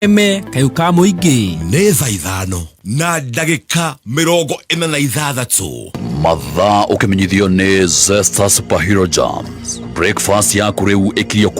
Eme kayuka muingi neza ithano na ndagika 46 mathaa ukimenyithio ni Zesta Superhero Jams. Breakfast yaku riu ikirio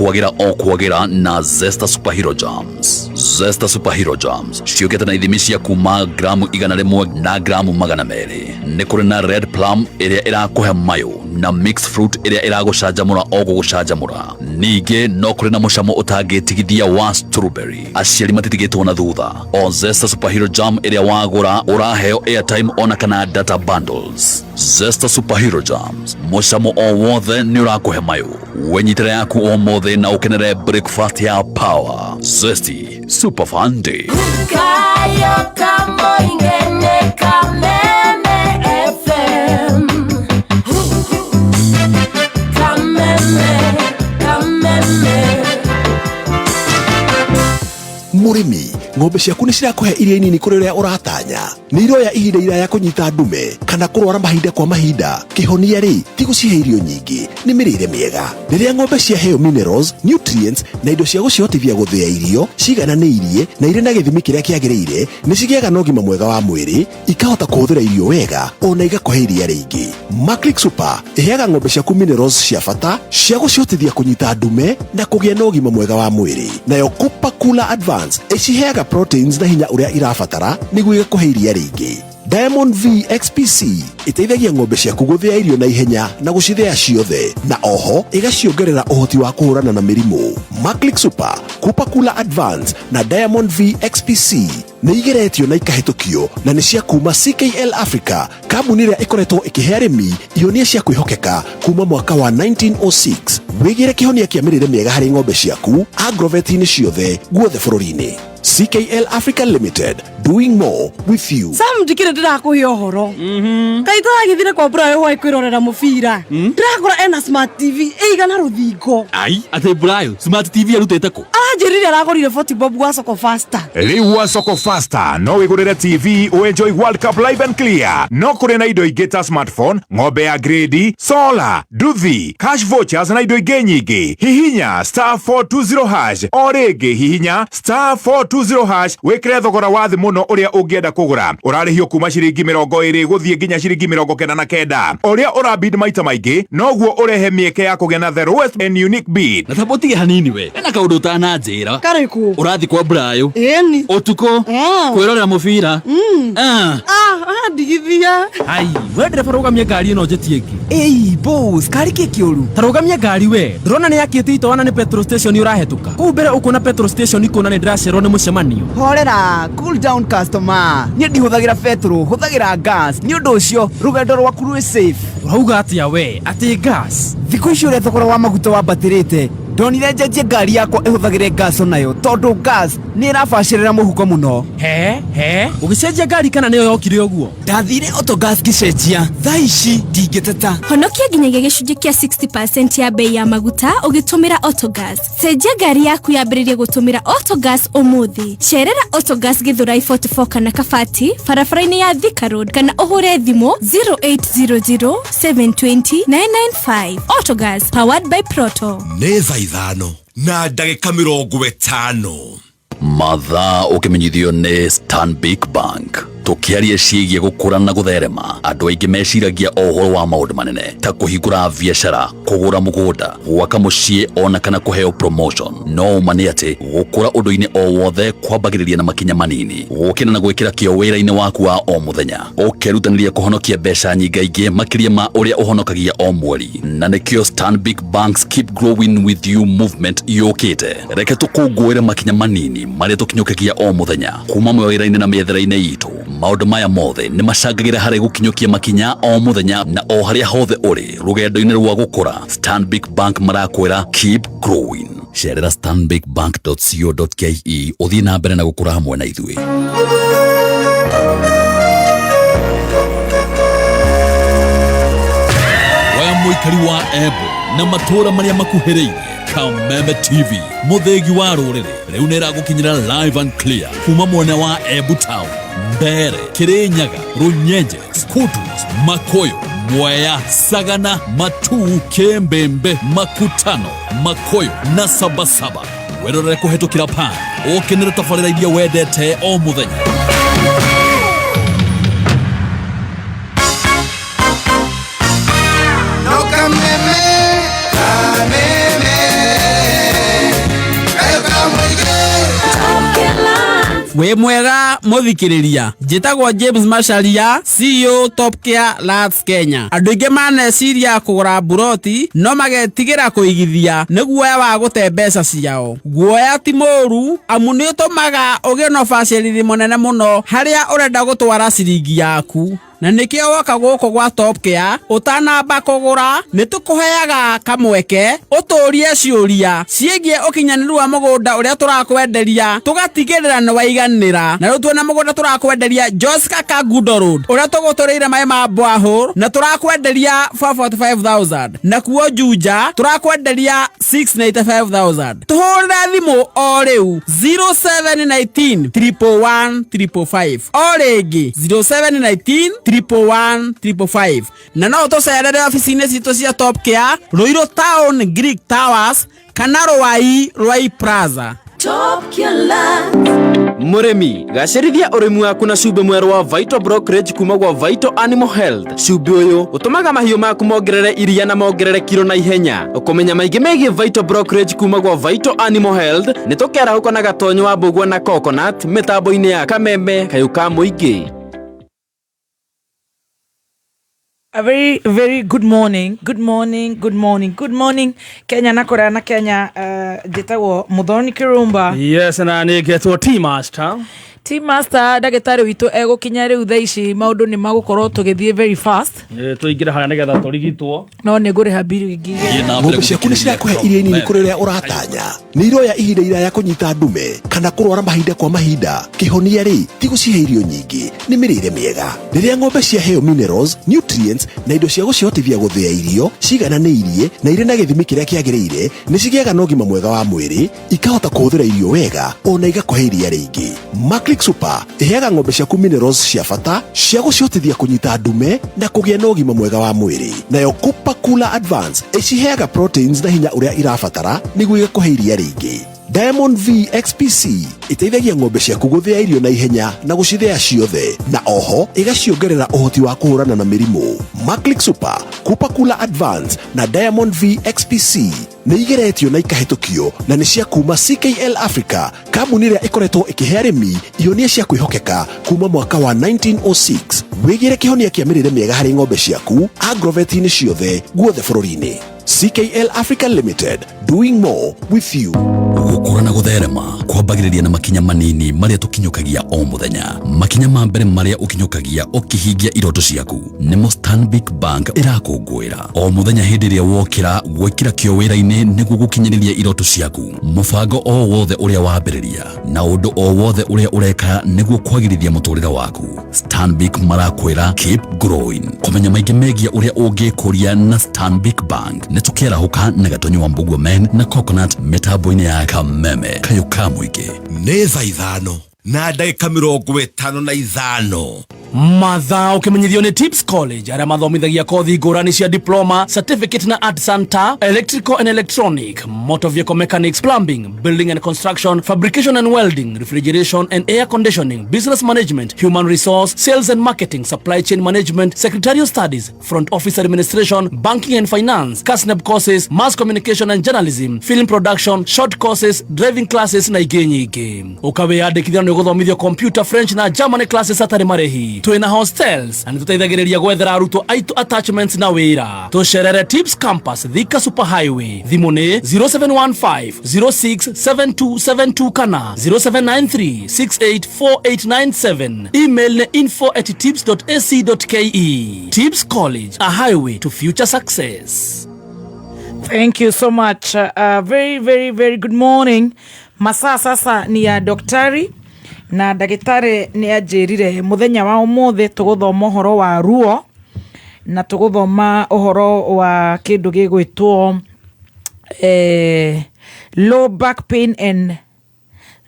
kwagira na Zesta Superhero Jams. Zesta Superhero Jams ciukite na ithimi cia kuma gramu 100 na gramu 200. Ni kuri na red plum iria irakuhe mayo na mixed fruit iria iragucanjamura gucanjamura. Ningi no kuri na mucamo utangitigithia wa strawberry. Aciari matitigitwo na thutha. O Zesta Superhero Jam iria wagura uraheo airtime ona kana data bundles. Zesta Superhero Jams mucamo o wothe ni urakuhe mayo. Wenyitire yaku o mothe na ukenere breakfast ya power. Zesty Super Fun Day. Kayo kamo ingene kameme FM. Kameme. Murimi, ng'ombe ciaku ni cirakuhe iria nini kuri ria uratanya. Ni iroya ihinda iraya kunyita ndume kana kurwara mahinda kwa mahinda. Kihonia ri ti gucihe irio nyingi, ni mirire miega. Riria ng'ombe ciaheo minerals, nutrients na indo cia gucihotithia guthia irio cigananĩirie na ire na gĩthimi kĩrĩa kĩagĩrĩire, ni cigĩaga na ũgima mwega wa mwĩrĩ, ikahota kũhũthĩra irio wega ona igakũhe iria rĩingĩ. Maclick Super iheaga ng'ombe ciaku minerals cia bata cia gucihotithia kunyita ndume na kũgĩa na ũgima mwega wa mwĩrĩ. Nayo Cooper Cooler Advance iciheaga proteins na hinya uria irabatara niguo igakũhe iria rĩingĩ. Diamond V XPC iteithagia ng'ombe ciaku guthia irio na ihenya na gucithia ciothe, na oho igaciongerera uhoti wa kuhurana na mirimu. Maclick Super, Cooper Cooler Advance na Diamond V XPC nĩ igeretio na ikahĩtũkio na nĩ cia kuma CKL Africa, kambuni ĩrĩa ĩkoretwo ĩkĩhe arĩmi ihonia cia kwĩhokeka kuma mwaka wa 1906. Wĩgĩre kĩhonia kĩa mĩrĩre mĩega harĩ ng'ombe ciaku agrovet-inĩ ciothe guothe bũrũri-inĩ. CKL Africa Limited, doing more with you. Sam ndikire ndirakuhe uhoro. Kaita githire kwa Brayo hwa kwirorera mubira. Ndirakora ena smart TV eigana ruthingo. ai ate Brayo smart TV arutete ku Anjirire aragorire 40 bob wa Soko Faster. Riu wa Soko Faster no wigurire TV o enjoy World Cup live and clear. No kuri na indo ingĩ ta smartphone, ng'ombe ya grade, solar, nduthi, cash vouchers na indo ingĩ nyingĩ. Hihinya *420# o rĩngĩ hihinya *420# wikire thogora wa thĩ mũno ũrĩa ũngĩenda kũgũra. Ũrarĩhio kuma ciringi 20 gũthiĩ nginya ciringi 99. Ũrĩa ũrabid maita maingĩ noguo ũrehe mieke ya kũgĩa na the lowest and unique bid. na tabotige hanini we ena kaundu utananjira Kariku. urathi kwa Brayo Eni. utuko kwirorera mubira Ndigithia. ai we ndireba rugamia ngari ino njetie ngi Ei boss, kari kĩũru. tarugamia ngari we ndrona ni yakite itoana ni petrol station urahetuka kuu mbere ukuna petrol station ikuna ni ndiracerwo ni mucemanio. Horera, cool down customer. Niĩ ndihũthagĩra petrol, hũthagĩra gas. Nĩ ũndũ ũcio, rũgendo rwaku rwĩ safe. urauga atia we ati gas Thikũ ici ũrĩa thogora wa maguta wambatĩrĩte, ndonire njenjie ngari yakwa ĩhũthagĩre gas onayo, tondũ gas nĩ ĩrabacĩrĩra mũhuko mũno. he ugicenjia ngari kana niyo yokire uguo? Ndathire Autogas ngĩcenjia, thaa ici ndingĩteta. Honokia nginyagia gĩcunjĩ kĩa 60% ya bei ya maguta ũgĩtũmĩra Autogas. Cenjia ngari yaku yambĩrĩrie gũtũmĩra Autogas ũmũthĩ. Cerera Autogas Githurai 44 kana Kabati, barabara-inĩ ya Thika Road, kana ũhũre thimũ 0800 720 995. Autogas, powered by Proto. neza ithano na ndagika 50. Mathaa ukimenyithio ni Stanbic Bank. Tukiaria ciĩgiĩ gũkũra na gũtherema, andũ aingĩ meciragia ũhoro wa maũndũ manene ta kũhingũra biacara, kũgũra mũgũnda, gwaka mũciĩ ona kana kũheo promotion. No uma nĩ atĩ gũkũra ũndũ-inĩ o wothe kwambagĩrĩria na makinya manini, gũkĩra na gwĩkĩra kĩo wĩra-inĩ waku wa o mũthenya, ũkerutanĩria kũhonokia mbeca nyingaingĩ makĩria ma ũrĩa ũhonokagia o mweri. Na nĩkĩo Stanbic Bank's Keep Growing With You movement yũkĩte. Reke tũkũngũĩre makinya manini marĩa tũkinyũkagia o mũthenya kuma mawĩra-inĩ na mĩethere-inĩ itũ. Maũndũ maya mothe nĩ macangagĩra harĩ gũkinyũkia makinya o mũthenya na o harĩa hothe ũrĩ rũgendo-inĩ rwa gũkũra. Stanbic Bank marakwĩra keep growing. Cerera stanbicbank.co.ke ũthiĩ na mbere na gũkũra hamwe na ithuĩ. we mũikari wa Embu na matũra marĩa makuhĩrĩirie, Kameme TV mũthĩgi wa rũrĩrĩ rĩu nĩ ĩragũkinyĩra live and clear kuma mwena wa Embu Town, Mbere, Kirinyaga, Runyenje, Skutus, Makoyo, Mwea, Sagana, Matu, Kembembe, Makutano, Makoyo na Sabasaba. werorere kuhetukira pan ukenere tabarĩra iria wendete o muthenya. We mwega muthikiriria njitagwo James Macharia, CEO Top Care Lats Kenya. Andu ingi maneciria kugura buroti no magetigira kuigithia niguoya wa gute mbeca ciao. Guoya ti moru amu ni utumaga ugie no facility munene muno haria urenda gutwara ciringi yaku. Na nikio woka guko gwa Top Care utanamba kugura nitukuheaga kamweke uturie ciuria ciegie ukinyaniru wa mugunda uria turakwenderia tugatigirira ni waiganira na rutwe na mugunda turakwenderia Joska Kagudo Road uria tugutureire mai ma borehole na turakwenderia 445,000 na kuo Juja turakwenderia 695,000. Tuhurira thimu o riu 0719 111 555 o ringi 0719 111 na no tucerere ofisini citu cia Top Care Ruiru Town Greek Towers kana Rwai Plaza. Top Care Muremi gacirithia urimi waku na cumbi mweru wa Vital Brokerage kuma gwa Vital Animal Health. Cumbi uyu utumaga mahiu maku mongerere iria na mongerere kilo na ihenya. Ukumenya maingi megie Vital Brokerage kuma gwa Vital Animal Health nitukera huko na gatonyo wa mbugua na coconut mitambo-ini ya Kameme Kayuka Muingi. A very, very good morning. Kenya nakora na Kenya jitagwo Muthoni Kirumba. Yes, na nigetwo Team Master ndagĩtarĩ witũ egũkinya rĩu thaa ici maũndũ nĩ magũkorwo tũgĩthiĩ very fast. Tũingĩre harĩa nĩgetha tũrigitwo. No nĩ ngũrĩha mbiri ingĩ. Ng'ombe ciaku nĩ cirakũhe iria nini kũrĩ ũrĩa ũratanya. Nĩ iroya ihinda iraya kũnyita ndume kana kũrwara mahinda kwa mahinda. Kĩhonia rĩ ti gũcihe irio nyingĩ, nĩ mĩrĩre mĩega. Rĩrĩa ng'ombe ciaheo minerals, nutrients na indo cia gũcihotithia gũthĩa irio ciigananĩirie na irĩ na gĩthimi kĩrĩa kĩagĩrĩire, nĩ cigĩaga na ũgima mwega wa mwĩrĩ, ikahota kũhũthĩra irio wega ona igakũhe iria rĩingĩ. Maclick Super iheaga ng'ombe ciaku minerals cia bata cia gũcihotithia kũnyita ndume na kũgĩa na ũgima mwega wa mwĩrĩ. Nayo Cooper Cooler Advance iciheaga proteins na hinya ũrĩa irabatara nĩguo igakũhe iria rĩingĩ. Diamond V XPC iteithagia ng'ombe ciaku gũthĩa irio na ihenya na gũcithĩa ciothe, na oho igaciongerera ũhoti wa kũhũrana na mĩrimũ. Maclick Super, Cooper Cooler Advance na Diamond V XPC nĩ igeretio na ikahetũkio na nĩ cia kuma CKL Africa, kambuni ĩrĩa ĩkoretwo ĩkĩhe arĩmi ihonia cia kwĩhokeka kuma mwaka wa 1906. Wĩgĩre kĩhonia kĩa mĩrĩre mĩega harĩ ng'ombe ciaku agrovet-inĩ ciothe guothe bũrũri-inĩ. CKL Africa Limited, doing more with you. Gũkũra na gũtherema kwambagĩrĩria na makinya manini marĩa tũkinyũkagia o mũthenya. Makinya ma mbere marĩa ũkinyũkagia ũkĩhingia iroto ciaku nĩmo Stanbic Bank ĩrakũngũĩra. O mũthenya hĩndĩ ĩrĩa wokĩra gwĩkĩra kĩo wĩra-inĩ nĩguo gũkinyĩrĩria iroto ciaku. Mũbango o wothe ũrĩa wambĩrĩria na ũndũ o wothe ũrĩa ũreka nĩguo kwagĩrithia mũtũrĩre waku. Stanbic marakwĩra keep growing. Kũmenya maingĩ megie ũrĩa ũngĩkũria na Stanbic Bank nĩtũkĩrahũka na gatonyo wa mbugua men na coconut mitambo-ini ya Kameme Kayuka Muingi. Nĩ thaa ithano na ndagĩka 55 mathaa ũkĩmenyithio nĩ Tips College arĩa mathomithagia kothi ngũrani cia diploma, certificate na Artisanta, electrical and electronic, motor vehicle mechanics, plumbing, building and construction, fabrication and welding, refrigeration and air conditioning, business management, human resource, sales and marketing, supply chain management, secretarial studies, front office administration, banking and finance, CASNEB courses, mass communication and journalism, film production, short courses, driving classes na ingĩ nyingĩ. Ũkawĩyandĩkithia nĩ gũthomithio computer, French na German classes atarĩ marĩhi. Twina hostels na nĩtũteithagĩrĩria gwethera arutwo aitũ attachments na wĩra. Tũcerere Tips Campus Thika Super Highway. Thimũ nĩ 0715 067272 kana 0793684897. Email nĩ info@tips.ac.ke. Tips College, a highway to future success. Thank you so much. Very, very, very good morning. Masaa sasa ni ya daktari na ndagĩtarĩ nĩ anjĩrire mũthenya wa ũmũthĩ tũgũthoma ũhoro wa ruo na tũgũthoma ũhoro wa kĩndũ gĩgwĩtwo low back pain and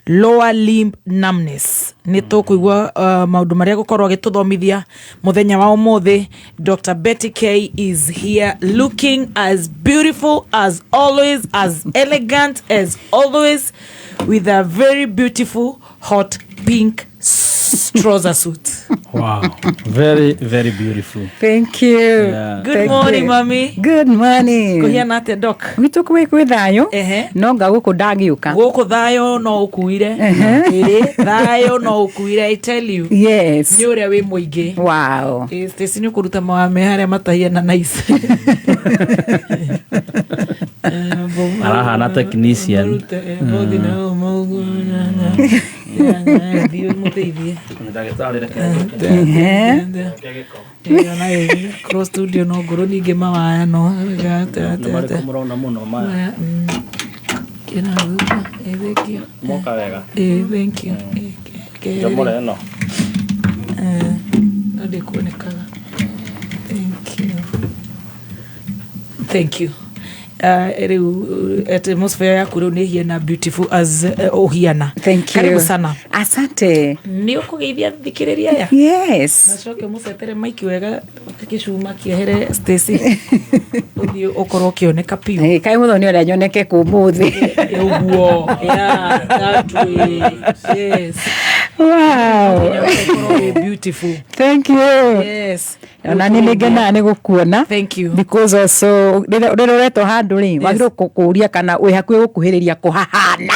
lower limb numbness. Nĩ tũkũigua maũndũ marĩa gũkorwo agĩtũthomithia mũthenya wa ũmũthĩ. Dr. Betty K is here looking as beautiful as always, as elegant as always, with a very beautiful hot pink trouser suit. Wow, very, very beautiful. Thank you. Yeah. Good morning, Mami. Good morning. Kuhiana atia doc? Gwitũ kwĩ thayũ. No nga gũkũ ndagiũka. Gũkũ thayũ no ũkuire. Thayũ no ũkuire, I tell you. Yes. Nĩ ũrĩa wĩ mũingĩ. Wow. Stacy nĩ kũruta mawame harĩa matahiana nice. Arahana technician. Cross studio no ngoro ningĩ mawaya no moka wega. Thank you. Jamore no. Ndikuonekaga. Thank you. Atmosphere yaku rĩu nĩ hiana beautiful as uhiana. Thank you. Karibu sana. Asante. Nĩ ũkũgeithia thikĩrĩria aya? Yes. Nacoke mũcetere maiki wega gĩcuma kĩehere Stacy. Ũthiĩ ũkorwo ũkĩoneka piũ. Kaĩ mũthoni ũrĩa nyoneke kũ mũthĩ. Ũguo. Yeah, that way. Yes. Wow. Beautiful. Thank you. Yes. Na nĩ ngena nĩ gũkuona. Thank you. Because also rĩroretwo handũ rĩ wagĩrĩirwo kũũria kana wĩ hakuhĩ gũkuhĩrĩria kũhahana.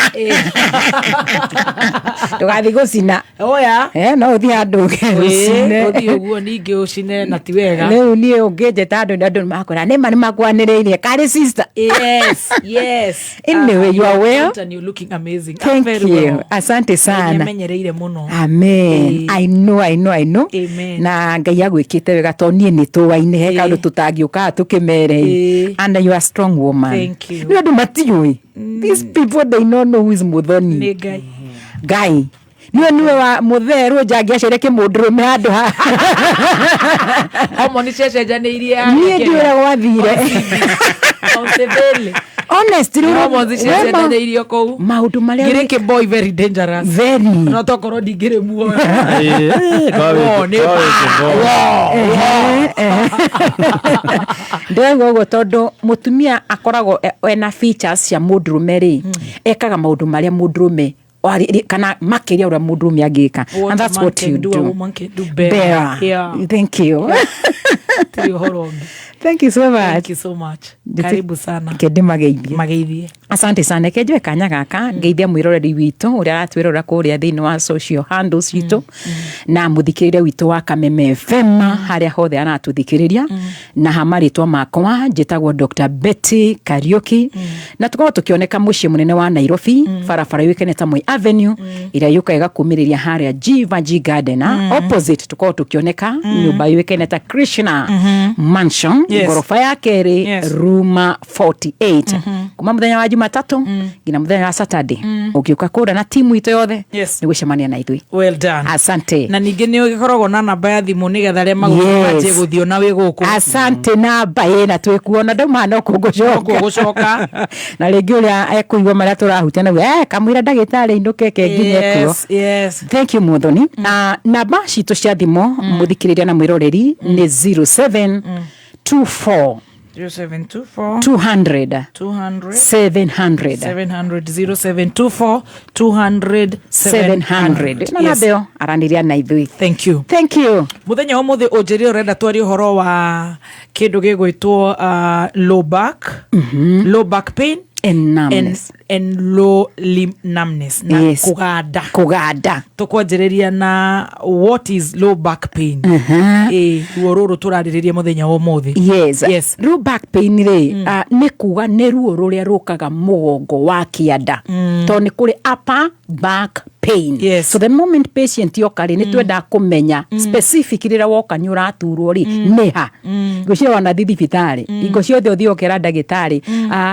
Ndũgathiĩ gũcina. Oya. No ũthiĩ handũ ũcine. Ũthiĩ ũguo ningĩ ũcine na ti wega. Rĩu niĩ ũngĩnjĩta andũ makora nĩ nĩ makwanĩrĩirie karĩ sister. Yes. Anyway, you are well. And you're looking amazing. Thank you. Asante sana. Menyereire muno. Amen. I know. Amen. Na Ngai agwĩkĩte wega to niĩ nĩ tũwaine he kaũndũ tũtangĩũka tũkĩmere. And you are a strong woman. Thank you. Nĩ andũ matiũĩ. These people they don't know who is Muthoni. Nĩ Ngai. Ngai. Niwe wa mutherũ njangiacere kĩmũndũrũme handũ ha. Homoni cecejanĩirie. Niĩ ndiũra gwathire. Honestly, cecejanĩirie kũu. Maũndũ marĩa ngĩrĩ kĩ boy very dangerous. Very. No tokorwo ndingĩrĩ muoyo. Ndego ũguo tondũ mũtumia akoragwo ena features cia mũndũrũme rĩ ekaga maũndũ marĩa mũndũrũme kana makĩria ũrĩa mũndũrũme angĩka, and that's what you do. Bear. Yeah. Thank you. Thank you so much. Thank you so much. Karibu sana. Kende mageithie. Asante sana. Kenjwe kanya gaka ngeithia mwiroreri witũ ũrĩa aratwĩrora kũrĩa thĩinĩ wa social handles witũ na mũthikĩrĩria witũ wa Kameme FM harĩa hothe aratũthikĩrĩria na hamarĩtwa makwa njĩtagwo Dr. Betty Kariuki na tukorwo tukioneka mũciĩ mũnene wa Nairobi barabara yũĩkaine ta Moi Avenue ĩrĩa yũkaga kumĩrĩria harĩa Givenchy Garden opposite tukorwo tukioneka nyũmba yũĩkaine ta Krishna Mansion ngorofa ya kerĩ room 48 kuma mũthenya wa Jumatatu ngina mũthenya wa Saturday ũkiuka kũra na timu ito yothe nĩ gũcemania na ithuĩ. Well done. Asante. Na ningĩ nĩ ũgĩkoragwo na namba ya thimũ nĩgetha arĩa magũkũmaje gũthio na wĩ gũkũ. Asante namba ĩna twĩkuona ndauma no kũgũcoka na rĩngĩ ũrĩa ekũigua marĩa tũrahutana kamwĩra ndagĩtarĩ indũke nginye kuo. Yes. Thank you Muthoni. Namba citũ cia thimũ mũthikĩrĩria na mwĩroreri nĩ 0724 0724 200 700 0724 200 700 na nabeo araniria na ithui. Thank you. Muthenya wa muthi ũnjĩrĩ ũrenda twari ũhoro wa kĩndũ gĩgwĩtwo low back pain and numbness and low limb numbness na kuganda tukwanjĩrĩria na what is low back pain ruo rũrũ tũrarĩrĩria mũthenya wa ũmũthĩ. Yes. Low back pain rĩ nĩ kuga nĩ ruo rũrĩa rũkaga mũgongo wa kĩanda to nĩ kũrĩ upper back pain. So the moment patient yoka rĩ nĩ twenda kũmenya specific rĩrĩa woka nĩ ũraturwo rĩ nĩha ngũciria wana thibitarĩ ingo ciothe ũthiĩ ũkera ndagĩtarĩ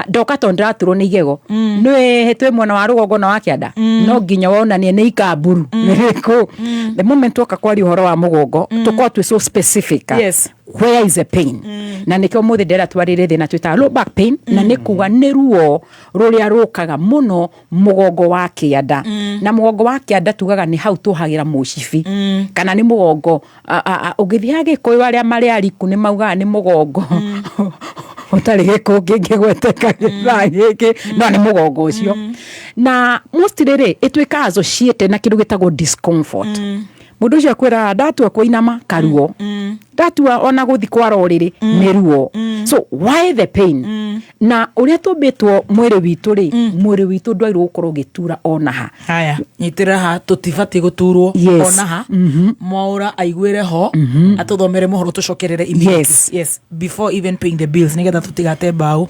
ndoka to ndĩraturwo nĩ igego nĩ nwe twe mwana wa rugongo na wa kianda no nginya wonanie ni ikamburu niriko the moment woka kwari uhoro wa mugongo tukwa twi so specific. Yes. Where is the pain? Na nikio muthe ndera twarire thina twita low back pain na nikuga ni ruo ruria rukaga muno mugongo wa kianda na mugongo wa kianda tugaga ni hau tuhagira mucibi kana ni mugongo ugithia gikuyu aria mari ariku ni mauga ni mugongo utari giko kingi gweteka githagiki no ni mugongo ucio na mostly ri itwika associate na kindu gitagwo discomfort. Mundu ucio akwira ndatua kuinama karuo ndatua ona guthi kwara uriri ni ruo. So why the pain? Na uria tumbitwo mwiri witu ri mwiri witu ndwairwo gukorwo gitura onaha. Haya nyitira ha tutifati guturwo onaha mwaura aigwire ho atuthomere mohoro tucokerere immediately. Yes, before even paying the bills nigetha tutigate mbao.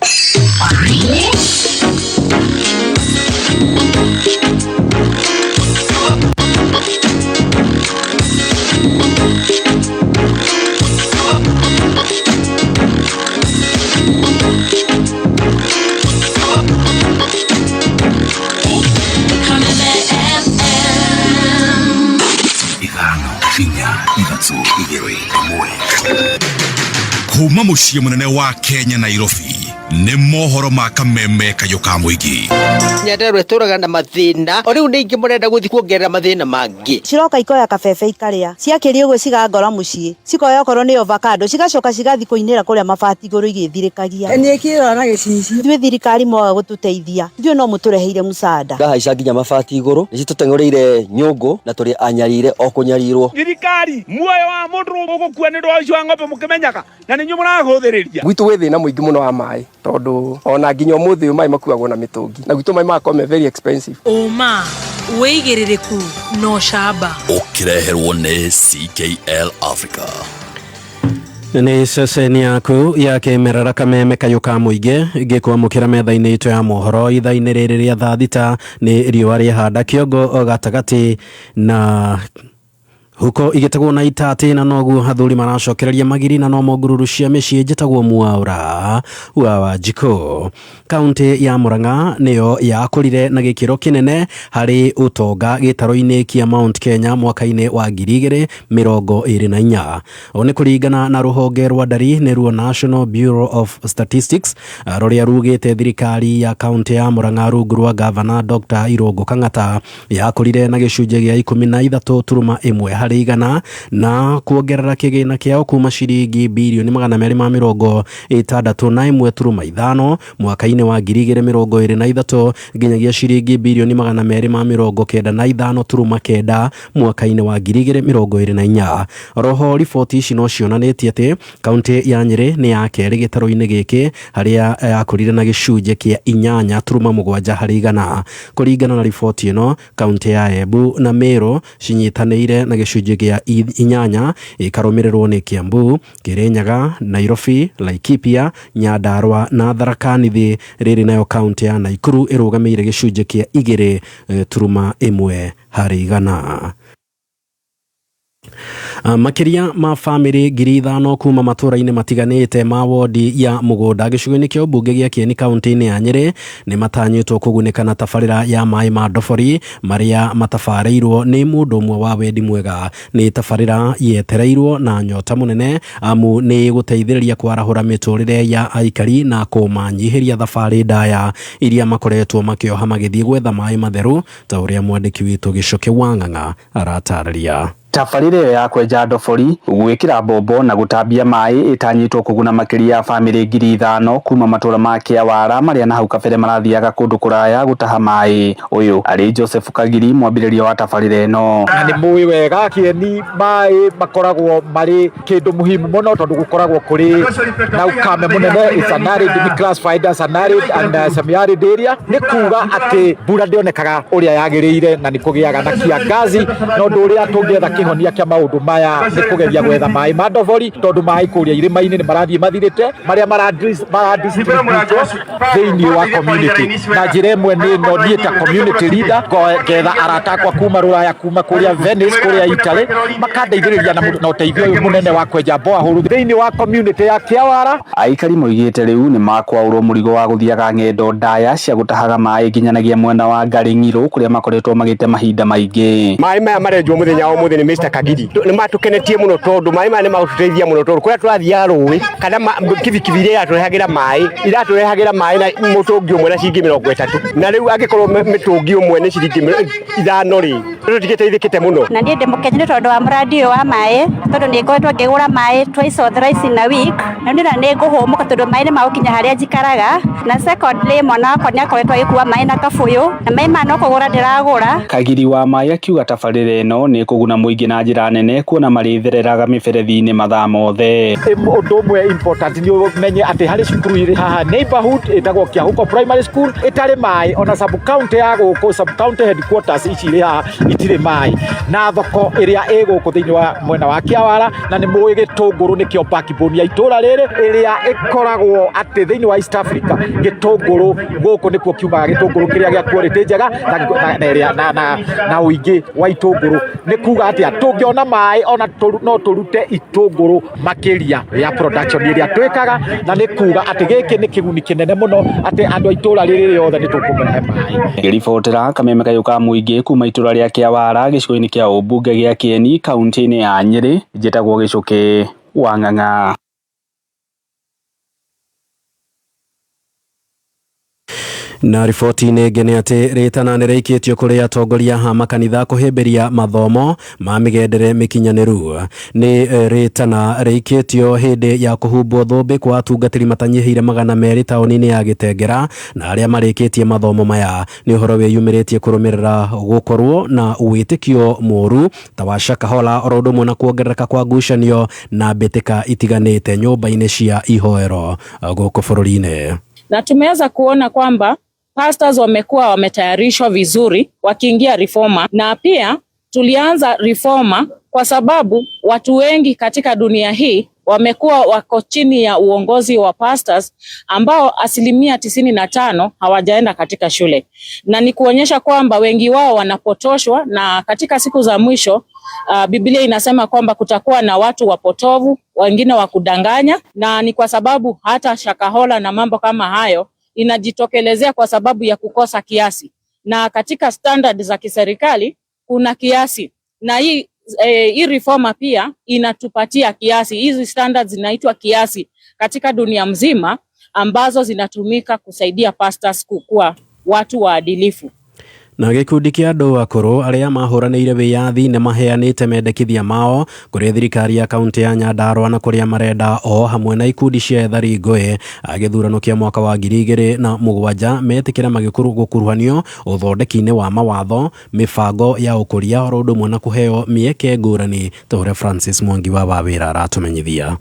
Kuma muciĩ munene wa Kenya Nairobi nĩ mohoro ma kameme kayuka muigi nyenderwe turaga na mathina o riu ningi murenda guthi kuongerera mathina mangi ciroka ikoya kabebe ikaria ciakirio gwe cigangora muciĩ cikoya okoro ni avocado cigacoka cigathi kuinira kuria mabati iguru igithirikagia ni ikira na gicici thwe thirikari moga gututeithia thwe no mutureheire musada ngahaica nginya mabati iguru ni citutengoreire nyungu na turi anyarire o kunyarirwo thirikari muoyo wa mundu gukua ni ndocio wa ng'ombe mukimenyaga na ninyu murahuthiriria gwitu wi thina muingi muno wa mai tondu ona nginya umuthi mai makuagwo na mitungi na gwitu mai makome very expensive uma weigiririku no shamba ukireherwo ni CKL Africa ni ceceni yaku ya kimerera kameme kayuka muingi gikwamukira metha-ini itu ya mohoro itha-ini riri ria thaa thita ni riua rihanda kiongo gatagati na huko igitagwo na itati na nogu hathuri maracokereria magiri na no mogururu cia micii njitagwo Mwaura wa Wanjikũ. Kaunti ya Murang'a niyo yakurire na gikiro kinene hari utonga gitaro-ini kia Mount Kenya mwaka-ini wa 2024. Oni kuringana na ruhonge rwa ndari ni ruo National Bureau of Statistics ruria rugite thirikari ya kaunti ya Murang'a rungu rwa Governor Dr. Irungu Kang'ata yakurire na gicunje gia 13.1 igana na kuongerera kigina kiao kuma ciringi bilioni 261.5 mwaka-ini wa 2023 nginyagia ciringi bilioni 295.9 mwaka-ini wa 2024. Roho riboti ici no cionanitie ati kaunti ya Nyeri ni ya keri gitaro-ini giki haria yakurire na gicunje kia 8.7 harĩ igana. Kuringana na riboti ino kaunti ya Embu na Meru cinyitanĩire na gicunje gia 8 ikarumirirwo ni Kiambu, Kirinyaga, Nairobi, Laikipia, Nyandarua na Tharaka Nithi. Riri nayo kaunti ya Naikuru irugameire gicunje kia 2.1 harĩ igana. Makiria ma family 5,000 kuma matura-ini matiganite ma wodi ya Mugunda gicigo-ini kia ubunge gia Kieni kaunti-ini ya Nyeri ni matanyitwo kugunika na tabarira ya mai ma ndobori maria matabareirwo ni mundu umwe wa wendi mwega. Ni tabarira yetereirwo na nyota munene amu ni guteithiriria kwarahura miturire ya aikari na kumanyihiria thabari ndaya iria makoretwo makioha magithii gwetha mai matheru ta uria mwandiki witu Gicoke wa Ng'ang'a aratararia. Tabarire ya kwenja ndobori gwikira bombo na gutambia mai itanyitwo kuguna makiria ya family 5,000 kuma matura ma Kiawara maria na hau kabere marathiaga kundu kuraya gutaha mai. Uyu ari Joseph Kagiri mwambiriria wa tabarire no ni mui wega Kieni mai makoragwo mari kindu muhimu muno tondu gukoragwo kuri na ukame munene is an arid classified as an arid and semi-arid area. Ni kuga ati mbura ndionekaga uria yagiriire na ni kugiaga na kiangazi no ndu uria tungietha kihonia kia maundu maya ni kugeria gwetha mai ma ndobori tondu mai kuria irima-ini ni marathie mathirite maria maradistributwo thiini wa community na njira imwe ni no nie ta community leader ngetha arata kwa kuma Ruraya kuma kuria Venice kuria Italy makandeithiriria na uteithio uyu munene wa kwenja borehole thiini wa community ya Kiawara. Aikari moigite riu ni makwaurwo murigo wa guthiaga ngendo ndaya cia gutahaga mai nginyanagia mwena wa Ngaring'iro kuria makoretwo magite mahinda maingi. Mai maya marenjwo muthenya wa muthi ni Mr. Kagiri ni matukenetie muno tondu mai maya ni maguteithia muno tondu kuria twathia ruwi kana kibikibi ria turehagira mai iraturehagira mai na mutungi umwe na ciringi 30 na riu angikorwo mitungi umwe ni ciringi 5 ri tutigiteithikite muno na ndie ndimukenya tondu wa muradi wa mai tondu ni ngoretwo ngigura mai twice or thrice in a week na ndira ni nguhumuka tondu mai ni magukinya haria njikaraga na secondly mwana wakwa ni akoretwo agikuua mai na kabuyu na mai ma no kugura ndiragura. Kagiri wa mai akiuga tabarĩra ĩno nĩ kũguna mũingĩ na njĩra nene kuona marĩthereraga mĩberethi-inĩ mathaa mothe. Ũndũ ũmwe important ni umenye atĩ harĩ cukuru irĩ haha neighborhood ĩtagwo Kĩahuko primary school ĩtarĩ mai ona sub county ya gũkũ sub county headquarters ici irĩ haha itirĩ mai na thoko ĩrĩa ĩ gũkũ thĩinĩ wa mwena wa Kiawara na nĩ mũĩ gĩtũngũrũ nĩkĩo backbone ya itũra rĩrĩ ĩrĩa ĩkoragwo atĩ thĩinĩ wa East Africa gĩtũngũrũ gũkũ nĩkuo kiumaga gĩtũngũrũ kĩrĩa gĩa quality njega na ũingĩ wa itũngũrũ nĩ kuga atĩ tũngĩona mai ona no tũrute itũngũrũ makĩria ya production ĩrĩa twĩkaga na nĩ kuga atĩ gĩkĩ nĩ kĩguni kĩnene mũno atĩ andũ a itũra rĩrĩ rĩothe nĩ tũkũmahe mai. Ngĩribotera Kameme Kayũ ka mũingĩ kuma itũra rĩa Kiawara gĩcigo-inĩ kĩa ũmbunge gĩa Kieni kaunti-inĩ ya Nyĩrĩ njĩtagwo Gĩcũkĩ wa Ng'ang'a. Na riboti-inĩ ĩngĩ nĩ atĩ rĩtana nĩ rĩikĩtio kũrĩ atongoria a makanitha kũhĩmbĩria mathomo ma mĩgendere mĩkinyanĩru. Nĩ rĩtana rĩikĩtio hĩndĩ ya kũhumbwo thũmbĩ kwa atungatĩri matanyihĩire 200 taũni-inĩ ya Gĩtengera na arĩa marĩkĩtie mathomo maya nĩ ũhoro wĩyumĩrĩtie kũrũmĩrĩra gũkorwo na wĩtĩkio mũru ta wa Shakahola oro ũndũ ũmwe na kuongerereka kwa ngucanio na mbĩtĩka itiganĩte nyũmba-inĩ cia ihoero gũkũ bũrũri-inĩ. Na tumeweza kuona kwamba pastors wamekuwa wametayarishwa vizuri wakiingia reforma, na pia tulianza reforma kwa sababu watu wengi katika dunia hii wamekuwa wako chini ya uongozi wa pastors ambao 95% hawajaenda katika shule, na ni kuonyesha kwamba wengi wao wanapotoshwa, na katika siku za mwisho Biblia inasema kwamba kutakuwa na watu wapotovu, wengine wa kudanganya, na ni kwa sababu hata Shakahola na mambo kama hayo inajitokelezea kwa sababu ya kukosa kiasi, na katika standard za kiserikali kuna kiasi, na hii reforma pia inatupatia kiasi. Hizi standards zinaitwa kiasi katika dunia mzima ambazo zinatumika kusaidia pastors kuwa watu waadilifu. Na gĩkundi kĩa andũ akũrũ arĩa mahũranĩire wĩyathi nĩ maheanĩte mendekithia mao kũrĩ thirikari ya kaunti ya Nyandarua na kũrĩa marenda o hamwe na ikundi cia ethari ngũĩ gĩthurano kĩa mwaka wa 2007 metĩkĩre gũkuruhanio ũthondeki-inĩ wa mawatho, mĩbango ya ũkũria oro ũndũ ũmwe na kũheo mĩeke ngũrani. Tũhũre Francis Mwangi wa Wawĩra aratũmenyithia.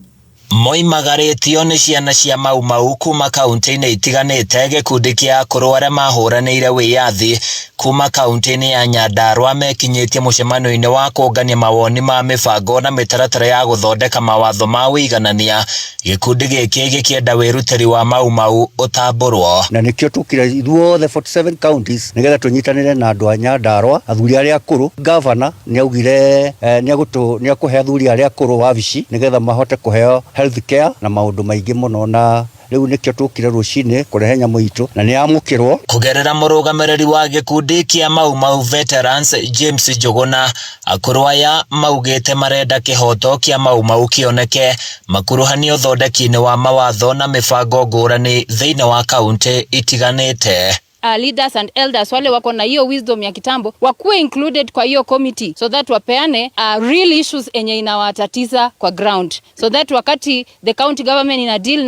Moimagaritio nĩ ciana cia Mau kuma kaunti-inĩ itiganĩte. Gĩkundi kĩa akũrũ arĩa mahũranĩire wĩyathi kuma kaunti-inĩ ya Nyandarua mekinyĩtie mũcemanio-inĩ wa kũngania mawoni ma mĩbango na mĩtaratara ya gũthondeka mawatho ma ũiganania. Gĩkundi gĩkĩ gĩkĩenda wĩrutĩri wa Mau ũtambũrwo, na nĩkĩo tũkira ithuothe 47 counties nĩgetha tũnyitanĩre na andũ a Nyandarua, athuri arĩa akũrũ. Governor nĩaugire nĩakũhe athuri arĩa akũrũ wabici nĩgetha mahote kũheo health care na maũndũ maingĩ mũno, na rĩu nĩkĩo tũkire rũcinĩ kũrehe nyamũ itũ na nĩamũkĩrwo. Kũgerera mũrũgamĩrĩri wa gĩkundi kĩa Mau Veterans James Njuguna, akũrũ aya maugĩte marenda kĩhoto kĩa Mau kĩoneke makuruhanio ũthondeki-inĩ wa mawatho na mĩbango ngũrani thĩinĩ wa kaunti itiganĩte. Leaders and elders wale wako na hiyo wisdom ya kitambo wakuwe included kwa hiyo committee, so that wapeane real issues enye inawatatiza kwa ground, so that wakati the county government ina deal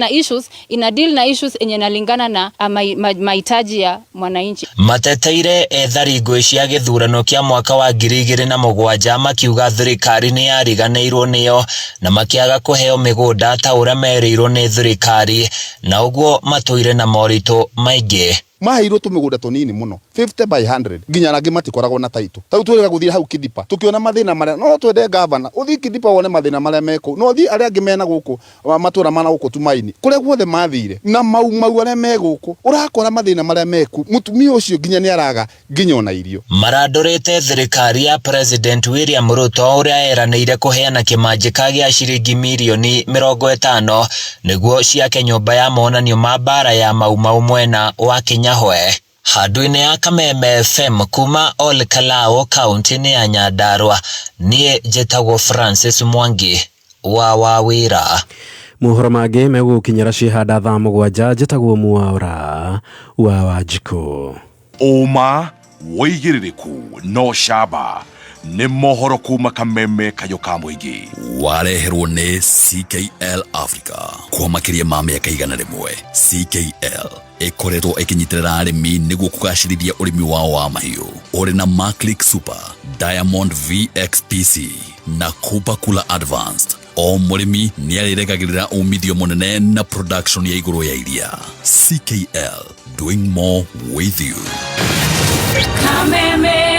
na issues enye nalingana na mahitaji ya mwananchi. Mateteire ethari ngũĩ cia gĩthurano kĩa mwaka wa 2007 makiuga thirikari nĩ yariganĩirwo nĩyo na makĩaga kũheo mĩgũnda ta ũrĩa merĩirwo nĩ thirikari, na ũguo matũire na moritũ maingĩ. maheirwo tumigunda tunini muno 50 by 100 nginya rangi matikoragwo na taito tau twirega guthira hau Kidipa tukiona mathina maria no twende governor uthi Kidipa wone mathina maria meko no thi aria angi mena guku matura mana guku Tumaini kuria guothe mathire na mau aria me guku urakora mathina maria meku mutumia ucio nginya ni araga nginya ona irio marandorete thirikari ya President William Ruto uria eranĩire kuheana kimanjika gia ciringi mirioni 50 niguo ciake nyumba ya monanio ma bara ya Mau mwena wa Kinyahwe handũ-inĩ ya Kameme FM kuma Ol Kalou kaunti-inĩ ya Nyandarua niĩ njĩtagwo Francis Mwangi wa Wawira. Mohoro mangĩ megũkinyĩra cihanda thaa 7 njĩtagwo Mwaura wa Wanjikũ. Uma woigĩrĩrĩku no shaba nĩ mohoro kuma Kameme kayo ka mũingĩ wareherwo nĩ CKL Africa kwa makĩria ma mĩaka 100. CKL ĩkoretwo ĩkĩnyitĩrĩra arĩmi nĩguo kũgacĩrithia ũrĩmi wao wa mahiũ. Ũrĩ na Maclick Super, Diamond VXPC na Cooper Cooler Advanced. O mũrĩmi nĩ arĩregagĩrĩra umithio mũnene na production ya igũrũ ya iria. CKL, doing more with you. Kameme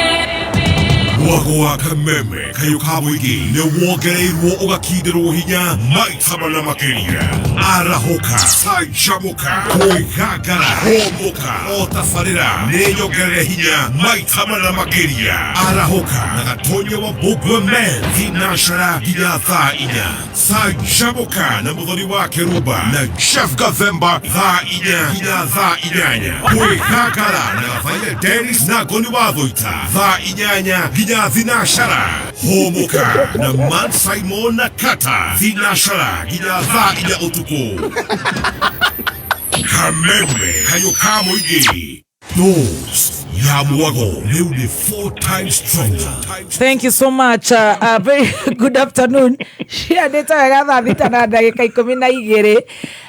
Mwago wa Kameme kayo ka mũingĩ nĩ wongereirwo ũgakindĩrwo hinya maita mana makĩria. Arahoka, canjamũka, kwĩgangara, homoka, o tabarĩra nĩ nyongerere hinya maita mana makĩria. Arahoka na gatonye wa Bugweme thinacara nginya thaa 4. Canjamũka na mũthoni wa Kĩrumba na Chef Gathemba thaa 4 nginya thaa 8. Kwĩgangara na Gabaile Dennis na Goni wa Thũita thaa 8 nginya thinashara. Homoka na Man Simon na Kata thinashara nginya thaa 4 utuku. Kameme kayo ka mũingĩ dose ya mwago leo ni 4 times stronger. Thank you so much. Very good afternoon. Shia data gatha thita na ndagika 12.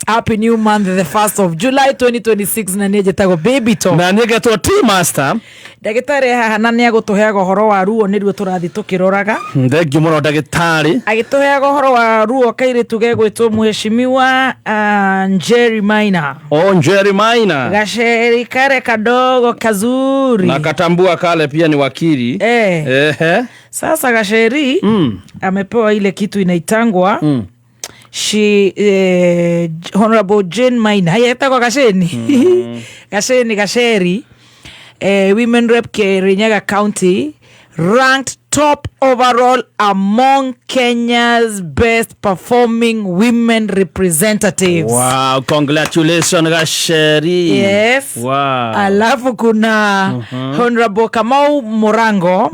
Happy new month, the 1st of July 2026 na nije tago baby to na nije to tea master ndagitari haha na ni agutuheaga horo wa ruo niruo turathi tukiroraga. Thank you muno ndagitari agituheaga horo wa ruo kaire tuge gwitwo muheshimiwa Njeri Maina. Njeri Maina gasheri kare kadogo kazuri na katambua kale pia ni wakili. Sasa gasheri amepewa ile kitu inaitangwa Honorable Jane Maina hayetagwo gasheni gasheri women rep Kirinyaga County ranked top overall among Kenya's best performing women representatives. Wow, congratulations Gasheri. Yes. Wow. Alafu kuna Honorable Kamau Morango,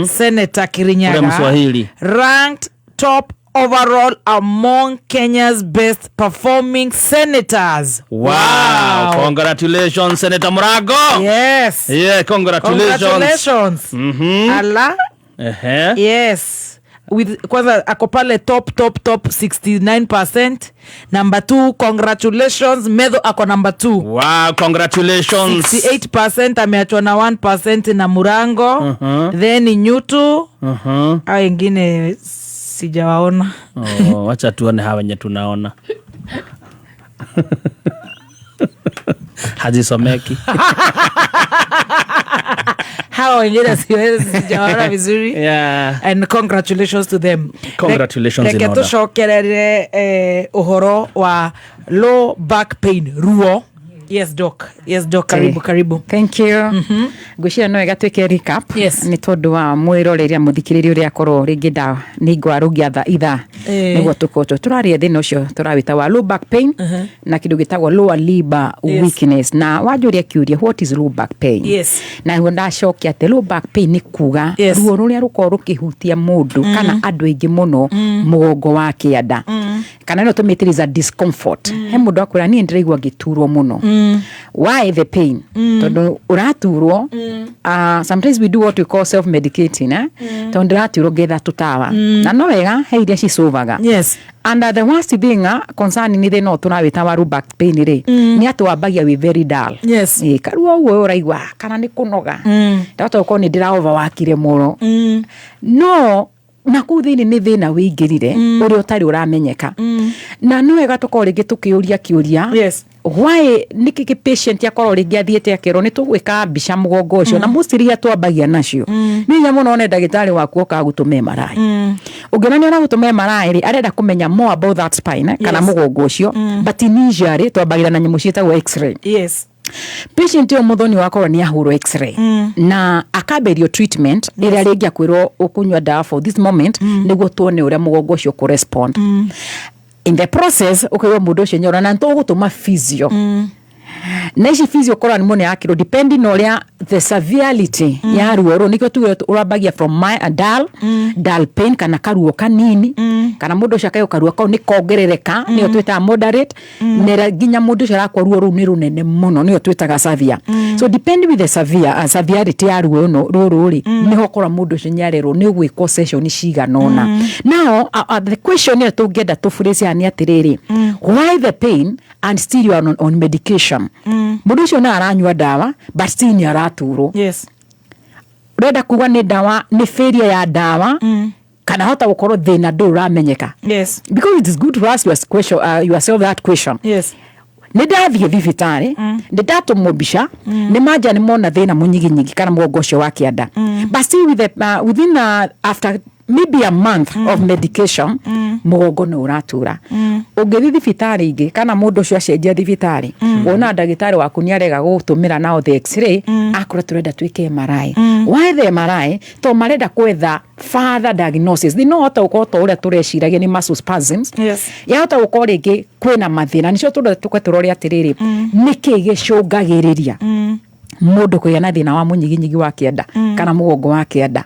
Senator Kirinyaga, ranked top overall among Kenya's best performing senators. Wow. Congratulations Senator Morango. Yes. Yeah, congratulations. Ala. Yes. With kwanza ako pale top 69%. Number 2, congratulations Medho ako number 2. Wow, congratulations. 68% ameachwa na 1% na Murango. Then Nyutu. Hao wengine sijawaona. Wacha tuone hawa wenye tunaona. Hazisomeki. Hao wengine sijawaona vizuri. Yeah. And congratulations to them. Congratulations in order. Tushokerere uhoro wa low back pain ruo. Yes doc. Karibu. Thank you. Gucia no igatwike recap. Yes. Ni tondu wa mwiroriria muthikiriri uria korwo ringi da ni ngwarugia itha niguo tukoto turaria thina ucio turawita wa low back pain na kindu gitagwo lower limb weakness. Na wajuria kiuria what is low back pain? Yes. Na huo ndacokia ate low back pain ni kuga ruo ruria rukorwo rukihutia mundu kana andu aingi muno mugongo wa kianda kana no tumitiriza discomfort he mundu akwira ni ndiraigua giturwo muno. Why the pain? Tondu uraturwo sometimes we do what we call self medicating tondu uraturwo getha tutawa na no wega he iria cicovaga. Yes. And the worst thing concern ni thina turawita wa back pain ri ni atwambagia we very dull. Yes. Karuo uwe uraigua kana ni kunoga ndato ko ni ndira overworkire muno no na kuthini ni thina wingirire uri utari uramenyeka na no wega tukore gitukiuria kiuria why niki patient yakorwo ringi athiete akero ni tugwika mbica mugongo ucio na mustiria twambagia nacio ni nyamo none ndagitari waku okagutume marai ungena ni aragutume marai ri arenda kumenya more about that spine kana mugongo ucio but initially twambagira na nyamu cietagwo x-ray. Yes. Patient yo muthoni wakorwo ni ahuro x-ray na akaberio treatment ira ringi akwirwo ukunywa dawa for this moment niguo tuone uria mugongo ucio ku respond. In the process ukiwa mundu ucio nyora na ntugutuma physio na ici physio kora ni mone akiro depending on the severity ya ruo nikyo tu urabagia from my dull pain kana karuo kanini kana mundu ucio akayo karuo kau ni kongerereka niyo twita moderate nera ginya mundu ucio arakwa ruo ni runene muno niyo twitaga severe. So depending with the severity ya ruo no ruri ni hokora mundu ucio nyarero ni gwiko session ciganona. Now the question here tungenda tufurece ani atiriri why the pain and still you are on medication. Mundu ucio na aranywa dawa but still ni araturo. Yes. Urenda kuga ni dawa ni failure ya dawa kana hota gukorwo thina nduramenyeka. Yes. Because it is good to ask yourself that question. Yes. Ni ndathie thibitari ndi ndatumwo mbica ni manja ni mona thina munyiginyigi kana mugongo ucio wa kianda but still within after maybe a month of medication mugongo no uratura ungithi thibitari ingi kana mundu ucio acenjia thibitari wona ndagitari waku ni arega gutumira nao the x-ray akura turenda twike MRI. Why the MRI to marenda kwetha further diagnosis ni no hota ukoto uria tureciragia ni muscle spasms. Yes. Ya hota ukora ringi kwina mathina nicio turore atiriri niki gicungagiriria mundu kuyana thina wa munyiginyigi wa kianda kana mugongo wa kianda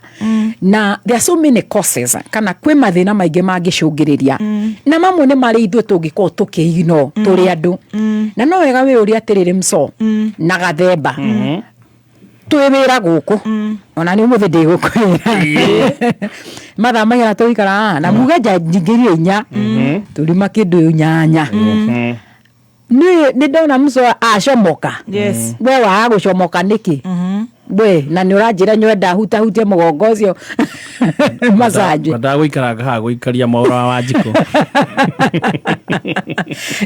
na there are so many causes kana kwi mathina maingi mangicungiriria na mamwe ni mari ithu tungiko tukiigno turi andu na no wega we uri atiriri mso na gathemba twibira guku ona ni muthi ndi gukwira matha magira tuikara na mugeja njingirio inya turi makindu nyanya ni ndona mso acomoka. Yes. We wa gucomoka niki we na ni uranjira nywenda hutie mugongo ucio masaji ndagwikaraga ha gwikaria maura wa njiko.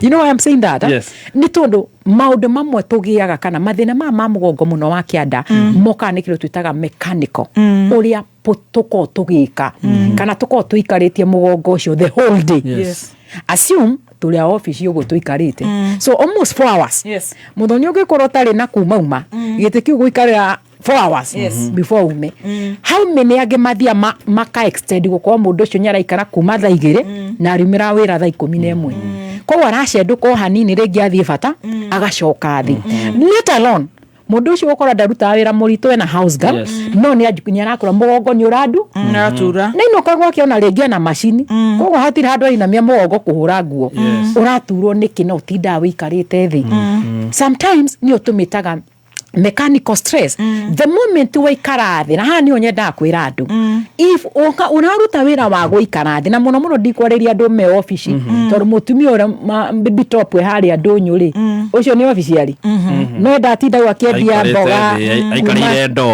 You know why I'm saying that? Yes. Ni tondu maundu mamwe tugiaga kana mathina ma mugongo muno wa kianda moka ni kilo twitaga mechanical uria tuko tugika kana tuko tuikaritie mugongo ucio the whole day. Yes. Assume tuli a office yogo tuikarite so almost 4 hours. Yes. Muthoni ugikorwo tari na kumauma gite kiu guikarira 4 hours before ume how many age mathia maka extend gukwa mundu ucio nyaraikara kuma thaa 2 na rimira wira thaa 11 kwa aracendũka hanini ringi athie bata agacoka thi let alone mundu ucio ukora ndaruta wira muritu na house girl no ni ajukunya nakura mugongo ni urandu natura na inoka gwake ona ringi na machine koguo hatiri handu ina mia mugongo kuhura nguo uraturwo niki no tinda wikarite thi sometimes ni utumitaga mechanical stress the moment we karathi na hani onyenda kwira andu if unaruta wira wa guikara thi na muno ndikwariria andu me office tondu mutumia ora baby top we hari andu nyuri ucio ni officially no ndatinda wakiendia mboga aikarire ndo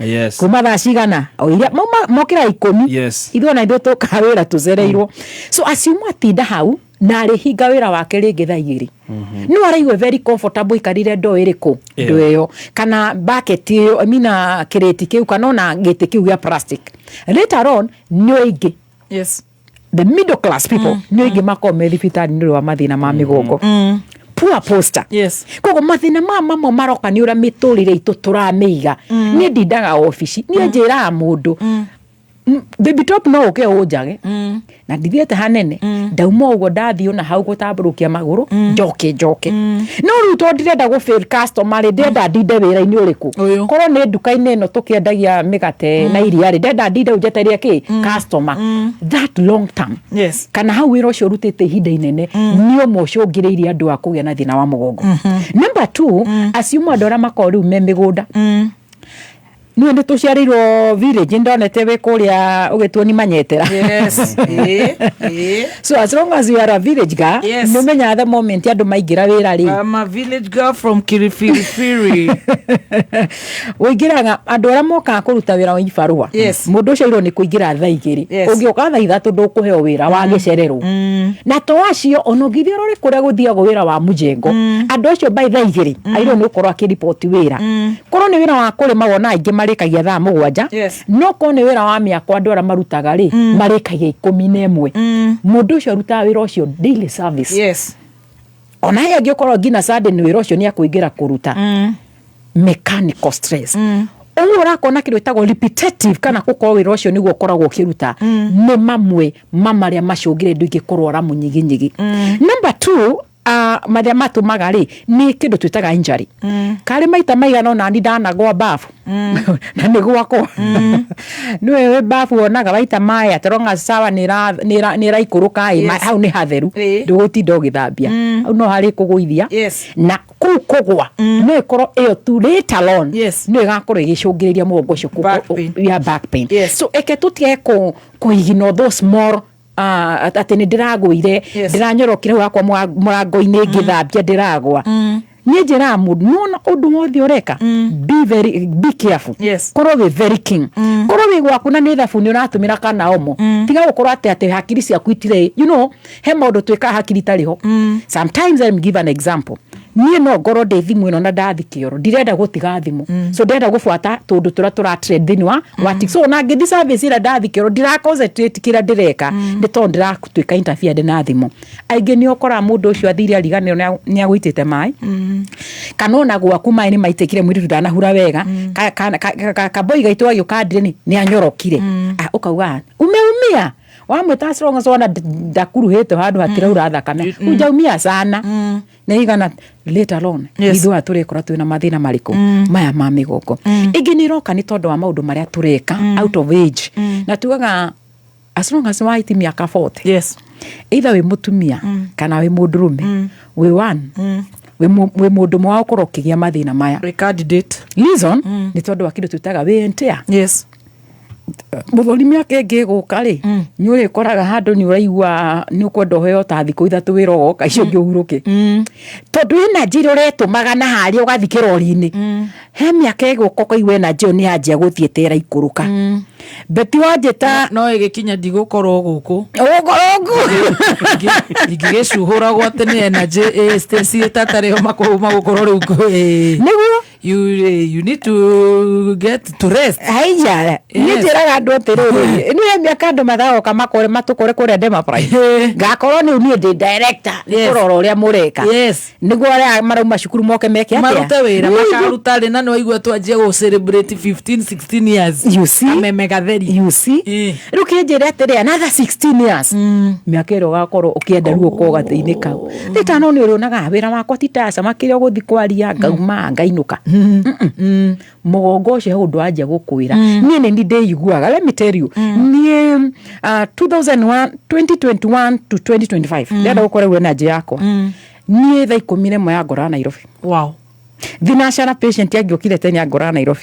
yes kuma thacigana o iria mokira 10 ithu na ithu tukawira tucereirwo so asiumwa tinda hau na rihinga wira wake ringi thaa 2 no araigwe very comfortable ikarire ndo iriku ndo iyo kana bucket iyo amina kireti kiu kana na gite kiu ya plastic later on no igi yes the middle class people no igi makome thibitari ndio wa mathina ma migongo poor poster. Yes. Kogo mathina mama maroka ni ura miturire itu turamiga ni ndindaga office ni njira mundu baby top no uke ujage na ndithiete hanene ndauma ugo ndathio na hau gutamburukia maguru njoke no ruto ndirenda go fail customer ndenda ndinde wira-ini uriku korwo ni nduka-ini no tukiendagia migate na iria ndenda ndinde ujeteria ki customer that long term yes kana hau wira ucio rutite ihinda inene ni omo ucungiriirie andu a kugia na thina wa mugongo number 2 asiuma ndora makori me migunda niwe nä tå ciarä village ndonete wä kå rä a å gä tuoni manyetera so as long as you are a village girl nä menya the moment andå maingä ra wä ra rä I'm a village girl from Kirifirifiri å ingä raga andå arä a mokaga kå ruta wä ra wa ibarua må ndå å cio irwo nä kå ingä ra thaa igä rä å ngä å ka thaa ithatå ndå kå heo wä ra wagä cererwo na to acio ona å ngithä rå rä kå rä a gå thiagwo wä ra wa mujengo andå acio by thaa igä rä airwo nä å korwo akä riboti wä ra korwo nä wä ra wa kå rä magwo na aingä marä kagia thaa må gwanja no korwo nä wä ra wa mä ako andå arä a marutaga rä marä kagia 11 må ndå å cio arutaga wä ra å cio daily service ona he angä å korwo ngina Sunday nä wä ra å cio nä akå ingä ra kå ruta mechanical stress ũguo ũrakona kĩndũ gĩtagwo repetitive kana gũkorwo wĩra ũcio nĩguo ũkoragwo ũkĩruta nĩ mamwe marĩa macũngĩrĩria andũ aingĩ kũrwara mũnyiginyigi. Number 2 marĩa matũmaga rĩ nĩ kĩndũ twĩtaga injury. Karĩ maita maigana ona ni ndanagwa bafu na nĩ gwakwa nĩwe bafu wonaga waita maĩ ateronga sawa nĩ raikũrũka hau nĩ hatheru ndũgũtinda ũgĩthambia hau no harĩ kũgũithia na kũu kũgwa no ĩkorwo ĩyo tu later on nĩ ĩgakorwo ĩgĩcũngĩrĩria mũgongo ũcio ya back pain. So eke tũtige kũigino those small atĩ nĩ ndĩragũire ndĩranyorokire wakwa mũrango-inĩ ngĩthambia ndĩragwa niĩ njĩraga mũndũ nona ũndũ wothe ũreka be careful korwo wĩ very king korwo wĩ gwaku na nĩ thabuni ũratũmĩra kana omo tiga gũkorwo atĩ hakiri ciaku itirĩ he maũndũ twĩkaga hakiri itarĩ ho. Sometimes I'll give an example. Niĩ no ngorwo ndĩ thimũ ĩno na ndathi kĩoro ndirenda gũtiga thimũ so ndĩrenda gũbuata tũndũ tũrĩa tũratrend thĩinĩ wa so na ngĩthi service ĩrĩa ndathi kĩoro ndiraconcentrate kĩrĩa ndĩreka nĩ tondũ ndĩratuĩka interfere na thimũ. Aingĩ nĩ ũkoraga mũndũ ũcio athire ariganĩrwo nĩ agũitĩte maĩ kana ona gwaku maĩ nĩ maitĩkire mũirĩtu ndanahura wega kaboi gaitũ agĩũka ndire nĩ anyorokire ũkauga umeumia wamwĩta as long as ona ndakuruhĩte handũ hatiraura thakame ujaumia sana na igana later on ithuĩ tũrekora twĩna mathĩna marĩkũ maya ma mĩgongo. Ĩngĩ nĩ iroka nĩ tondũ wa maũndũ marĩa tũreka out of age na tugaga as long as waiti mĩaka 40 either wĩ mũtumia kana wĩ mũndũrũme wĩ one wĩ mũndũ mwa ũkorwo ũkĩgĩa mathĩna maya reason nĩ tondũ wa kĩndũ twĩtaga wear and tear. Mũthũrimi akengĩ gũka rĩ nĩ ũrĩkoraga handũ nĩ ũraigua nĩ ũkwenda ũheo ta thikũ ithatũ wĩra ũgoka icio ũngĩ ũhurũke tondũ ĩna njĩra ũretũmaga na harĩa ũgathiĩ kĩrori-inĩ he mĩaka ĩgũka ũkaigua ĩna njĩra nĩ yanjia gũthiĩ tera ikũrũka beti wanjĩta no ĩgĩkinya ndigũkorwo gũkũ ingĩgĩcuhũragwo atĩ nĩ energy Stacy tatarĩho magũkorwo rĩu nĩguo you need to get to rest. Haija niĩ njĩraga andũ atĩrĩrĩ nĩ mĩaka andũ mathagoka makore matũkore kũrĩa Democrat ngakorwo nĩ niĩ ndĩ director nĩ kũrora ũrĩa mũreka nĩguo arĩa marauma cukuru moke meke atĩa marute wĩra makaruta rĩ na nĩ waigua twanjie gũ celebrate 15-16 years ameme gatheri rĩu kĩnjĩre atĩrĩ another 16 years mĩaka ĩrĩa ũgakorwo ũkĩenda ruo kwa gathĩ-inĩ kau thĩtano nĩ ũrĩonaga wĩra wakwa ti tasa makĩrĩa ũgũthi kwaria ngauma ngainũka mũgongo ũcio ũndũ wanjia gũkwĩra niĩ nĩ ndĩiguaga let me tell you niĩ 2021 to 2025 ndĩrenda gũkorwo wĩna njĩ yakwa niĩ thaa 11 ya ngora Nairobi thinacara patient angĩũkire tene ya ngora Nairobi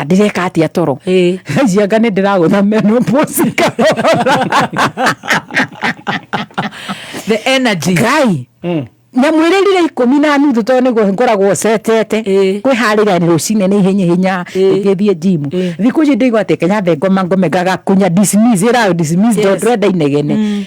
ndireka atia toro cianga nĩ ndĩragũtha menopause the energy guy na mwĩrĩrire 10 tondũ nĩguo ngoragwo setete kwĩharĩria rũcinĩ nĩ ihenya ngĩthiĩ gym thikũ ici ndĩigua atĩ Kenya ngome ngagakunya dismiss ndĩrenda inegene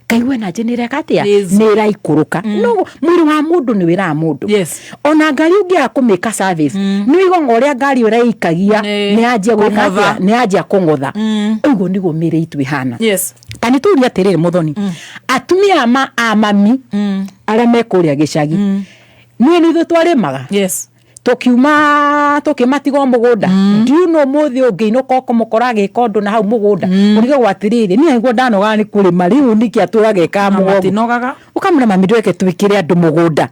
kaigua na njĩnĩreka atĩa nĩ ĩraikũrũka no mwĩrĩ wa mũndũ nĩ wĩra wa mũndũ ona ngari ũngĩaga kũmĩka service nĩ igonga ũrĩa ngari ũraikagia nĩ yanjia gwĩka atĩa nĩ yanjia kũng'otha ũguo nĩguo mĩĩrĩ itũ ĩhana kana tũũria atĩrĩrĩ Mũthoni atumia a mami arĩa me kũrĩa gĩcagi niĩ nĩ ithuĩ twarĩmaga tũkĩmatigwo mũgũnda ndiuno mũthĩ ũngĩinũka ũkũmũkora agĩka ũndũ na hau mũgũnda ũrige gwatĩrĩrĩ niĩ nĩguo ndanoga nĩ kũrĩma rĩu nĩkĩ atũraga ekaga mũgongo ũkamũra mami ndweke twĩkĩre andũ mũgũnda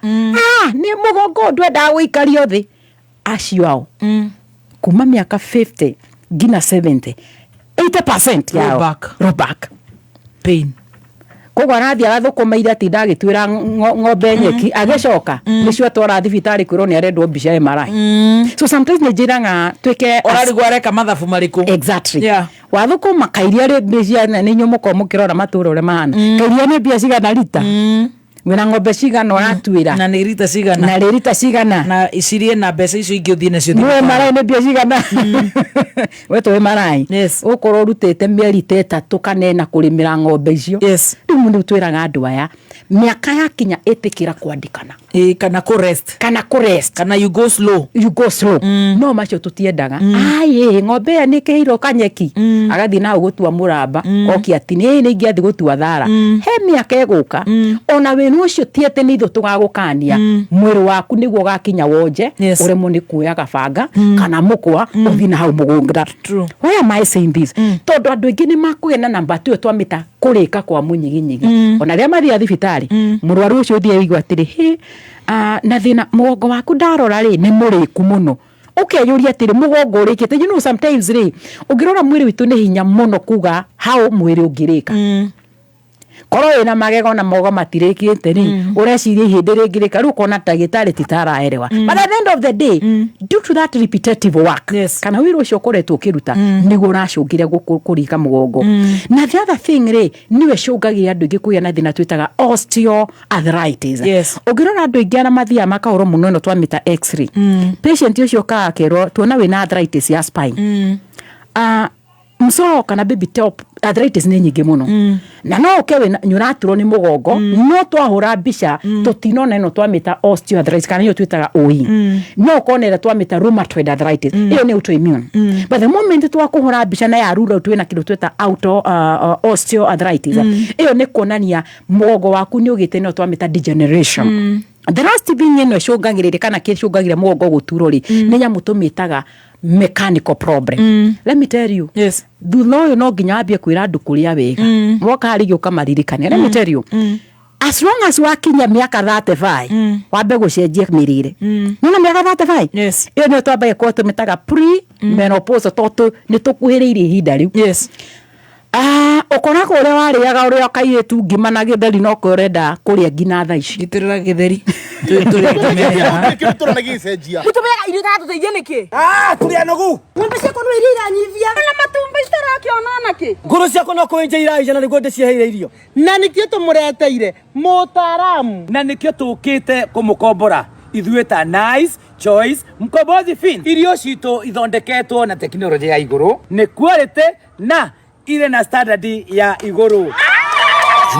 nĩ mũgongo ndwendaga gũikario thĩ acio ao kuma mĩaka 50 ngina 70 80% yao rollback pain koguo arathi agathukuma ira ti ndagitwira ng'ombe nyeki agicoka nicio twara thibitari kwirwo ni arendwo mbica MRI. So sometimes ni njiraga twike orarigwo areka mathabu mariku exactly wathukuma kairia ri mbia ni nyumuko mukirora matura ure mahana kairia ni mbia cigana rita wina ng'ombe cigana uratwira na ni rita cigana na rita cigana na icirie na mbeca icio ingĩ uthie nacio we marai ni mbia cigana we to marai ukorwo rutite mieri 3 kanena kurimira ng'ombe icio riu mundu twiraga andu aya miaka yakinya itikira kwandikana kana ku rest kana you go slow no macio tutiendaga ai ng'ombe ni kihiro kanyeki agathi na gutua muramba oki ati ni ingiathi gutua thara he miaka eguka ona wenu ucio tiete ni ithu tugagukania mwiri waku niguo gakinya wonje uremwo ni kuoya gabanga kana mukwa uthi na hau mugungura. Why am I saying this? Tondu andu ingi ni makugena na mbatu twamita kurika kwa munyiginyigi ona ria mathia thibitari murwaru ucio thie wigwa atiri he na thina mugongo waku ndarora ri ni muriku muno ukeyuria atiri mugongo urikite you know sometimes ri ungirora mwiri witu ni hinya muno kuga how mwiri ungirika koro ina magego na mogo matirikite ri ureciria ihindi ringirika ru kona ndagitari titaraerewa but at the end of the day due to that repetitive work kana wiro ucio koretwo kiruta niguo uracungire gukurika mugongo na the other thing ri niwe cungagira andu ingi kuya na thina twitaga osteoarthritis ungirora andu ingi na mathia makauro muno no twamita x-ray patient ucio kakero tuona wina arthritis ya spine mso kana baby top arthritis ni nyingi muno na no ukewe nyuraturwo ni mugongo no twahura mbica tutinona ino twamita osteoarthritis kana yo twitaga OE no konera twamita rheumatoid arthritis iyo ni autoimmune but the moment twakuhura mbica na ya rura twina kindu twita osteoarthritis iyo ni kuonania mugongo waku ni ugite no twamita degeneration. The last thing ino cungagirire kana kicungagira mugongo guturo ri ni nyamu tumitaga mechanical problem. Let me tell you. Thutha no nginya ambie kwira andu kuria wega woka hari giuka maririkane. Let me tell you. As long as wakinya miaka 35 wambe gucenjia mirire nona miaka 35 iyo ni twambe kwa tumitaga pre menopause toto ni tukuhiriire ihinda riu ukoragwo uria wariaga uria kairetu ngima na githeri no kurenda kuria ngina thaa ici gitirira githeri Kitu na gicenjia Mutumega irio tatu teithie niki tulia nogu ng'ombe ciakwa no iria iranyivia na matumba citarakiona naki nguru ciakwa no kuenja iraija na niguo ndiciheire irio na nikio tumureteire mutaramu na nikio tukite kumukombora ithuĩ ta Nice Choice Mkombozi Feed irio citũ ithondeketwo na teknolojia ya iguru ni quality na ile na standard ya iguru.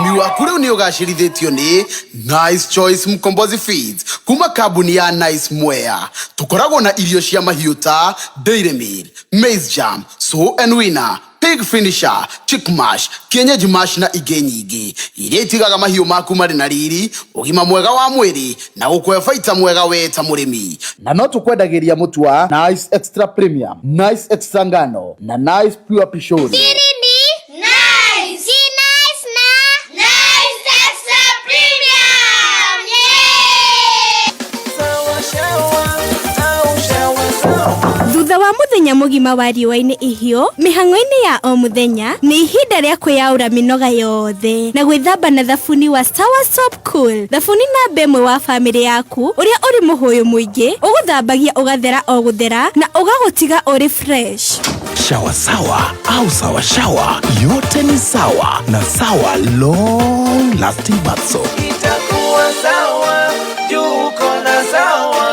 Ni waku riu ni ugacirithitio ni Nice Choice Mkombozi Feeds kuma kambuni ya Nice Mwea. Tukoragwo na irio cia mahiũ ta Dairy Meal, Maize Jam, So and Winner, Pig Finisher, Chick Mash, Kienyeji Mash na ingĩ nyingĩ iria itigaga mahiũ maku marĩ na riri, ũgima mwega wa mwĩrĩ na gũkũhe baita mwega we ta mũrĩmi. Na no tukwendagĩria mũtu wa Nice Extra Premium, Nice Extra Ngano na Nice Pure Pishori. Thutha wa muthenya mugima wa riũa-inĩ ihiũ, mĩhang'o-inĩ ya o muthenya nĩ ihinda rĩa kwĩyaũra mĩnoga yothe na gwĩthamba na thabuni wa Sawa Soap Cool. Thabuni namba ĩmwe wa famĩlĩ yaku ũrĩa ũrĩ mũhũyũ mũingĩ ũgũthambagia ũgathera o gũthera na ũgagũtiga ũrĩ fresh. Shower Sawa au Sawa Shower, yote ni sawa na Sawa long lasting bath soap. Itakuwa sawa, juu uko na Sawa.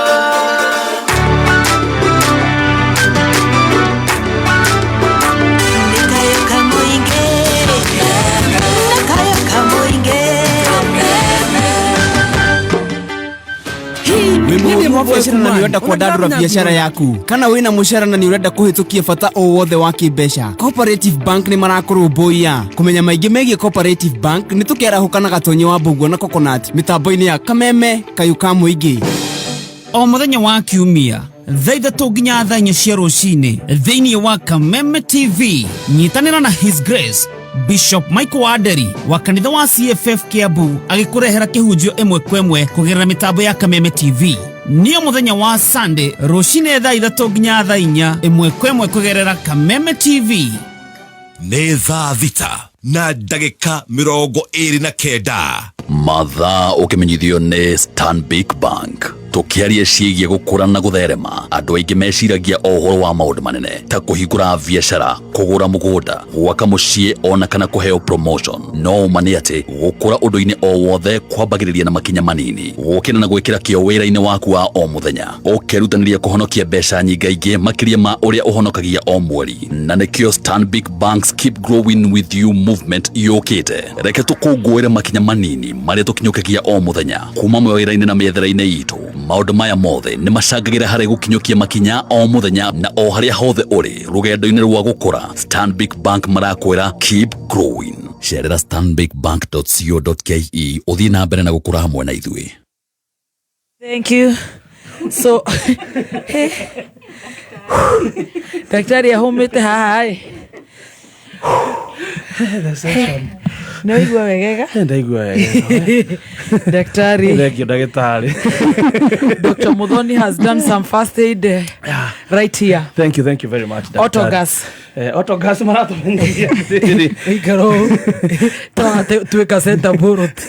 Nini biashara na niurenda kuandandura biashara yaku kana wina mushara na niurenda kuhitukia bata o wothe wa kibesha Cooperative Bank ni marakurumbuia kumenya maingi megie Cooperative Bank ni tukiarahuka na gatonyi wa Mbugua na Coconut mitambo-ini ya Kameme Kayuka Muingi o muthenya wa kiumia thaa ithatu nginya thaa inya cia rucini thiini wa Kameme TV nyitanira na His Grace Bishop Michael Waderi wa kanitha wa CFF Kiambu agikurehera kihunjio imwe kwa imwe kugerera mitambo ya Kameme TV. Niyo muthenya wa Sunday rucini thaa ithatu nginya thaa inya imwe kwa imwe kugerera Kameme TV. Nĩ thaa thita. na ndagĩka 29 mathaa ũkĩmenyithio nĩ Stanbic Bank tũkĩaria ciĩgiĩ gũkũra na gũtherema. Andũ aingĩ meciragia ũhoro wa maũndũ manene ta kũhingũra biacara, kũgũra mũgũnda, gwaka mũciĩ ona kana kũheo promotion. No ũma nĩ atĩ gũkũra ũndũ-inĩ o wothe kwambagĩrĩria na makinya manini. Gũkĩra na gwĩkĩra kĩo wĩra-inĩ waku wa o mũthenya, ũkerutanĩria kũhonokia mbeca nyingaingĩ makĩria ma ũrĩa ũhonokagia o mweri. Na nĩkĩo Stanbic Bank's Keep Growing With You movement yũkĩte. Reke tũkũngũĩre makinya manini marĩa tũkinyũkagia o mũthenya kuma mawĩra-inĩ na mĩethere-inĩ itũ. Maũndũ maya mothe nĩ macangagĩra harĩ gũkinyũkia makinya o mũthenya na o harĩa hothe ũrĩ rũgendo-inĩ rwa gũkũra. Stanbic Bank marakwĩra keep growing. Cerera stanbicbank.co.ke ũthiĩ na mbere na gũkũra hamwe na ithuĩ. Thank you. So daktari ahumite hai. No igua wegega? Ndaigua wegega. Daktari. Thank you, daktari. Dr. Muthoni has done some first aid right here. Thank you very much, daktari. Autogas. Autogas maratumenyithia. Ikaro. Tuweka center burut.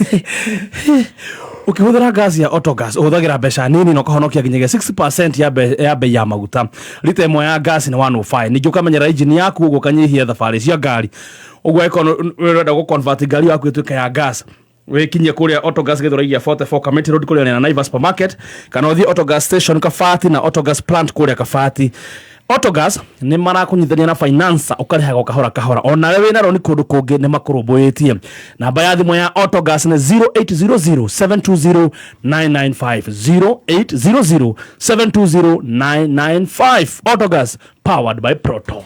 Ukihũthĩra gas ya autogas ũhũthagĩra mbeca nini na ũkahonokia nginyagia 60% ya bei ya maguta. Lita ĩmwe ya gas nĩ 105. Ningĩ ũkamenyera engine yaku ũguo kanyihia thabarĩ cia ngari. Ũguo ũrenda gũconvert ngari yaku ĩtuĩke ya gas. Wekinyie kũrĩa Autogas Gĩthũrai 44 Community Road kũrĩa na Naivas Supermarket, kana ũthiĩ Autogas Station Kabati na Autogas Plant kũrĩa Kabati. Autogas nĩ marakunyithania na finance ũkarĩhaga kahora kahora. Ona wewe wĩna roni kũndũ kũngĩ nĩ makũrũmbũĩtie. Namba ya thimũ ya Autogas nĩ 0800720995 0800720995. Autogas powered by Proto.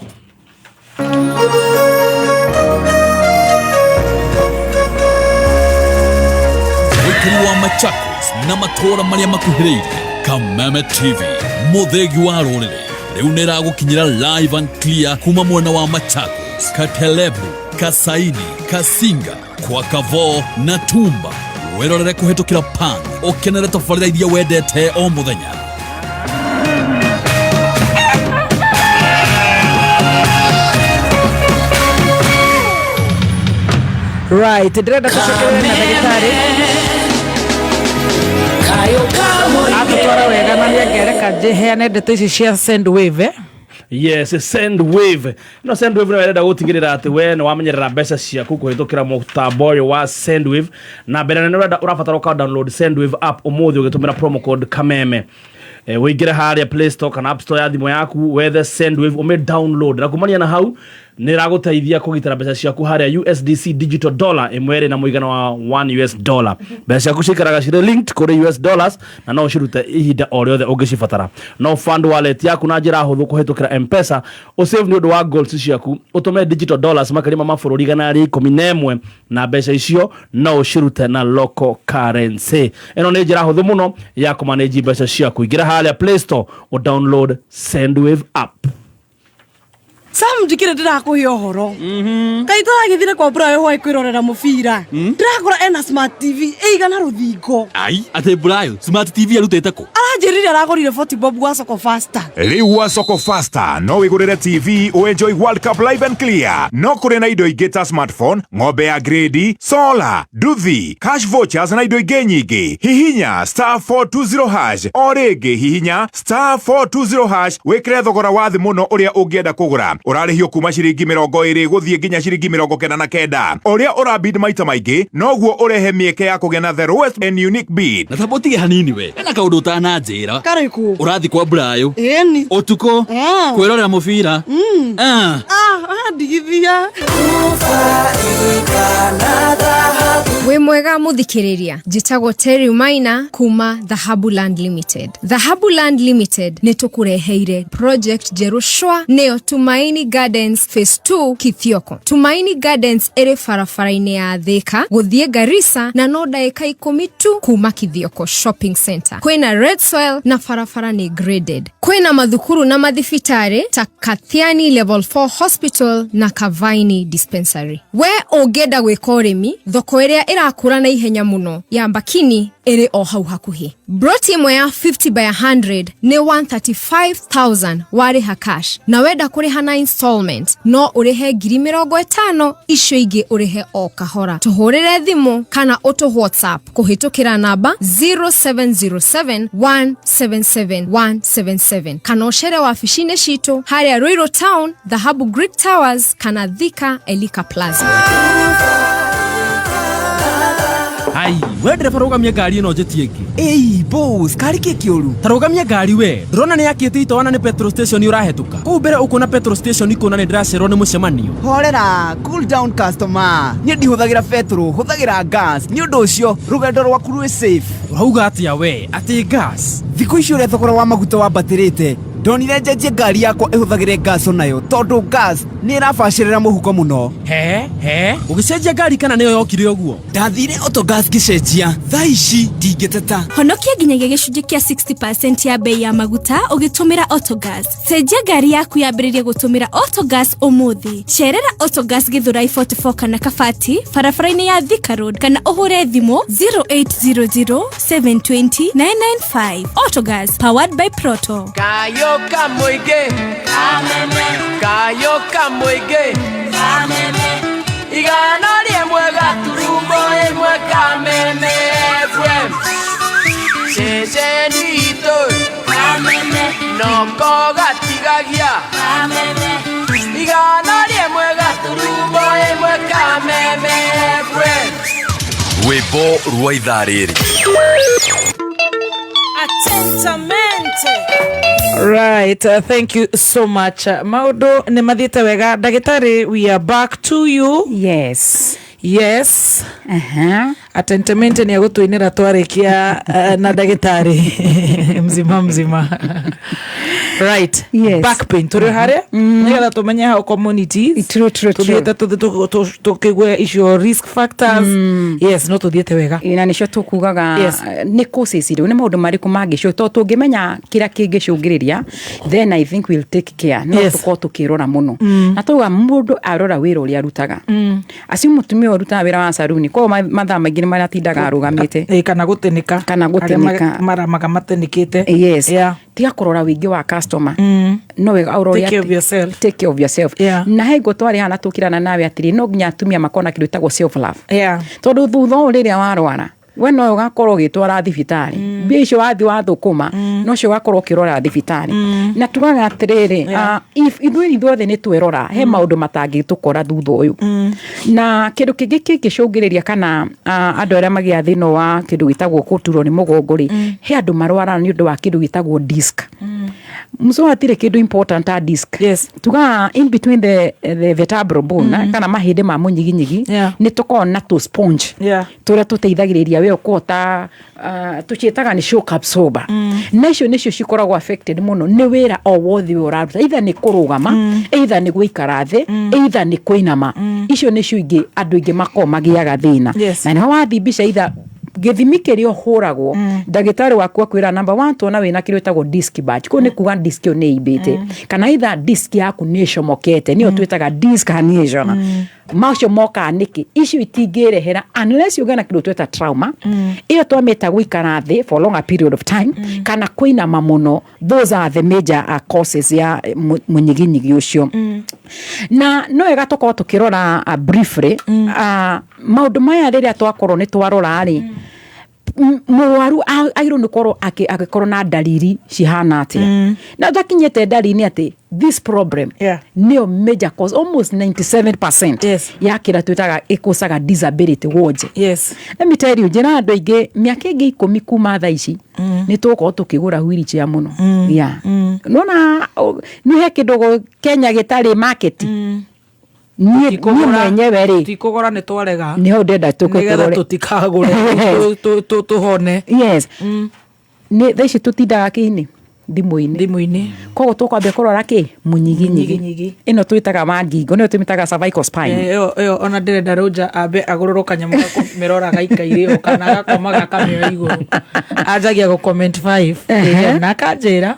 Wa Machakos na matũra marĩa makuhĩrĩirie. Kameme TV mũthegi wa rũrĩrĩ rĩu nĩragũkinyĩra live and clear kuma mwena wa Machakos, Katelebu, Kasaini, Kasinga, kwa Kavo na Tumba. Wĩrorere kũhetũkĩra Pan ũkenere tabarĩra iria wendete o mũthenya. Right, ndĩrenda tũcokerere na ndagĩtarĩ atũtwara wega na nĩangereka njeheane ndeto ici cia Sendwave. Yes, Sendwave. No Sendwave nĩ wenda gũtigĩrĩra atĩ we nĩ wamenyerera mbeca ciaku kũhetũkĩra mũtambo ũyũ wa Sendwave. Na mbere nĩ wenda ũrabatara ũka download Sendwave app ũmũthĩ ũgĩtũmĩra promo code Kameme. Wĩingĩre harĩa Play Store kana App Store ya thimũ yaku, wethe Sendwave ũmĩ download. Na kumania na hau nĩ ragũteithia kũgitĩra mbeca ciaku harĩa USDC digital dollar ĩmwe ĩrĩ na mũigana wa $1. Mbeca ciaku cikaraga cirĩ linked kũrĩ US dollars na no cirute ihinda o rĩothe ũngĩcibatara. No fund wallet yaku na njĩra hũthũ kũhetũkĩra M-Pesa ũsave nĩ ũndũ wa goals ciaku, ũtũme digital dollars makĩria ma mabũrũri 111 na mbeca icio no ũcirute na local currency. Ĩno nĩ njĩra hũthũ mũno ya kũmanage mbeca ciaku. Ingĩra harĩa Play Store o download Sendwave app. Sam ndikire ndĩrakũhe ũhoro. Kaĩ tũragĩthire kwa Brayo hwaĩ kwĩrorera mũbira. Ndĩrakora ena Smart TV ĩigana rũthingo. Ai, atĩ Brayo Smart TV arutĩte kũ? Aranjĩrire aragũrire 40 bob wa Soko Faster. Rĩu wa Soko Faster no wĩgũrĩre TV o enjoy World Cup live and clear. No kũrĩ na indo ingĩ ta smartphone, ng'ombe ya grade, solar, nduthi, cash vouchers na indo ingĩ nyingĩ. Hihinya *420# o rĩngĩ hihinya *420# wĩkĩre thogora wa thĩ mũno ũrĩa ũngĩenda kũgũra. Ũrarĩhio kuma ciringi 20 gũthiĩ nginya ciringi 99. Ũrĩa ũrabid maita maingĩ noguo ũrehe mĩeke ya kũgĩa na the lowest and unique bid. Na tabotige hanini we. Ena kaũndũ ũtananjĩra. Karĩkũ? Ũrathi kwa Brayo. Ĩni. Ũtukũ. Kwĩrorera mũbira. Ndigithia. Wĩ mwega mũthikĩrĩria. Njĩtagwo Terry Maina kuma Dhahabuland Limited. Dhahabuland Limited nĩ tũkũreheire project njerũ shwa nĩyo Tumaini Gardens Phase 2 Kithioko. Tumaini Gardens ĩrĩ barabara-inĩ ya Thika gũthiĩ Garissa na no ndagĩka 10 tu kuma Kithioko Shopping Center. Kwĩna red soil na barabara nĩ graded. Kwĩna mathukuru na mathibitarĩ ta Kathiani Level 4 Hospital na Kavaini Dispensary. We ũngĩenda gwĩka ũrĩmi, thoko ĩrĩa irakũra na ihenya muno ya Mbakini ĩrĩ o hau hakuhĩ. Broti ĩmwe ya 50 by 100 nĩ 135,000 warĩha cash, na wenda kũrĩha na installment no ũrĩhe 50,000 icio ingĩ ũrĩhe o kahora. Tũhũrĩre thimũ kana ũtũ WhatsApp kũhĩtũkĩra namba 0707177177 kana ũcere wabici-inĩ citũ harĩa Ruiru Town, Dhahabu Greek Towers kana Thika Elika Plaza. Ai, we ndereba rugamia ngari ĩno njĩtie ĩngĩ. Ĩi, boss, kari kĩkĩũru. Ta rugamia ngari we. Ndĩrona nĩ yakĩte itoana nĩ petrol station ũrahetũka. Kũu mbere ũkona petrol station ikona nĩ ndĩracererwo nĩ mũcemanio. Horera, cool down customer. Niĩ ndihũthagĩra petrol, hũthagĩra gas. Nĩ ũndũ ũcio, rũgendo rwaku rwĩ safe. Ũrauga atĩa we? Atĩ gas? Thikũ ici ũrĩa thogora wa maguta wambatĩrĩte. Ndonire njenjie ngari yakwa ĩhũthagĩre gas onayo tondũ gas nĩ ĩrabacĩrĩra mũhuko mũno. He? Ũgĩcenjia ngari kana nĩyo yokire ũguo? Ndathire Autogas ngĩcenjia. Thaa ici ndingĩteta. Honokia nginyagia gĩcunjĩ kĩa 60% ya bei ya maguta ũgĩtũmĩra Autogas. Cenjia ngari yaku yambĩrĩrie gũtũmĩra Autogas ũmũthĩ. Cerera Autogas Githurai 44 kana Kabati, barabara-inĩ ya Thika Road kana ũhũre thimũ 0800 720 995. Autogas, powered by Proto. Kayoka muige kameme, kayoka muige kameme, igana rimwe gaturumo imwe kameme FM, ceceni itu kameme, noko gatigagia kameme, igana rimwe gaturumo imwe kameme FM. Rwĩmbo rwa ithaa rĩrĩ. Atentamente. Right, thank you so much. Maundu nĩ mathiĩte wega. Ndagĩtarĩ, we are back to you. Yes. Atentamente nĩ agũtũinĩra twarĩkia na ndagĩtarĩ mzima. Right. Yes. Back pain tũrĩ harĩa nĩgetha tũmenye how communities tũthiĩte tũkĩgwe icio risk factors. Yes, no tũthiĩte wega. Na nĩcio tũkugaga nĩ causes rĩu nĩ maũndũ marĩkũ mangĩcũngĩrĩria, tondũ tũngĩmenya kĩrĩa kĩngĩcũngĩrĩria, then I think we'll take care. No tũkorwo tũkĩrora mũno. Na tũga mũndũ arora wĩra ũrĩa arutaga. Acio mũtumia ũrutaga wĩra wa saruni, kwa mathaa maingĩ nĩ marĩa atindaga arũgamĩte. Kana gũtĩnĩka. Maramaga matĩnĩkĩte. Yes. Tiga kũrora wĩingĩ wa customer. No wega ũrora take care of yourself. Na hego twari hana tukirana nawe atiri no nginya atumia makona kĩndũ gĩtagwo self love. Tondũ thutha rĩrĩa warwara we no ũgakorwo ũgĩtwara thibitarĩ, mbia icio wathi wathũkũma no cio ũgakorwo ũkĩrora thibitarĩ. Na tugaga atĩrĩrĩ, ithuothe nĩ twĩrora, he maũndũ matangĩtũkora thutha ũyũ. Na kĩndũ kĩngĩ kĩngĩcũngĩrĩria kana andũ arĩa magĩa thĩna wa kĩndũ gĩtagwo gũturwo nĩ mũgongo rĩ, he andũ marwara nĩ ũndũ wa kĩndũ gĩtagwo disc. Mso atire kĩndũ important ta disc. Tuga in between the vertebral bone kana mahĩndĩ ma mũnyiginyigi nĩ tũkoragwo na tũ sponge tũrĩa tũteithagĩrĩria we ũkota tũciĩtaga nĩ shock absorber. Na icio nĩcio cikoragwo affected mũno nĩ wĩra o wothe ũraruta, either nĩ kũrũgama, either nĩ gũikara thĩ, either nĩ kũinama. Icio nĩcio ingĩ andũ ingĩ makoragwo magĩaga thĩna. Na nĩ wathi mbica either gĩthimi kĩrĩa ũhũragwo ndagĩtarĩ waku akwĩra number 1 tuona wĩna kĩrĩa gĩtagwo disc bulge, kũu nĩ kuga disc ĩyo nĩ ĩimbĩte kana either disc yaku nĩ ĩcomokete, nĩyo twĩtaga disc herniation. Macio moka nĩkĩ, icio itingĩrehera unless you're gonna twĩta trauma ĩyo twamĩta gũikara thĩ for longer period of time kana kũinama mũno. Those are the major causes ya mũnyiginyigi ũcio. Na no wega tũkorwo tũkĩrora briefly maũndũ maya rĩrĩa twakorwo nĩ twarora rĩ, mũrwaru agĩrĩirwo nĩ gũkorwo agĩkorwo na ndariri cihana atĩa. Na ndakinyĩte ndariri nĩ atĩ this problem nĩyo major cause, almost 97% ya kĩrĩa twĩtaga ĩkũcaga disability wonje. Let me tell you, njĩra andũ aingĩ mĩaka ĩngĩ 10 kuma thaa ici nĩ tũkorwo tũkĩgũra wheelchair mũno. Nona nĩ he kĩndũ Kenya gĩtarĩ market. Niĩ mwenyewe rĩ tikũgũra nĩ twarega, nĩho ndenda nĩgetha tũtikagũre tũhone. Yes. Nĩ thaa ici tũtindaga kĩini thimu-inĩ koguo tũkwambia kũrora kĩ mũnyiginyigi ĩno twĩtaga mangingo nĩyo twĩtaga cervical spine ĩyo ona ndĩrenda Roja ambe agũrũrwo kanyamũ gakumĩrora gaikaire kana gakoma gakamĩoya igũrũ anjagia gũ comment 5 na kanjĩra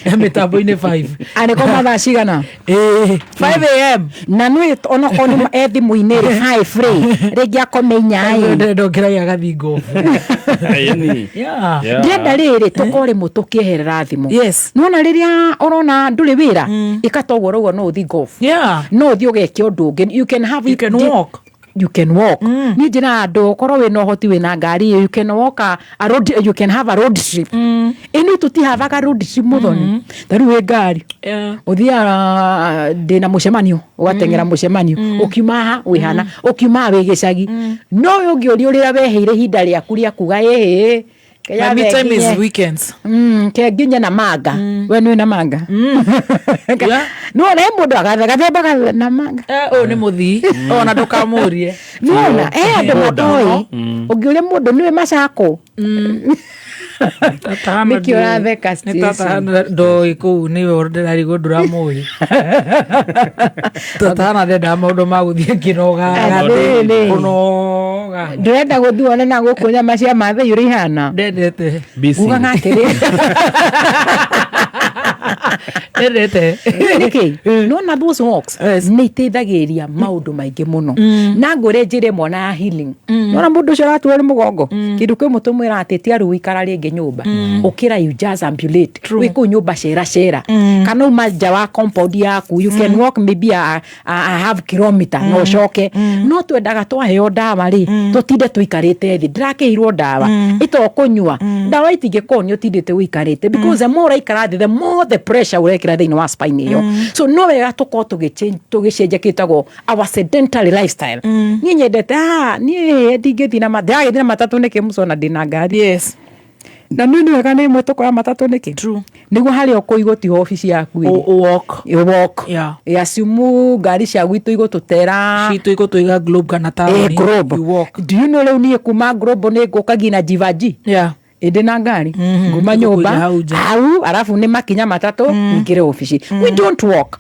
mĩtambo-inĩ 5 anĩko mathaa cigana 5 am na nĩ onokorwo nĩ thimũ-inĩ 5 rĩngĩ akome 4 ndĩrenda ũkĩragia gathingo ndĩrenda rĩrĩ tũkorwo rĩmwe tũkĩeherera thimũ nona rĩrĩa ũrona ndũrĩ wĩra ĩkatogwo rauga no ũthi golf no ũthi ũgeke ũndũ ũngĩ you can walk niĩ njĩra andũ korwo wĩna ũhoti wĩna ngari you can walk you can have a road trip ĩno tũtihavaga road trip mũthoni tarĩu wĩ ngari ũthiaga ndĩna mũcemanio ũgateng'era mũcemanio ũkiuma haha wĩhana ũkiuma wĩ gĩcagi no ũngĩ ũrĩa weheire ihinda rĩaku rĩa kuga my time is weekends nginya na manga we nĩ na manga no na mũndũ agathembaga na manga nĩ mũthii ona ndũkamũrie nona andũ matoĩ ũngĩ ũrĩa mũndũ nĩwe macako nĩkĩ ũratheka ndoĩ kũu nĩwe ndĩrarigwo ndũramũĩ tatana ndenda maũndũ ma gũthiĩ kĩnoga ndĩrenda gũthiĩ wone na gũkũ nyama cia mathai ũrĩa ihana ndendete uga ng'atĩrĩ ndendete nona those walks nĩ iteithagĩrĩria maũndũ maingĩ mũno na ngũrĩ njĩra ĩmwe na healing nona mũndũ ũcio aratuo nĩ mũgongo kĩndũ kĩmwe tũmwĩra atĩ ti arĩ ũikara rĩngĩ nyũmba ũkĩra you just ambulate wĩ kũu nyũmba cera kana uma nja wa compound yaku you can walk maybe a half kilometer no ũcoke no twendaga twaheo ndawa rĩ tũtinde tũikarĩte thĩ ndĩrakĩirwo ndawa ĩtokũnyua ndawa itingĩkorwo nĩ ũtindĩte ũikarĩte because the more ũraikara thĩ the more the pressure ũrekĩra thĩinĩ wa spine ĩyo so no wega tũkorwo tũgĩcenjia kĩtagwo our sedentary lifestyle niĩ nyendete niĩ ndingĩthiĩ na matatũ nĩkĩ mũcona ndĩna ngari na nĩ wega nĩ ĩmwe tũkoya matatũ nĩkĩ nĩguo harĩa ũkũigwo ti obici yaku walk yaciumu ngari cia gwitũ igũtũtera citũ igũtũiga Globe kana taũni do you know rĩu niĩ kuma Globe nĩ ngũkagia na Jivaji ĩndĩ na ngari nguma nyũmba hau arabu nĩ makinya matatũ ngĩre obici we don't walk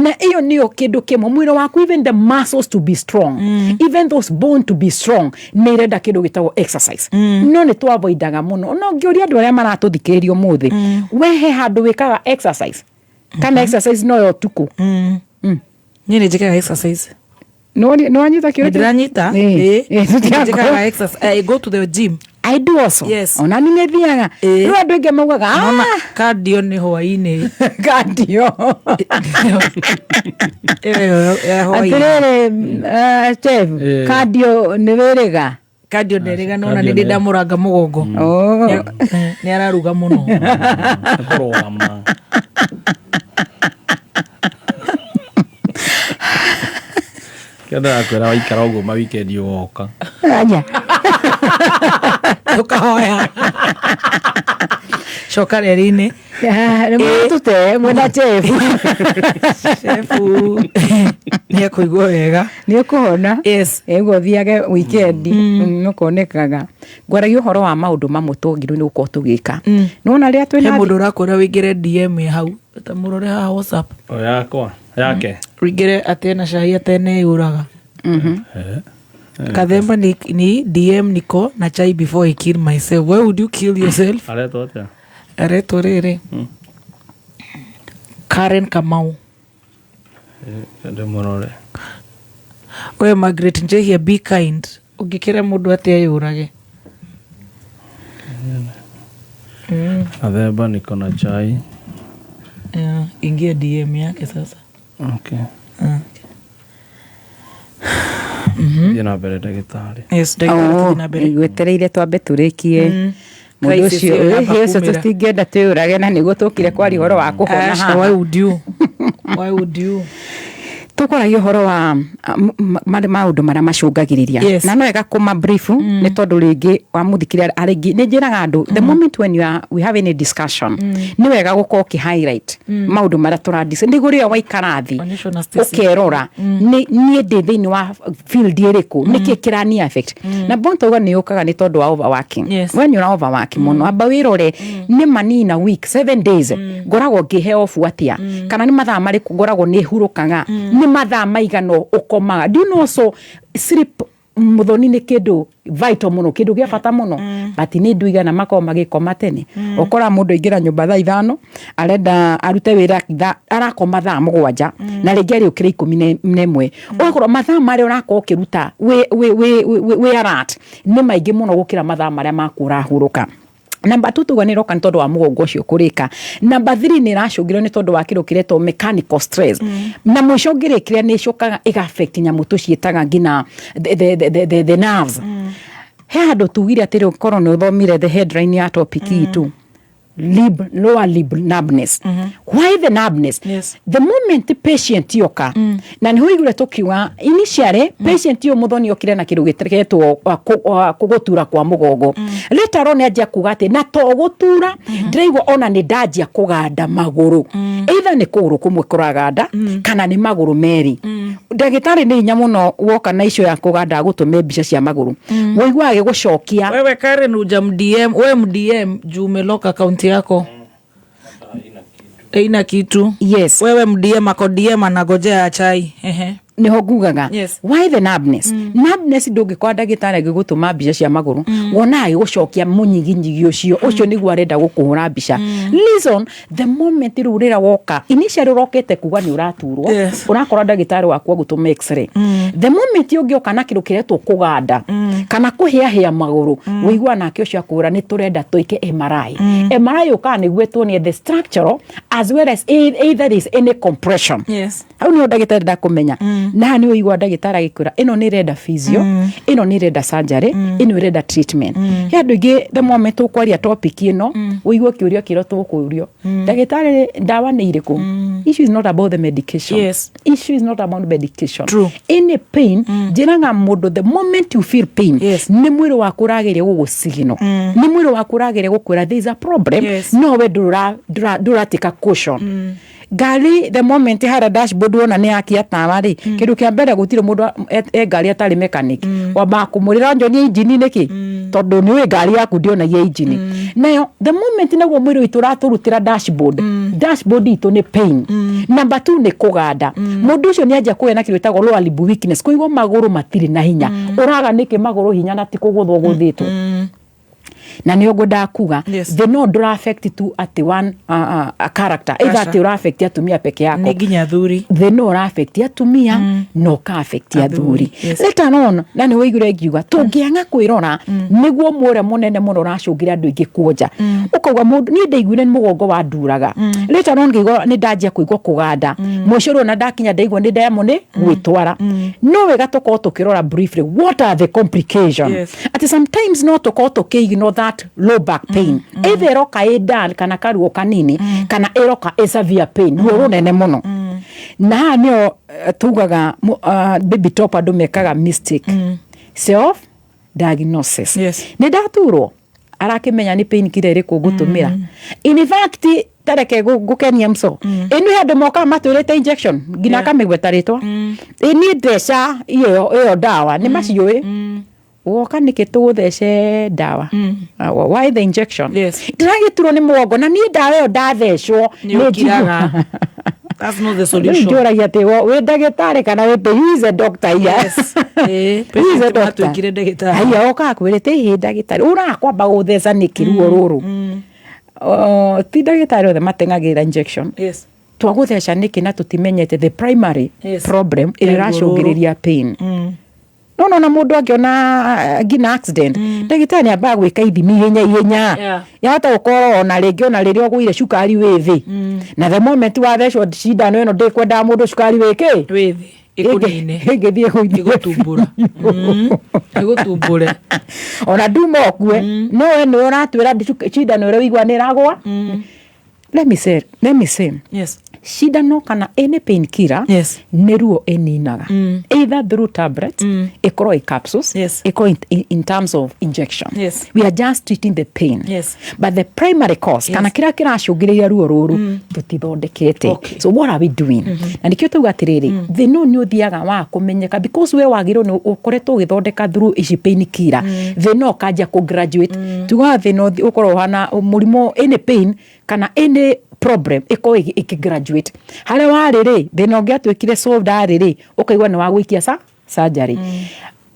na iyo niyo kĩndũ kĩmwe mwĩrĩ waku even the muscles to be strong even those bone to be strong nĩ irenda kĩndũ gĩtagwo exercise no nĩ twavoidaga mũno no ngĩũria andũ arĩa maratũthikĩrĩria ũmũthĩ wehe handũ wĩkaga exercise kana exercise no yo tuku niĩ nĩ njĩkaga exercise no anyita kĩrĩa ndĩranyita njĩkaga exercise I go to the gym I do also. Yes. Ona nĩ thiaga. Rĩu andũ aingĩ maugaga cardio nĩ hwaĩ-inĩ. Cardio. Atĩrĩrĩ chef, cardio nĩ wĩrĩga. Cardio nĩ wĩrĩga no na nĩ ndamũranga mũgongo. Nĩ araruga mũno. Kenda kwera waikara ũguo ma weekend yoka. Anya. Tukahoya coka rĩrĩ-inĩ tũte mwena chefu nĩ ekũigua wega nĩ ũkũhona ĩguo thiage wikendi nĩũkonekaga ngwaragia ũhoro wa maũndũ mamwe tũngĩrwo nĩ gũkorwo tũgĩka nĩwona rĩrĩa twĩna he mũndũ ũrakwĩra wĩingĩre DM hau ta mũrore haha WhatsApp yakwa yake wĩingĩre atĩ na cai atene yũraga Kademba ni DM niko na chai before I kill myself. Why would you kill yourself? Areto rere. Karen Kamau. Ndemorore. We Margaret Njehia, be kind. Ugikira mundu atia yurage. Kademba niko na chai. Ingia DM yake sasa. Okay. Thiĩ mbere ndagĩtarĩ. Gwetereire twambe tũrĩkie mũndũ ũcio Yesu tũtingĩenda twĩyũrage na nĩguo tũkire kwari ũhoro wa kũhona haha. Why would you? tukoragia horo wa maundu maria macungagiriria Yes. na no wega kuma brief ni tondu ringi wa muthikiria aringi ni njiraga andu the moment when we have any discussion ni wega gukorwo ki highlight maundu maria turadis ndigo rio waikarathi ukerora ni ndi thiini wa field iriku niki kirani affect na bonto ga ni ukaga ni tondu wa overworking when you are overworking muno aba wirore ni manina week 7 days ngoragwo ngihe off atia kana ni mathaa mari ngoragwo ni hurukaga ni mathaa maigano ukomaga do you know so sleep muthoni ni kindu vital muno kindu gia bata muno but ni nduigana makao magikoma tene ukora mundu ingira nyumba thaa 5 arenda arute wira arakoma thaa 7 na ringi ari ukire 11 ukora mathaa mari urakora ukiruta we alert ni maingi muno gukira mathaa maria makura huruka. Number 2 tuganiroka ni tondu wa mugongo ucio kurika. Number 3 ni racungirwo ni tondu wa kiro kireto mechanical stress. Na mwisho ngirikire ni cokaga iga affect nyamu tucietaga ngina the nerves. He handu tugire atiri ukoro ni uthomire the headline ya topic itu. Lower lib numbness. Why the numbness? The moment the patient yoka na ni hoigure tukiwa initially patient yo muthoni okire na kiru gitreketwo kugutura kwa mugongo later on ajia kugate na to gutura ndiraigwa ona ni ndajia kuganda maguru either ni kuguru kumwe kuraganda kana ni maguru meri ndagitari ni nya muno woka na icio ya kuganda gutume mbica cia maguru woigwa agigucokia wewe Karen uja MDM we MDM jumeloka kaunti yako ina kitu yes wewe MDM ako DM anagojea chai ni hogugaga why the numbness numbness ndungikwa ndagitari gigutuma mbica cia maguru wona agigucokia munyiginyigi ucio ucio niguo arenda gukuhura mbica listen the moment rurira woka initially rokete kuga ni uraturwo urakora ndagitari wakwa gutuma x-ray the moment yongioka na kiru kiretwo kuganda kana kuhia maguru wigwa nake ucio akura ni turenda tuike MRI uka ni gwetwo ni the structural as well as either is any compression au ni ndagitari ndakumenya na ni uigwa ndagitari agikura ino ni reda physio ino ni reda surgery ino reda treatment ya ndugi the moment ukwaria topic ino uigwa kiurio kiroto kuurio ndagitari ndawa ni iriku issue is not about the medication issue is not about medication any pain jiranga mundu the moment you feel pain ni mwiri waku uragire gugusigino ni mwiri waku uragire gukwira there is a problem no we dura take a caution gari the moment hara dashboard wona ni akia tawari kindu kia mbere gutire mundu gari atari mechanic waba kumurira njoni engine niki tondu ni we gari yaku ndiona ye engine nayo the moment naguo mwiri witu raturutira dashboard itu ni pain number 2 ni kuganda mundu ucio ni anja kuena kiru itago lower limb weakness kuigwa maguru matiri na hinya uraga niki maguru hinya na ti kuguthwo guthitwo na ni ogoda kuga the no dra affect to at one a character either at affect atumia peke yako ni ginya thuri the no affect atumia no ka affect athuri later on na ni wigure ngiuga tungianga kwirora niguo mwore munene muno racungira andu ingi kuonja ukauga mundu ni ndaiguire ni mugongo wa nduraga later on ngiuga ni ndajia kuigwa kuganda mwicoro na ndakinya ndaigwa ni ndemone gwitwara no wega toko tukirora briefly what are the complications at sometimes not toko tukiignore that low back pain either eroka edan kana karuo kanini kana eroka severe pain ruo nene muno na nio tugaga baby top andu mekaga mistake self diagnosis ni ndaturo arakimenya ni pain kire iriku gutumira in fact tareke gukenia mso inu handu moka matwirite injection ngina kamigwetaritwa ini desha iyo dawa ni maciui woka nikituthece dawa why the injection ndiragiturwo ni mugongo na ni dawa yo ndathecwo ni kiraga that's not the solution ndoragia te we ndagitari kana we he is a doctor yes he is a doctor kire ndagitari haya oka kwirite he ndagitari urakwamba gutheca ni kiruo ruru ti ndagitari othe matengagira injection twagutheca niki na tutimenyete the primary problem iracungiriria pain no na mundu angiona gina accident ndagitari amba gwika ithimi ihenya yahota gukoro na ringi ona riri ogwire cukari withi na the moment wathecwo cindano ino ndikwenda mundu cukari wiki withi ikunine ngithie gutumbura igutumbure ona nduma okue no we ni uratwira cindano ire wigwa ni ragwa let me say Shindano kana any painkiller neruo eninaga either through tablet ikorwo i capsules ikorwo in terms of injection we are just treating the pain but the primary cause kana kira kiracungiria ruo ruru tutithondekete so what are we doing na nikio tuga atiriri thino ni uthiaga wa kumenyeka because we wagiro ni ukoretwo ugithondeka through ici painkiller thino kanja ku graduate tuga thino ukorwo hana murimo any pain kana any problem iko ikigraduate hale wariri thina ungiatwikire solved ariri ukaigwa ni wagwikia surgery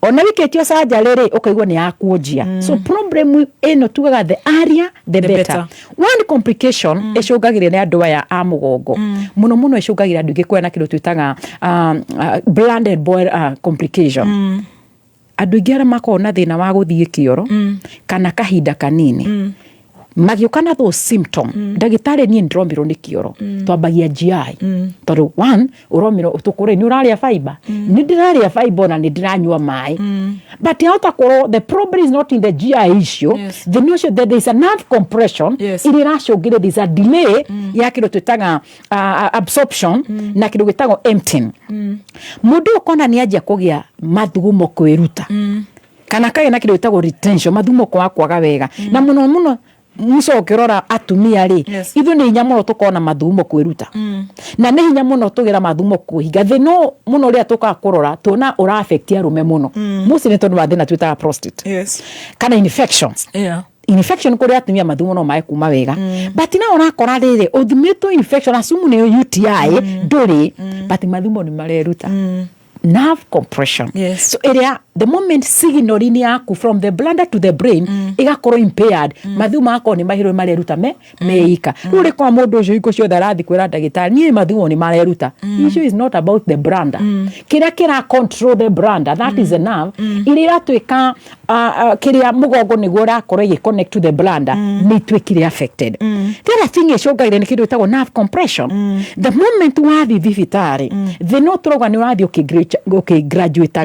ona wiketio surgery ri ukaigwa ni yakuojia so problem eno tugaga the area the better one complication icungagiria ni andu aya a mugongo muno icungagiria andu ingi kwena kindu twitaga blended boil complication andu ingi ara makona thina wa guthie kioro kana kahinda kanini magiukana those symptom ndagitari ni ndromiro ni kioro twambagia GI tondu one uromiro utukure ni uraria fiber ni ndiraria fiber na ni ndiranyua mai but yota koro the problem is not in the GI issue the notion that there is a nerve compression irashogire there is a delay ya kindu twitaga absorption na kindu gitagwo emptying mundu ukona ni aje kugia mathugumo kwiruta kana kai na kindu gitagwo retention mathugumo kwa kwaga wega na muno mucokerora atumia ri ithu ni hinya muno tukona mathumo kwiruta na ni hinya muno tugira mathumo kuhinga thino muno ria tukakurora tuna ura affect arume muno musi ni tondu mathina twita prostate kana infections infection kuri atumia mathumo no mae kuma wega but na urakora riri uthimito infection asumu ni UTI nduri but mathumo ni mareruta nerve compression so area the moment signal in yaku from the bladder to the brain igakorwo impaired mathumo akoni ni mahiro mareruta meika ruri kwa mundu ucio iko cio tharathi kwira ndagitari ni mathumo ni mareruta issue is not about the bladder kira control the bladder that is a nerve iria twika kiria mugongo niguo rakorwo igi connect to the bladder ni twikire affected the other thing is yoga ni kindu itago nerve compression the moment wathi thibitari the not roga ni wathi graduate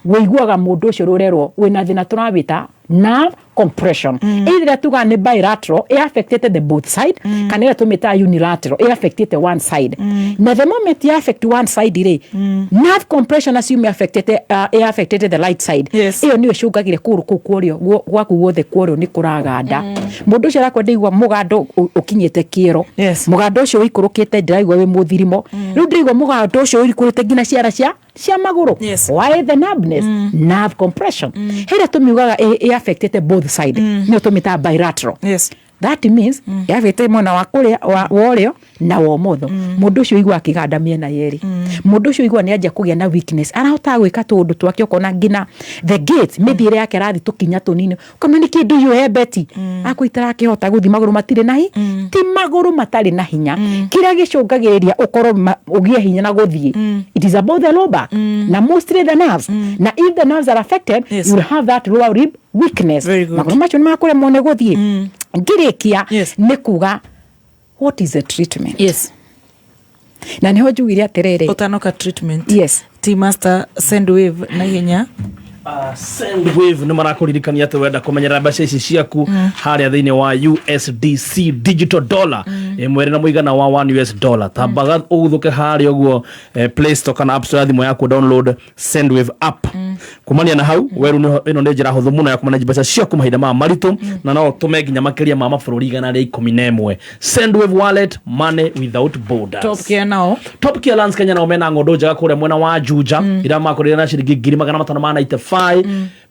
weiguaga mundu ucio rurerwo wina thina turawita nerve compression either tuga ni bilateral it affected the both side kana tumita unilateral it affected one side na the moment it affect one side ire nerve compression assume affected it affected the right side iyo ni ucungagire kuru kuorio gwaku wothe kuorio ni kuraganda mundu ucio rakwa ndigwa mugando ukinyete kiero mugando ucio ikurukite ndiraigwa we muthirimo riu ndigwa mugando ucio ikurute ngina ciara cia maguru why the numbness nerve compression hira tumiugaga it affected both side ni tumita bilateral that means yavete mwana wa kuria wa worio na wa motho mundu ucio igwa kiganda miena yeri mundu ucio igwa ni anja kugia na weakness arahota gwika tundu twake ukona ngina the gate mithire yake rathi tukinya tunini kana ni kindu yu hebeti akuitara kihota guthi maguru matire nahi ti maguru matari na hinya kira gicungagiriria ukorwo ugie hinya na guthie it is about the lower na mostly the nerves na if the nerves are affected you will have that lower rib weakness maguru macho ni makure mone guthie ngirikia ni kuga what is the treatment na niho njugiria atiriri utanoka treatment ti master Sendwave na hinya Sendwave ni marakuririkania ati wenda kumenyera mbeca ici ciaku haria thiini wa USDC digital dollar mwere na muigana wa $1 tambaga uguthuke haria uguo Play Store kana App Store thimu yaku download Sendwave app kumania na hau weru ino ni njira huthu muno ya kumanage mbeca ciaku mahinda ma maritu na no tume nginya makiria ma mabũrũri igana rĩa 11 Sendwave wallet money without borders Top Care Lands Kenya nao mena ngondo njega kuria mwena wa Juja ira makorire na ciringi 595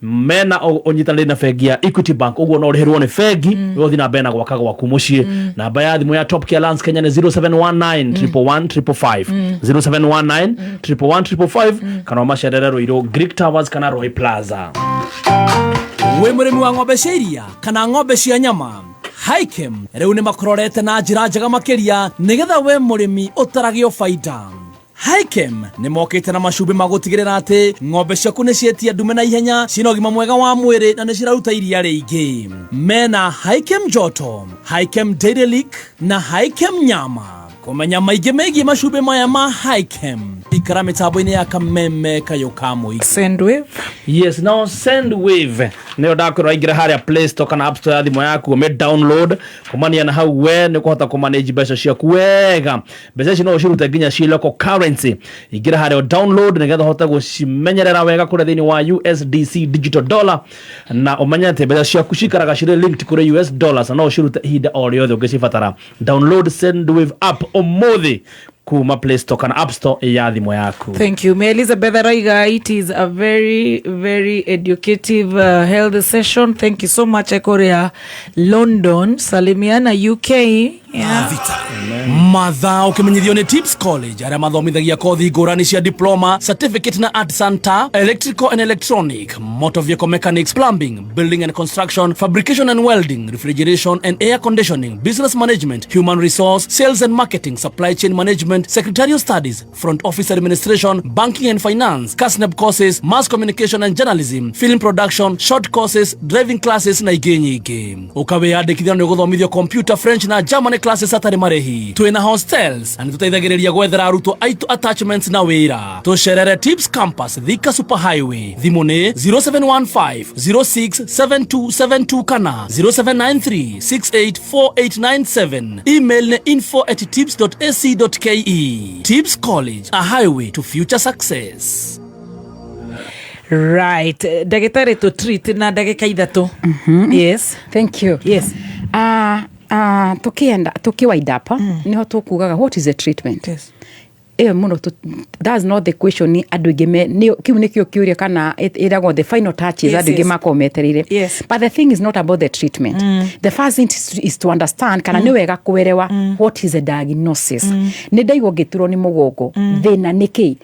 mena onyitanire na bengi ya Equity Bank uguo no rihirwo ni bengi yothi na bena gwaka gwaku mucii namba ya thimu ya Top Care Lands Kenya ni 0719111555 0719111555 kana macerere Ruiru Greek Towers kana Roy Plaza. We murimi wa ng'ombe cia iria kana ng'ombe cia nyama Hikem riu ni makororete na njira njega makiria nigetha we murimi utaragio faida. Hikem ni mokite na macumbi magutigirira ati ng'ombe ciaku ni cietia ndume na ihenya cina ũgima mwega wa mwiri na ni ciraruta iria riingi. Mena Hikem Joto, Hikem Dairy Leak na Hikem Nyama. kumenya maingĩ megiĩ macumbi maya ma Highchem ikara mĩtambo-inĩ ya Kameme Kayokamo Sendwave. Yes, now Sendwave nĩ ndakwĩra ingĩra harĩa Play Store kana App Store ya thimũ yaku ume download kumania na hau we nĩ kũhota kumanage mbeca ciaku wega. Mbeca ici no ũcirute nginya ci local currency. Ingĩra harĩa download nĩgetha ũhote gũcimenyerera wega kũrĩa thĩinĩ wa USDC digital dollar na ũmenye atĩ mbeca ciaku cikaraga cirĩ linked kũrĩ US dollars na no ũcirute ihinda o rĩothe ũngĩcibatara. Download Sendwave app umuthi kuma Play Store kana App Store ya thimũ yaku. Thank you. May Elizabeth Raiga, it is a very, very educative health session. Thank you so much, Ekorea London, Salimiana, UK. Yeah. Matha ukimenyithio ni Tips College aria mathomithagia kothi ngũrani cia diploma, certificate na art center, electrical and electronic, motor vehicle mechanics, plumbing, building and construction, fabrication and welding, refrigeration and air conditioning, business management, human resource, sales and marketing, supply chain management, secretarial studies, front office administration, banking and finance, CASNEB courses, mass communication and journalism, film production, short courses, driving classes na ingĩ nyingĩ. Ukawĩyandĩkithia nĩ gũthomithio computer, French na German classes atarĩ marĩhi. Twĩna hostels na nĩtũteithagĩrĩria gwethera arutwo aitũ attachments na wĩra. Tũcerere Tips Campus Thika Super Highway. Thimũ nĩ 0715067272 kana 0793684897. Email nĩ info@tips.ac.ke. Tips College, a highway to future success. Right. Ndagĩtarĩ to treat na ndagĩka ithatũ. Yes. Thank you. Yes. Tukiwaida hapa niho tukugaga what is the treatment. Yes. Muno that's not the question ni andu ingĩ kiu nikio kiuria kana iragwo the final touches andu ingĩ makometerire. Yes. But the thing is not about the treatment. The first thing is to understand kana ni wega kuerewa what is the diagnosis. Ni ndaigwo ngĩturwo ni mugongo thina niki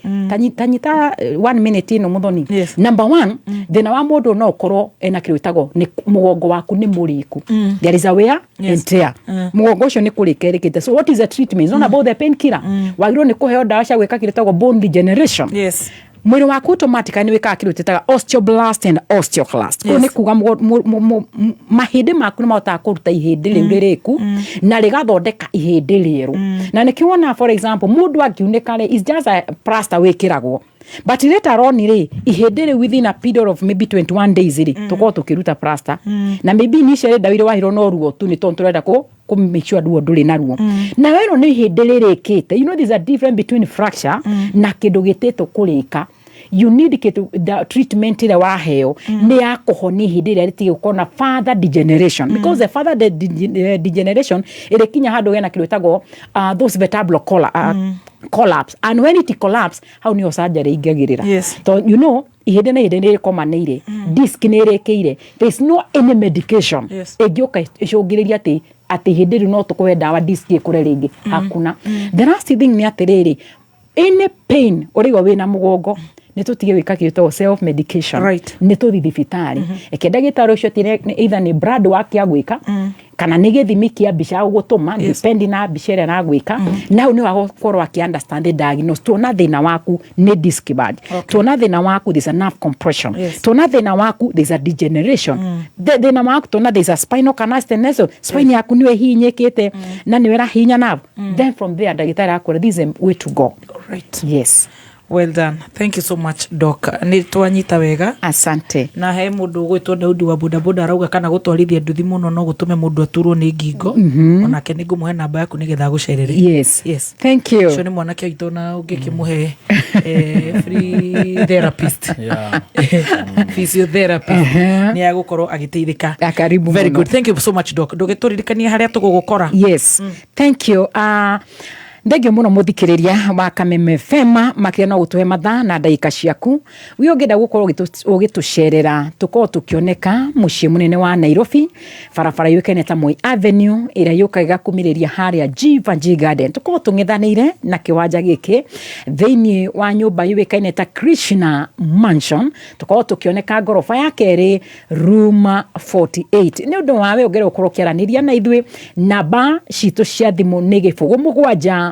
tanyita 1 minute ino muthoni. Number 1 thina wa mundu no ukorwo ena kĩrĩtagwo ni mugongo waku ni mũriku. There is a wear and tear. Mugongo ucio ni kũrĩkĩrĩkĩte. So what is the treatment? It's not about the painkiller. Wagĩrĩirwo ni kũheo ndawa cia gwĩka kĩrĩtagwo bone regeneration. Yes. Mwĩrĩ waku automatically nĩ wĩkaga kĩrĩa tĩtaga osteoblast and osteoclast. Yes. Kũu nĩ kuga mahĩndĩ maku nĩ mahotaga kũruta ihĩndĩ rĩu rĩrĩku na rĩgathondeka ihĩndĩ rĩerũ. Na nĩ kĩwona for example mũndũ akiunĩka rĩ is just a plaster wĩkĩragwo. But later on ihĩndĩ rĩu within a period of maybe 21 days tũkorwo tũkĩruta plaster na maybe initially ndawire wahirwo no ruo tu nĩ tondũ tũrenda make sure ndũrĩ na ruo. Na wero nĩ ihĩndĩ rĩrĩkĩte. You know there's a difference between fracture na kĩndũ gĩtĩtwo kũrĩka. You need the treatment ĩrĩa waheo nĩ ya kũhonia ihĩndĩ rĩrĩa rĩtige gũkorwo na further degeneration because the further degeneration ĩrĩkinya handũ hena kĩndũ gĩtagwo those vertebral collapse, and when it collapse hau nĩho surgery ingĩagĩrĩra. Yes. So you know ihĩndĩ na ihĩndĩ nĩ rĩkomanĩire, disc nĩ rĩkĩire, there is no any medication ĩngĩũka ĩcũngĩrĩria atĩ ihĩndĩ rĩu no tũkũhe ndawa disc ĩkũre rĩngĩ. Hakuna. The last thing nĩ atĩrĩrĩ, any pain ũrĩgwo wĩna mũgongo nĩ tũtige gwĩka kĩrĩtagwo self medication. Nĩ tũthi thibitarĩ eke ndagĩtarĩ ũcio either nĩ blood work ya gwĩka kana nĩ gĩthimi kĩa mbica gũtũma depending na mbica ĩrĩa na gwĩka. Now nĩ wakorwo understand the diagnosis. Tuona thĩna waku nĩ disc bad. Tuona thĩna waku there's a nerve compression. Tuona thĩna waku there's a degeneration. Thĩna waku tuona there's a spinal canal stenosis. Spine yaku nĩ hinyĩkĩte na nĩ wĩrahinya nerve. Then from there ndagĩtarĩ akwĩra this is a way to go. Right. Yes. Well done. Thank you so much, Doc. Nĩ twanyita wega. Asante. Na he mũndũ gwĩtwo nĩ ũndũ wa bodaboda arauga kana gũtwarithia nduthi mũno no gũtũme mũndũ aturwo nĩ ngingo. Onake nĩ ngũmũhe namba yaku nĩgetha agũcererie. Yes. Yes. Thank you. Ũcio nĩ mwanake aitũ na ũngĩkĩmũhe free therapist. Yeah. Physiotherapist. Nĩ agũkorwo agĩteithĩka. Karibu. Very good. Thank you so much, Doc. Ndũgĩtũririkanie harĩa tũgũgũkora. Yes. Thank you. Ndegio muno muthikiriria wa Kameme FM makĩria no gũtũhe mathaa na ndagĩka ciaku. Wĩ ũngĩenda gũkorwo ũgĩtũcerera tũkorwo tũkĩoneka mũciĩ mũnene wa Nairobi barabara yũĩkaine ta Moi Avenue ĩrĩa yũkaga kumĩrĩria harĩa G Garden. Tũkorwo tũng'ethanĩire na kĩwanja gĩkĩ thĩinĩ wa nyũmba yũĩkaine ta Krishna Mansion. Tũkorwo tũkĩoneka ngoroba ya kerĩ room 48. Nĩ ũndũ wa we ũngĩenda gũkorwo ũkĩaranĩria na ithuĩ namba citũ cia thimũ nĩ 07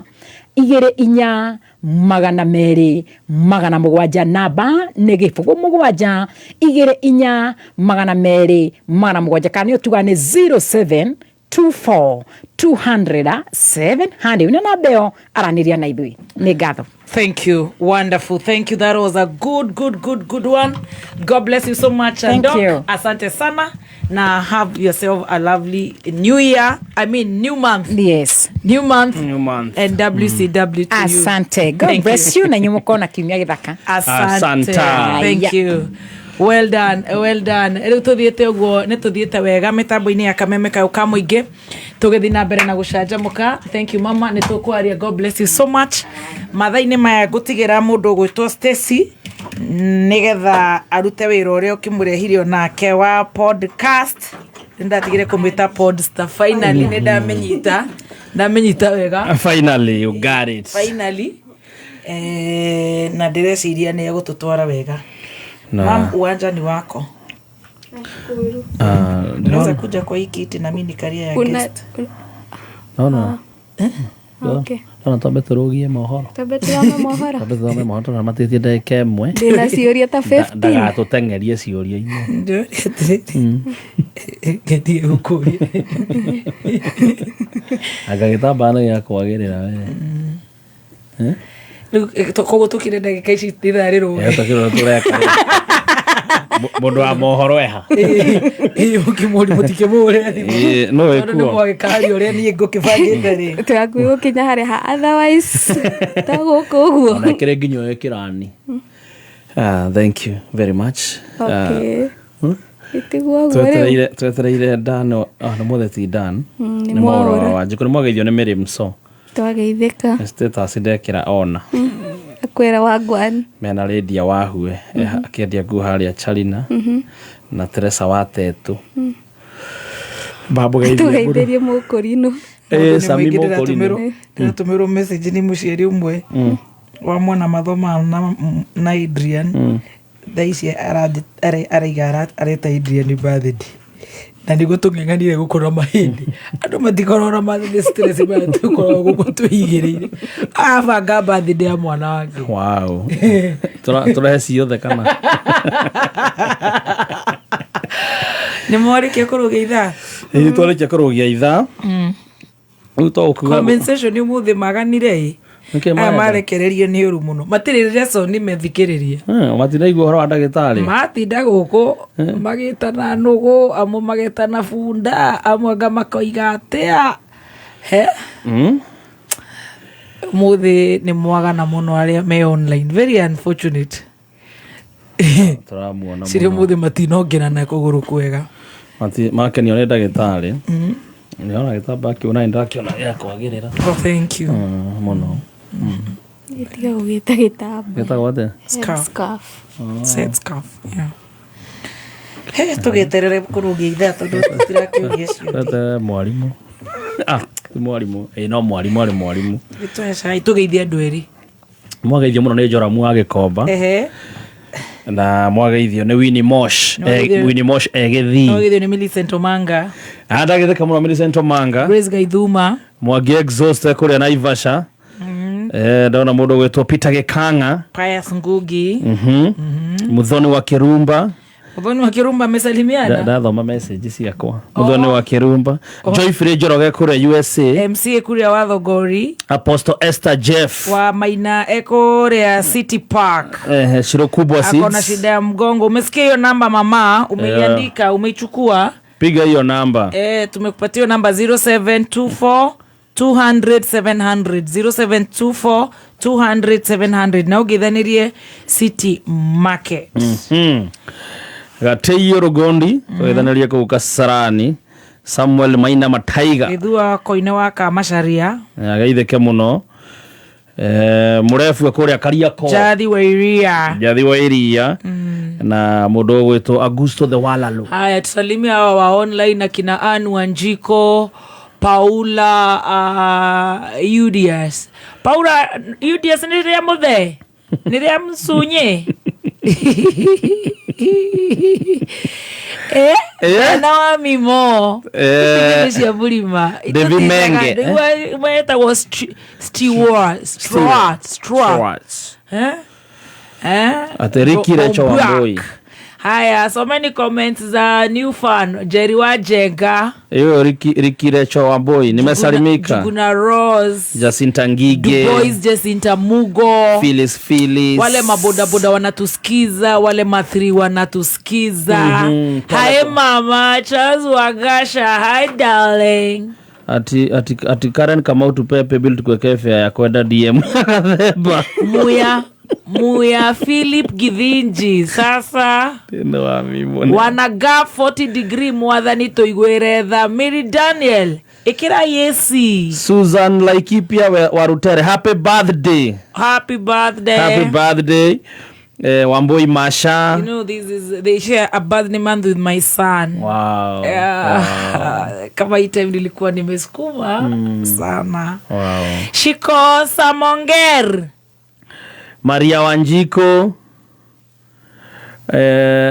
2 magana merĩ magana mũgwanja. Namba nĩ 07 2 magana merĩ magana mũgwanja. Kana ũtuga nĩ 07 24 200 700 ina na beo araniria na idhui ni gatho. Thank you. Wonderful. Thank you. That was a good one. God bless you so much. Thank Doc. you. Asante sana. Now have yourself a lovely new year. I mean, new month. Yes. New month. New month. And WCW to you. Asante. God bless you. Na nyumuko na kimya githaka. Asante. Thank you. Well done. Riu tuthiete uguo ni tuthiete wega mitambo-ini ya Kameme Kayuka muingi tugithi na mbere na gucanjamuka. Thank you mama, ni tukwaria. God bless you so much. Mathaini maya gutigira mundu gwitwo Stacy nigetha arute wira uria ukimurehirio nake wa podcast. Ndatigire kumita Podstar. Finally ni ndamenyita wega. Finally you got it. Finally na ndireciria ni egututwara wega. Mam, uwanja ni wako. Unaweza kuja kwa hii kiti na mimi nikaria ya guest. No. Okay. No tombe turugie mohoro. Tombe turame mohoro. Tombe turame mohoro na matetie ndagika imwe. Ndina ciuria ta 15. Ndagatutengerie ciuria-ini. Ndio. Ngeti ukuria. Agagitamba na ya kwagirira we. Kogo tukire ndagika ici ithari ruwe. Tukire tureka. Mundu wa mohoro eha. Ukimuri mutikemure. No ekuo. No mwagikari uria ni ngukibangite ri. Twaku gukinya hari ha otherwise taguko uguo. Na kire nginyo yekirani. Thank you very much. Okay. Itigwa gore. Twetereire dano no mutheti dan. Ni mohoro wa njikuru mwageithio ni Mary Mso. Twageithika. Status ndekira ona. Akwera wagwan. Mena Lydia Wahue akiendia nguo haria Charina na Teresa Watetu. Babu geithia mukurino. Sami mukurino. Ndatumiro message ni muciari umwe wa mwana mathoma na Adrian. Thaisi araigara areta Adrian birthday. Na niguo tung'eng'anire gukora mahindi andu matikorora mathi stress ba tukora guko tuigirire abanga birthday ya mwana wake. Wow. Turahe yothe kana ni mwarike kurugia ithaa. Twarike kurugia ithaa. Uto okuga compensation ni muthi maganire aya marekererio ni uru muno matiri lesson ni methikiririe matinaigua horo wa ndagitari matinda guku magitana nugu amo magitana funda amo ngamakoiga atia muthi ni mwagana muno aria me online very unfortunate. Turamuona siri muthi matinongera na kuguru kwega makenio ni ndagitari niona gitamba kiona ndakiona ya kwagirira. Oh, thank you muno. Itiga ugita gitamba. Gitagwo atia? Scarf. Set scarf. Yeah. Hey, tugeterere kurugia ithaa tondu tutirakiugia cio. Tata mwalimu. Mwalimu. No mwalimu ari mwalimu. Gitwesha tugeithia andu eri. Mwageithio muno ni Joramu wa Gikomba. Na mwageithio ni Winnie Mosh. Winnie Mosh egithii. Mwageithio ni Millicent Omanga. Ndagithika muno Millicent Omanga. Grace Gaithuma. Mwagi exhaust kuria Naivasha. Ndona mundu gwetwo Peter Gikanga. Pius Ngugi. Muthoni wa Kirumba. Muthoni wa Kirumba amesalimiana. Ndathoma message ciakwa. Muthoni wa Kirumba. Joyfrey Njoroge kuria USA. MC kuria wa Thogori. Apostle Esther Jeff wa Maina kuria City Park. Shiro kubwa seeds. Akona shida ya mgongo. Umesikia hiyo namba mama? Umeiandika, umeichukua? Piga hiyo namba. Tumekupatia namba 0724 200 700 0724 200 700 na ugithanirie City Market. Gateyo Rugondi ugithanirie ku Kasarani. Samuel Maina Mataiga Ithua koine wa Kamasharia agaitheke muno. Murefu kuria Kariako Jathi wa Iria na mundu gwitwo Augusto the Walalu. Haya, tusalimia hawa wa online akina Anu Wanjiko, Paula Udias. Paula Udias ni ria muthe ni ria msunye na wa mimo cia bulima David Menge mweta was Stewards Aterikire cho Wamboi. Haya, so many comments za new fan Jerry Wajenga. Hiyo Rikirecho Wamboi nimesalimika. Juguna Rose, Jacinta Ngige, Du Bois, Jacinta Mugo, Phyllis. Wale mabodaboda wanatusikiza, wale mathri wanatusikiza. Hi mama, Charles Wagasha, hi darling. Ati Karen kama utupepe bill tukweke fare ya kwenda DM. Muya Philip Githinji sasa wanaga 40 degree mwathani toigweretha. Mary Daniel ikira yesi. Susan Laikipia Warutere, happy birthday. Wamboi Masha, you know they share a birthday month with my son. Wow. Kama hii time nilikuwa nimesukuma sana. Wow. Shiko Samonger, Maria Wanjiko,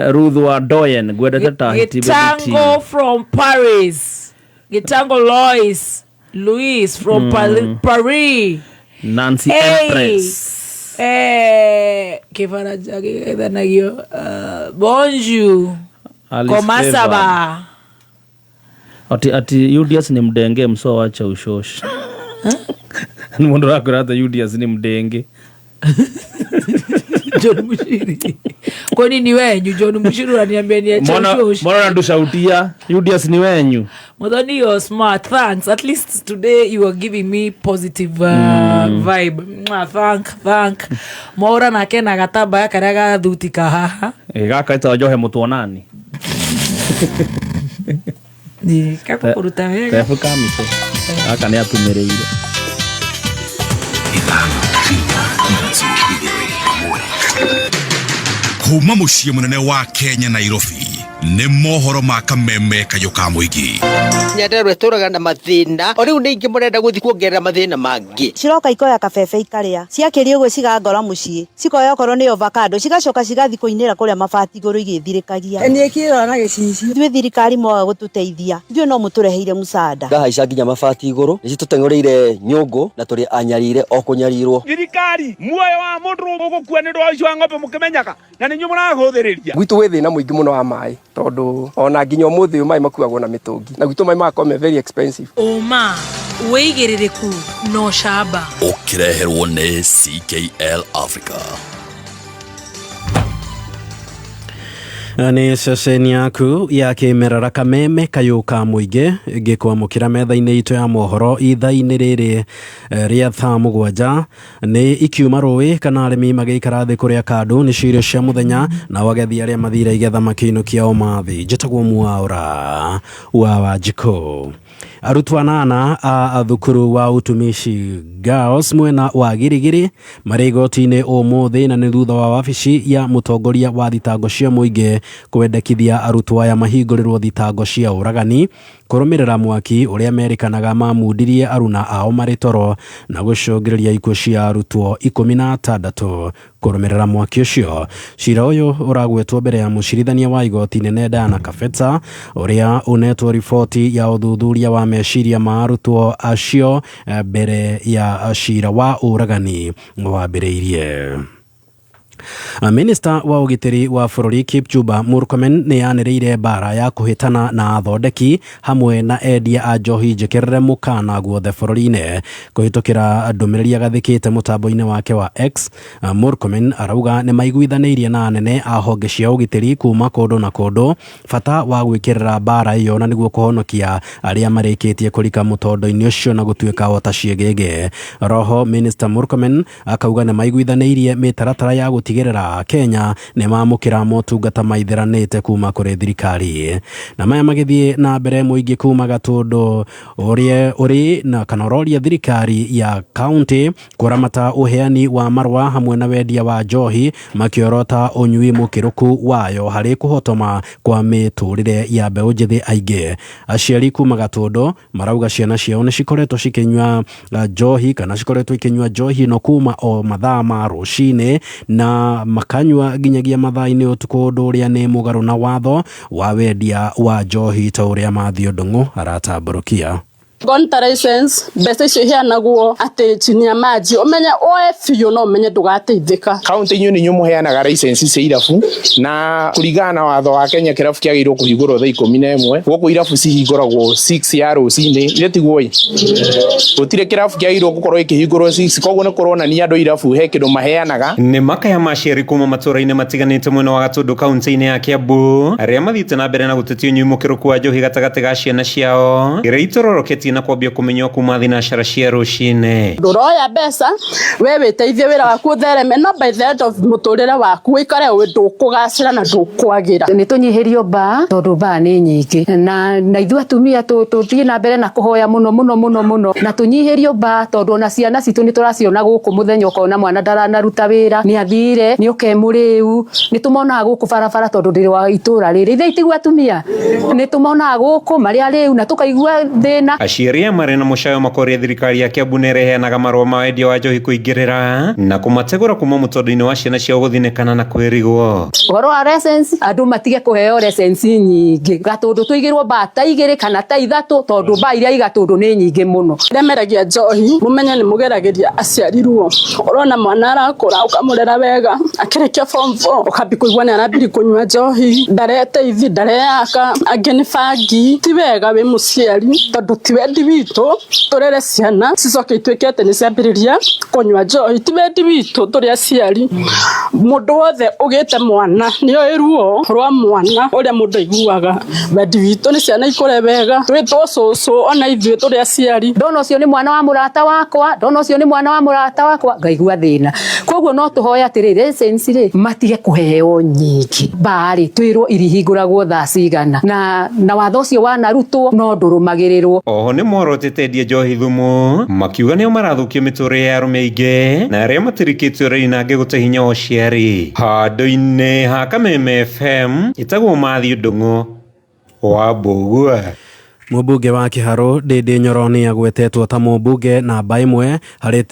Ruth Wadoyen, Gitango from Paris, Gitango Louis from Paris, Nancy Empress. Kifaraja nagio bonjour komasaba ati UDS ni mdenge mso wacha ushosh. Nimondo wako hata UDS ni mdenge. John Mushiri. Kwa nini wenyu John Mushiri unaniambia ni acha ushosh? Mbona ndusautia UDS ni wenyu? Modoni you're smart. Thanks. At least today you are giving me positive vibe. Thank. Maura na kena gataba ya karaga dhutika haha. Gaka ita Johe Mutuonani. Ni kako kuruta wega. Kafu kamise. Gaka ni atumereire. Kuma muciĩ munene wa Kenya Nairobi nĩ mohoro ma kameme kayo ka mũingĩ. Nyandarua tũraga na mathĩna o rĩu nĩ ingĩ mũrenda gũthiĩ kuongerera mathĩna mangĩ. Ciroka ikoya kabebe ikarĩa ciakĩria ũguo cigangora mũciĩ cikoya okorwo nĩ avocado cigacoka cigathi kũinĩra kũrĩa mabati igũrũ igĩthirĩkagia. Nĩ kĩrora na gĩcici. Ithuĩ thirikari moga gũtũteithia ithuĩ no mũtũreheire mũsaada. Ngahaica nginya mabati igũrũ nĩ citũteng'ũrĩire nyũngũ na tũrĩ anyarire o kũnyarirwo. Thirikari muoyo wa mũndũ ũgũkua nĩ ũndũ wa ng'ombe mũkĩmenyaga na nĩ nyuĩ mũrahũthĩrĩria. Gwitũ wĩ thĩna mũingĩ mũno wa maĩ tondu ona nginya ũmũthĩ maĩ makuagwo na mĩtũngi na gwitũ maĩ magakorwo me very expensive. Oma wĩigĩrĩrĩku no shamba ũkĩreherwo nĩ CKL Africa. Nĩ ceceni yaku ya kĩmerera kameme kayũka mũingĩ ngĩkwamũkĩra metha-inĩ itũ ya mohoro ithaa-inĩ rĩrĩ rĩa thaa mũgwanja nĩ ikiuma rũĩ kana arĩmi magĩikara thĩ kũrĩa kandũ nĩ cirio cia mũthenya na wagethi arĩa mathire igetha makĩinũkia o mathĩ. Njĩtagwo Mwaũra wa Wanjikũ. Arutwo 8 a thukuru wa utumishi Girls mwena wa Girigiri marĩ igoti-inĩ ũmũthĩ na nĩ thutha wa wabici ya mũtongoria wa thitango cia mũingĩ kwendekithia arutwo aya mahingũrĩrwo thitango cia ũragani kũrũmĩrĩra mwaki ũrĩa merĩkanaga mamundirie aruna ao marĩ toro na gũcũngĩrĩria ikuũ cia arutwo 16 kũrũmĩrĩra mwaki ũcio. Cira ũyũ ũragwetwo mbere ya mũcirithania wa igoti inene Diana Kafeta ũrĩa ũnetwo riboti ya ũthuthuria wa meciria ma arutwo acio mbere ya cira wa ũragani wambĩrĩirie. Minister wa ũgitĩri wa bũrũri Kipchumba Murkomen nĩ yanĩrĩire mbara ya kũhĩtana na athondeki hamwe na endia a njohi njĩkĩrĩre mũkana guothe bũrũri-inĩ kũhĩtũkĩra ndũmĩrĩri agathĩkĩte mũtambo-inĩ wake wa X. Murkomen arauga nĩ maiguithanĩirie na anene a honge cia ũgitĩri kuma kũndũ na kũndũ bata wa gwĩkĩrĩra mbara ĩyo na nĩguo kũhonokia arĩa marĩkĩtie kũrika mũtondo-inĩ ũcio na gũtuĩka ota ciĩgĩgĩ. Roho Minister Murkomen akauga nĩ maiguithanĩirie mĩtaratara ya gũtigĩrĩra Kenya nĩ mamũkĩra motungata maithiranĩte kuma kũrĩ thirikari. Na maya magĩthiĩ na mbere mũingĩ kuma Gatũndũ ũrĩa ũrĩ na kana ũroria thirikari ya kaunti kũramata ũheani wa marũa hamwe na wendia wa njohi makĩorota ũnyui mũkĩrũku wayo harĩ kũhotoma kwa mĩtũrĩre ya mbeũ njĩthĩ aingĩ. Aciari kuma Gatũndũ marauga ciana ciao nĩ cikoretwo cikĩnyua njohi kana cikoretwo ikĩnyua njohi no kuma o mathaa ma rũcinĩ na makanyua nginyagia mathaa-inĩ ũtukũ ũndũ ũrĩa nĩ mũgarũ na watho wa wendia wa njohi ta ũrĩa Mathew Ndung'u aratambũrũkia. gonta license bese cio naguo ate chini ya maji omenya oe fiyo no menye ndugateithika. Kaunti inyu ni nyumu heanaga license cia irabu na kurigana na watho wa Kenya kirabu kiagirwo kuhingurwo thaa 11 guku irabu cihinguragwo 6 ya rucini ile tiguo gutire kirabu kiagirwo gukorwo ikihingurwo 6 koguo ni kuronania andu irabu he kindu maheanaga. Ni makaya maciari kuma matũra-inĩ matiganĩte mwena wa Gatundu kaunti-inĩ ya Kiambu arĩa mathiĩte na mbere na gũtetia ũnyumũkĩrũku wa njohi gatagatĩ ga ciana ciao ĩrĩa itororoketie na kwambia kũmenywo kuma thinacara cia rũcinĩ. Ndũroya mbeca we wĩteithie wĩra waku ũthereme no by the end of mũtũrĩre waku wĩikare ndũkũgacĩra na ndũkwagĩra. Nĩ tũnyihĩrio mbaa tondũ mbaa nĩ nyingĩ na ithuĩ atumia tũthiĩ na mbere na kũhoya mũno na tũnyihĩrio mbaa tondũ ona ciana citũ nĩ tũraciona gũkũ mũthenya ũkona mwana ndaranaruta wĩra nĩ athire nĩ ũkemũrĩu nĩ tũmonaga gũkũ barabara tondũ ndĩrĩ wa itũra rĩrĩ ithe itigua atumia nĩ tũmonaga gũkũ marĩa rĩu na tũkaigua thĩna. Aciari marĩ na mũcayo makoria thirikari ya Kiambu nĩ ĩreheanaga marũa ma wendia wa njohi kũingĩrĩra na kũmategũra kuma mũtũndũ-inĩ wa ciana ciao gũthinĩkana na kwĩrigwo. Ũhoro wa license andũ matige kũheo license nyingĩ Gatundu tũigĩrwo mbaa ta 2 kana ta 3 tondũ mbaa iria i Gatundu nĩ nyingĩ mũno. Ndemeragia njohi mumenye nĩ mũgeragĩria aciarirwo urona mwana arakũra ukamũrera wega akĩrĩkia form 4 ukambi kũigua nĩ arambiri kũnyua njohi ndareteithia ndareyaka angĩ nĩ bangi ti wega wĩ mũciari tondũ ti wendi witũ tũrere ciana cicoke ituĩke atĩ nĩ ciambĩrĩria kũnyua njohi ti wendi witũ tũrĩ aciari mũndũ wothe ũgĩte mwana nĩoĩ ruo rwa mwana ũrĩa mũndũ aiguaga wendi witũ nĩ ciana ikũre wega twĩtwo cũcũ ona ithuĩ tũrĩ aciari ndona ũcio nĩ mwana wa mũrata wakwa ngaigua thĩna koguo no tũhoya atĩrĩrĩ license rĩ matige kũheo nyingĩ mbaa-rĩ twĩrwo irihingũragwo thaa cigana na watho ũcio wanarutwo no ndũrũmagĩrĩrwo. Oho nĩ morotete endia njohi thumu makiuga nĩo marathũkia mĩtũrĩre ya arũme aingĩ na arĩa matirikĩtio ũreri na angĩ gũte hinya wa ũciari. Handũ-inĩ ha Kameme FM ĩtagwo Mathiũ Ndung'u wa Mbũgua. Mũmbunge wa Kĩharũ Ndĩndĩ Nyoro nĩ agwetetwo ta mũmbunge namba 1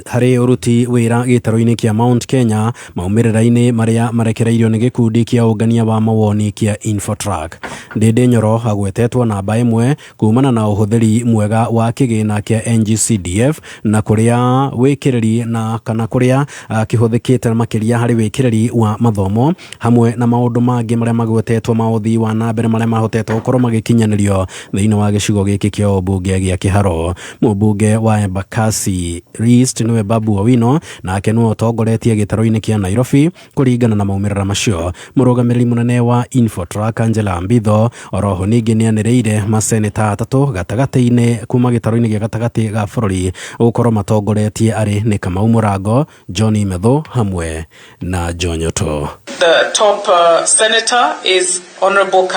harĩ ũruti wĩra gĩtarũ-inĩ kĩa Mount Kenya maumĩrĩra-inĩ marĩa marekereirio nĩ gĩkundi kĩa ũngania wa mawoni kĩa Infotrack. Ndĩndĩ Nyoro agwetetwo namba 1 kumana na ũhũthĩri mwega wa kĩgĩna kĩa NGCDF na kũrĩa wĩkĩrĩri na kana kũrĩa kĩhũthĩkĩte makĩria harĩ wĩkĩrĩri wa mathomo hamwe na maũndũ mangĩ marĩa magwetetwo ma ũthii wa na mbere marĩa mahotetwo gũkorwo magĩkinyanĩrio thĩinĩ wa gĩcigo gĩkĩ kĩa ũmbunge gĩa Kĩharũ. Mũmbunge wa Embakasi East nĩwe Babu Owino nake nĩwe ũtongoretie gĩtarũ-inĩ kĩa Nairobi kũringana na maumĩrĩra macio. Mũrũgamĩrĩri mũnene wa Infotrack Angela Mbitho oroho ningĩ nĩanĩrĩire maseneta 3 gatagatĩ-inĩ kuma gĩtarũ-inĩ gĩa gatagatĩ ga bũrũri gũkorwo matongoretie arĩ nĩ Kamau Mũrango, John Methu hamwe na John Nyoto. The top senator is Honorable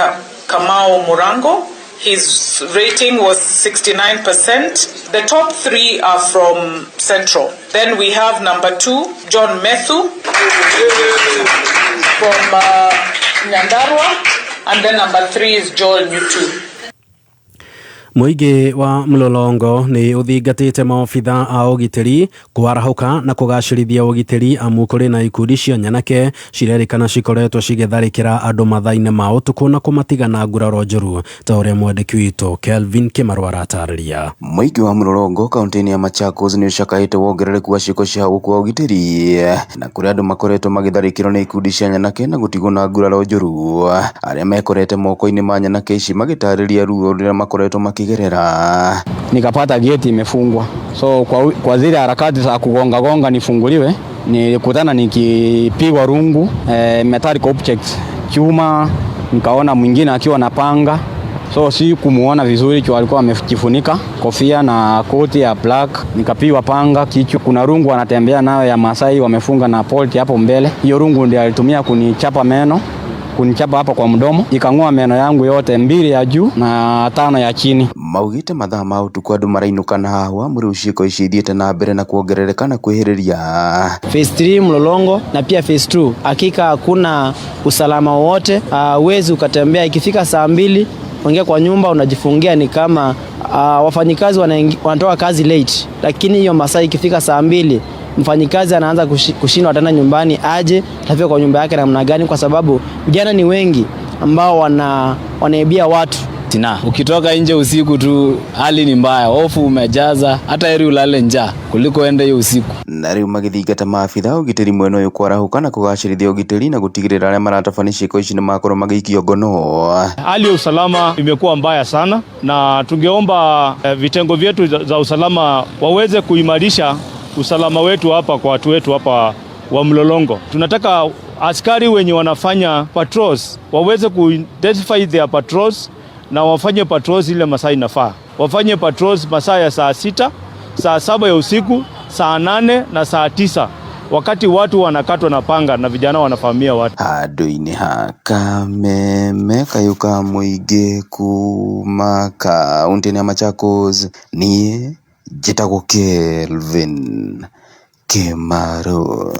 Kamau Mũrango. His rating was 69%. The top 3 are from Central. Then we have number 2, John Methu from Nyandarua. And then number 3 is Joel Newton. Mũingĩ wa Mlolongo nĩ ũthingatĩte maobitha a ũgitĩri kwarahũka na kũgacĩrithia ũgitĩri amu kũrĩ na ikundi cia nyanake cirerĩkana cikoretwo cigĩtharĩkĩra andũ mathaa-inĩ ma ũtukũ na kũmatiga na nguraro njũru ta ũrĩa mwandĩki witũ Kelvin Kĩmarũ aratarĩria. Mũingĩ wa Mlolongo kaunti-inĩ ya Machakos nĩ ũcakaĩte wongerereku wa ciĩko cia gũkua ũgitĩri na kũrĩa andũ makoretwo magĩtharĩkĩrwo nĩ ikundi cia nyanake na gũtigwo na nguraro njũru arĩa mekorete moko-inĩ ma nyanake ici magĩtarĩria ruo rũrĩa makoretwo makigerera. Nikapata geti imefungwa, so kwa zile harakati za kugonga nifunguliwe, nilikutana nikipigwa rungu metallic objects chuma, nikaona mwingine akiwa na panga, so si kumuona vizuri kwa alikuwa amejifunika kofia na koti ya black, nikapigwa panga kichwa. Kuna rungu anatembea nayo ya Masai wamefunga na polti hapo mbele, hiyo rungu ndio alitumia kunichapa meno, kunichapa hapa kwa mdomo, ikang'oa meno yangu yote 2 ya juu na 5 ya chini. Maugite mathaa ma ũtukũ andũ marainũkana haha mũrĩ ciĩko ici ithiĩte na mbere na kuongerereka na kwĩhĩrĩria. Phase 3 Mlolongo na pia phase 2 hakika hakuna usalama wote. Uwezi ukatembea ikifika saa 2 ongea kwa nyumba unajifungia, ni kama wafanyikazi wanatoka kazi late, lakini hiyo masaa ikifika saa 2 mfanyikazi anaanza kushindwa tena nyumbani aje tafika kwa nyumba yake namna gani, kwa sababu vijana ni wengi ambao wanaibia watu Tina, ukitoka nje usiku tu hali ni mbaya, hofu umejaza, hata heri ulale njaa kuliko ende hiyo usiku. Na riu magithingata maabitha ugitiri mwena uyu kwarahuka na kugacirithia ugitiri na gutigirira aria maratabania ciiko ici ni makorwo magikio ngono. Hali ya usalama imekuwa mbaya sana na tungeomba vitengo vyetu za usalama waweze kuimarisha usalama wetu hapa kwa watu wetu hapa wa Mlolongo. Tunataka askari wenye wanafanya patrols waweze ku-identify their patrols na wafanye patrols ile masaa inafaa. Wafanye patrols masaa ya saa 6, saa 7 ya usiku, saa 8 na saa 9. Wakati watu wanakatwa na panga na vijana wanafamia watu. Handũ-inĩ ha Kameme Kayuka Mũingĩ kuma kaunti-inĩ ya Machakos, niĩ njĩtagwo Kelvin Kimaru.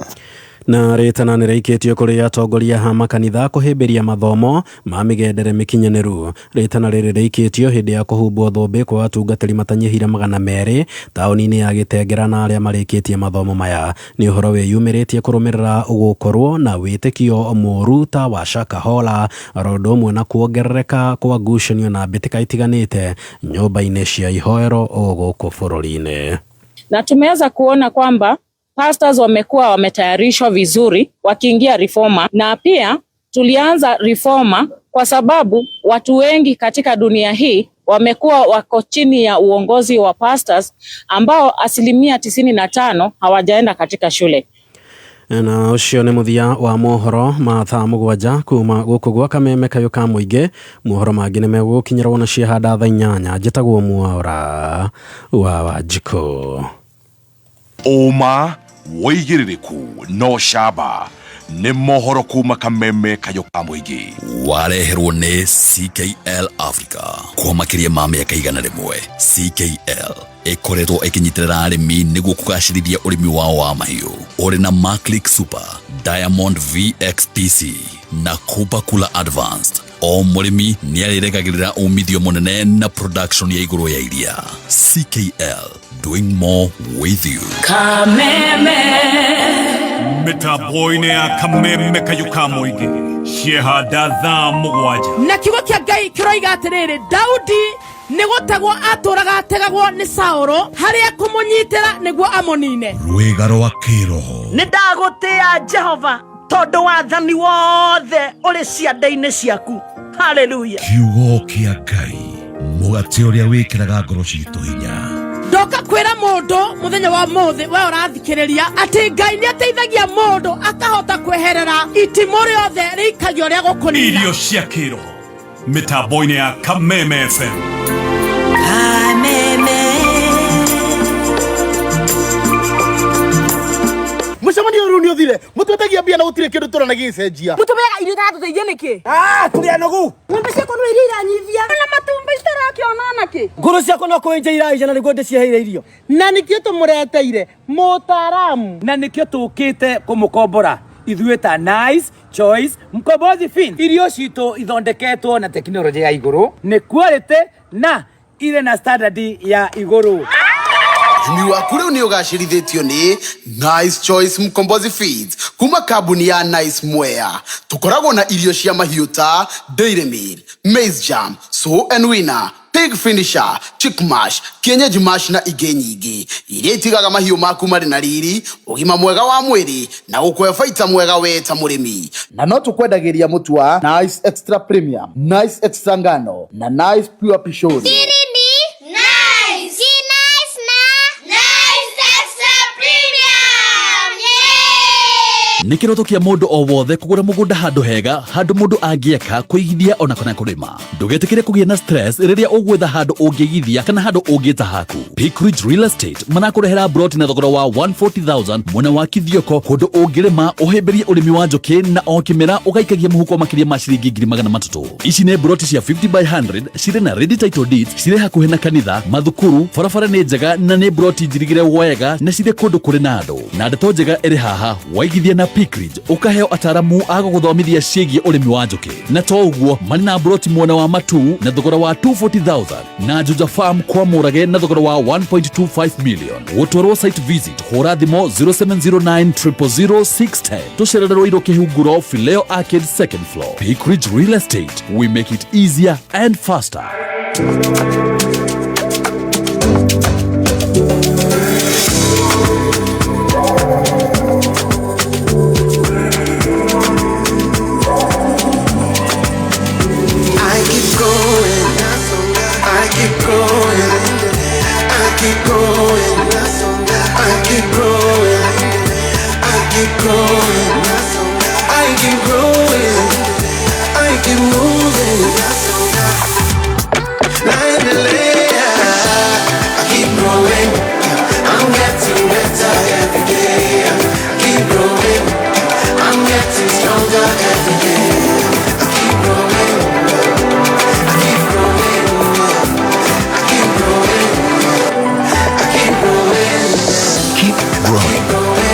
Na ritana nĩ rĩikĩtio kũrĩ atongoria ha makanitha kũhĩmbĩria mathomo ma mĩgendere mĩkinyanĩru. Ritana rĩrĩ rĩikĩtio hĩndĩ ya kũhumbwo thũmbĩ kwa atungatĩri matanyihĩire 200 taũni-inĩ ya Gĩtengera na arĩa marĩkĩtie mathomo maya. Nĩ ũhoro wĩyumĩrĩtie kũrũmĩrĩra gũkorwo na wĩtĩkio mũru ta wa Shakahola, ũndũ ũmwe na kuongerereka kwa ngucanio na mbĩtĩka itiganĩte nyũmba-inĩ cia ihoero gũkũ bũrũri-inĩ. Na tumeweza kuona kwamba pastors wamekuwa wametayarishwa vizuri wakiingia reforma, na pia tulianza reforma kwa sababu watu wengi katika dunia hii wamekuwa wako chini ya uongozi wa pastors ambao 95% hawajaenda katika shule. Na ucio nĩ muthia wa mohoro ma thaa 7 kuma gũkũ gwa Kameme Kayuka Mũingĩ. Mohoro mangĩ nĩ megũkinyĩrwo na ciehanda thaa 8. Njĩtagwo Mwaura wa Wanjikũ. Uma woigĩrĩrĩku no camba nĩ mohoro kuma Kameme Kayuka Mũingĩ. Wareherwo nĩ CKL Africa kwa makĩria ma mĩaka 100. CKL ĩkoretwo ĩkĩnyitĩrĩra arĩmi nĩguo kũgacĩrithia ũrĩmi wao wa mahiũ. Ũrĩ na Maclick Super, Diamond VXPC na Kupakula Advanced. O mũrĩmi nĩ arĩregagĩrĩra umithio mũnene na production ya igũrũ ya iria. CKL, doing more with you. Kameme Metaboine ya Kameme Kayuka Mũingĩ, ciehanda thaa 7. na kiugo kĩa Ngai kĩroiga atĩrĩrĩ, Daudi nĩgũtegwo atũraga ategagwo nĩ Saũlũ harĩa kũmũnyitĩra nĩguo amonine. Rwĩga rwa kĩroho. Nĩndagũtĩĩa Jehova tondũ wathani wothe ũrĩ ciande-inĩ ciaku. Hallelujah. Kiugo kĩa Ngai, mũgate ũrĩa wĩkĩraga ngoro citũ hinya. Ndoka kwĩra mũndũ mũthenya wa mũthĩ we ũrathikĩrĩria atĩ Ngai nĩ ateithagia mũndũ akahota kweherera itimũ rĩothe rĩikagio rĩa gũkũnina. Irio cia kĩroho mĩtambo-inĩ ya Kameme FM. Mũcemanio rũu nĩ ũthire, mũtwetagia mbia na gũtirĩ kĩndũ tũrona gĩcenjia. Mũtũmega irio tatũteithia nĩkĩ? Tũrĩa nogu. Ng'ombe ciakwa no iria iranyithia. Na matumbĩ itarakĩona nakĩ? Ngũrũ ciakwa no kwenja iraija nĩguo ndĩcieheire irio. Na nĩkĩo tũmũreteire mũtaaramu. Na nĩkĩo tũkĩte kũmũkombora ithuĩ ta Nice Choice Mkombozi Fins. Irio citũ ithondeketwo na tekinoronjĩ ya igũrũ, nĩ quality na ile na standard ya igũrũ. Ũrĩmi waku rĩu nĩ ũgacĩrithĩtio nĩ Nice Choice Mkombozi Feeds kuma kambuni ya Nice Mwea. Tũkoragwo na irio cia mahiũ ta Dairy Meal, Maize Jam, Sow and Winner, Pig Finisher, Chick Mash, Kienyeji Mash na ingĩ nyingĩ iria itigaga mahiũ maku marĩ na riri, ũgima mwega wa mwĩrĩ na gũkũhe baita mwega we ta mũrĩmi. Na no tũkwendagĩria mũtu wa Nice Extra Premium, Nice Extra Ngano na Nice Pure Pishori. Nĩ kĩroto kĩa mũndũ o wothe kũgũra mũgũnda handũ hega, handũ mũndũ angĩeka kũigithia ona kana kũrĩma. Ndũgetĩkĩre kũgĩa na stress rĩrĩa ũgwetha handũ ũngĩigithia kana handũ ũngĩta haku. Peak Ridge Real Estate manakũrehera broti na thogora wa 140,000 mwena wa Kithioko, kũndũ ũngĩrĩma ũhĩmbĩrie ũrĩmi wa njũkĩ na o kĩmera ũgaikagia mũhuko makĩria ma ciringi 300,000. Ici nĩ broti cia 50 by 100 cirĩ na ready title deeds, cirĩ hakuhĩ na kanitha, mathukuru, barabara nĩ njega na nĩ broti njirigĩre wega na cirĩ kũndũ kũrĩ na andũ. Na ndeto njega ĩrĩ haha, waigithia na Pickridge ukaheo ataramu aga guthomithia ciĩgiĩ ũrĩmi wa njũkĩ. Na to ũguo, marĩ na broti mwena wa Matu na thogora wa 240,000 na Juja Farm kwa Mũrage na thogora wa 1.25 million. Gũtwarwo site visit hũra thimo 0709 000 610. Tũcerererwo Irũ Kĩhunguro Phileo Arcade 2nd floor. Pickridge Real Estate, we make it easier and faster.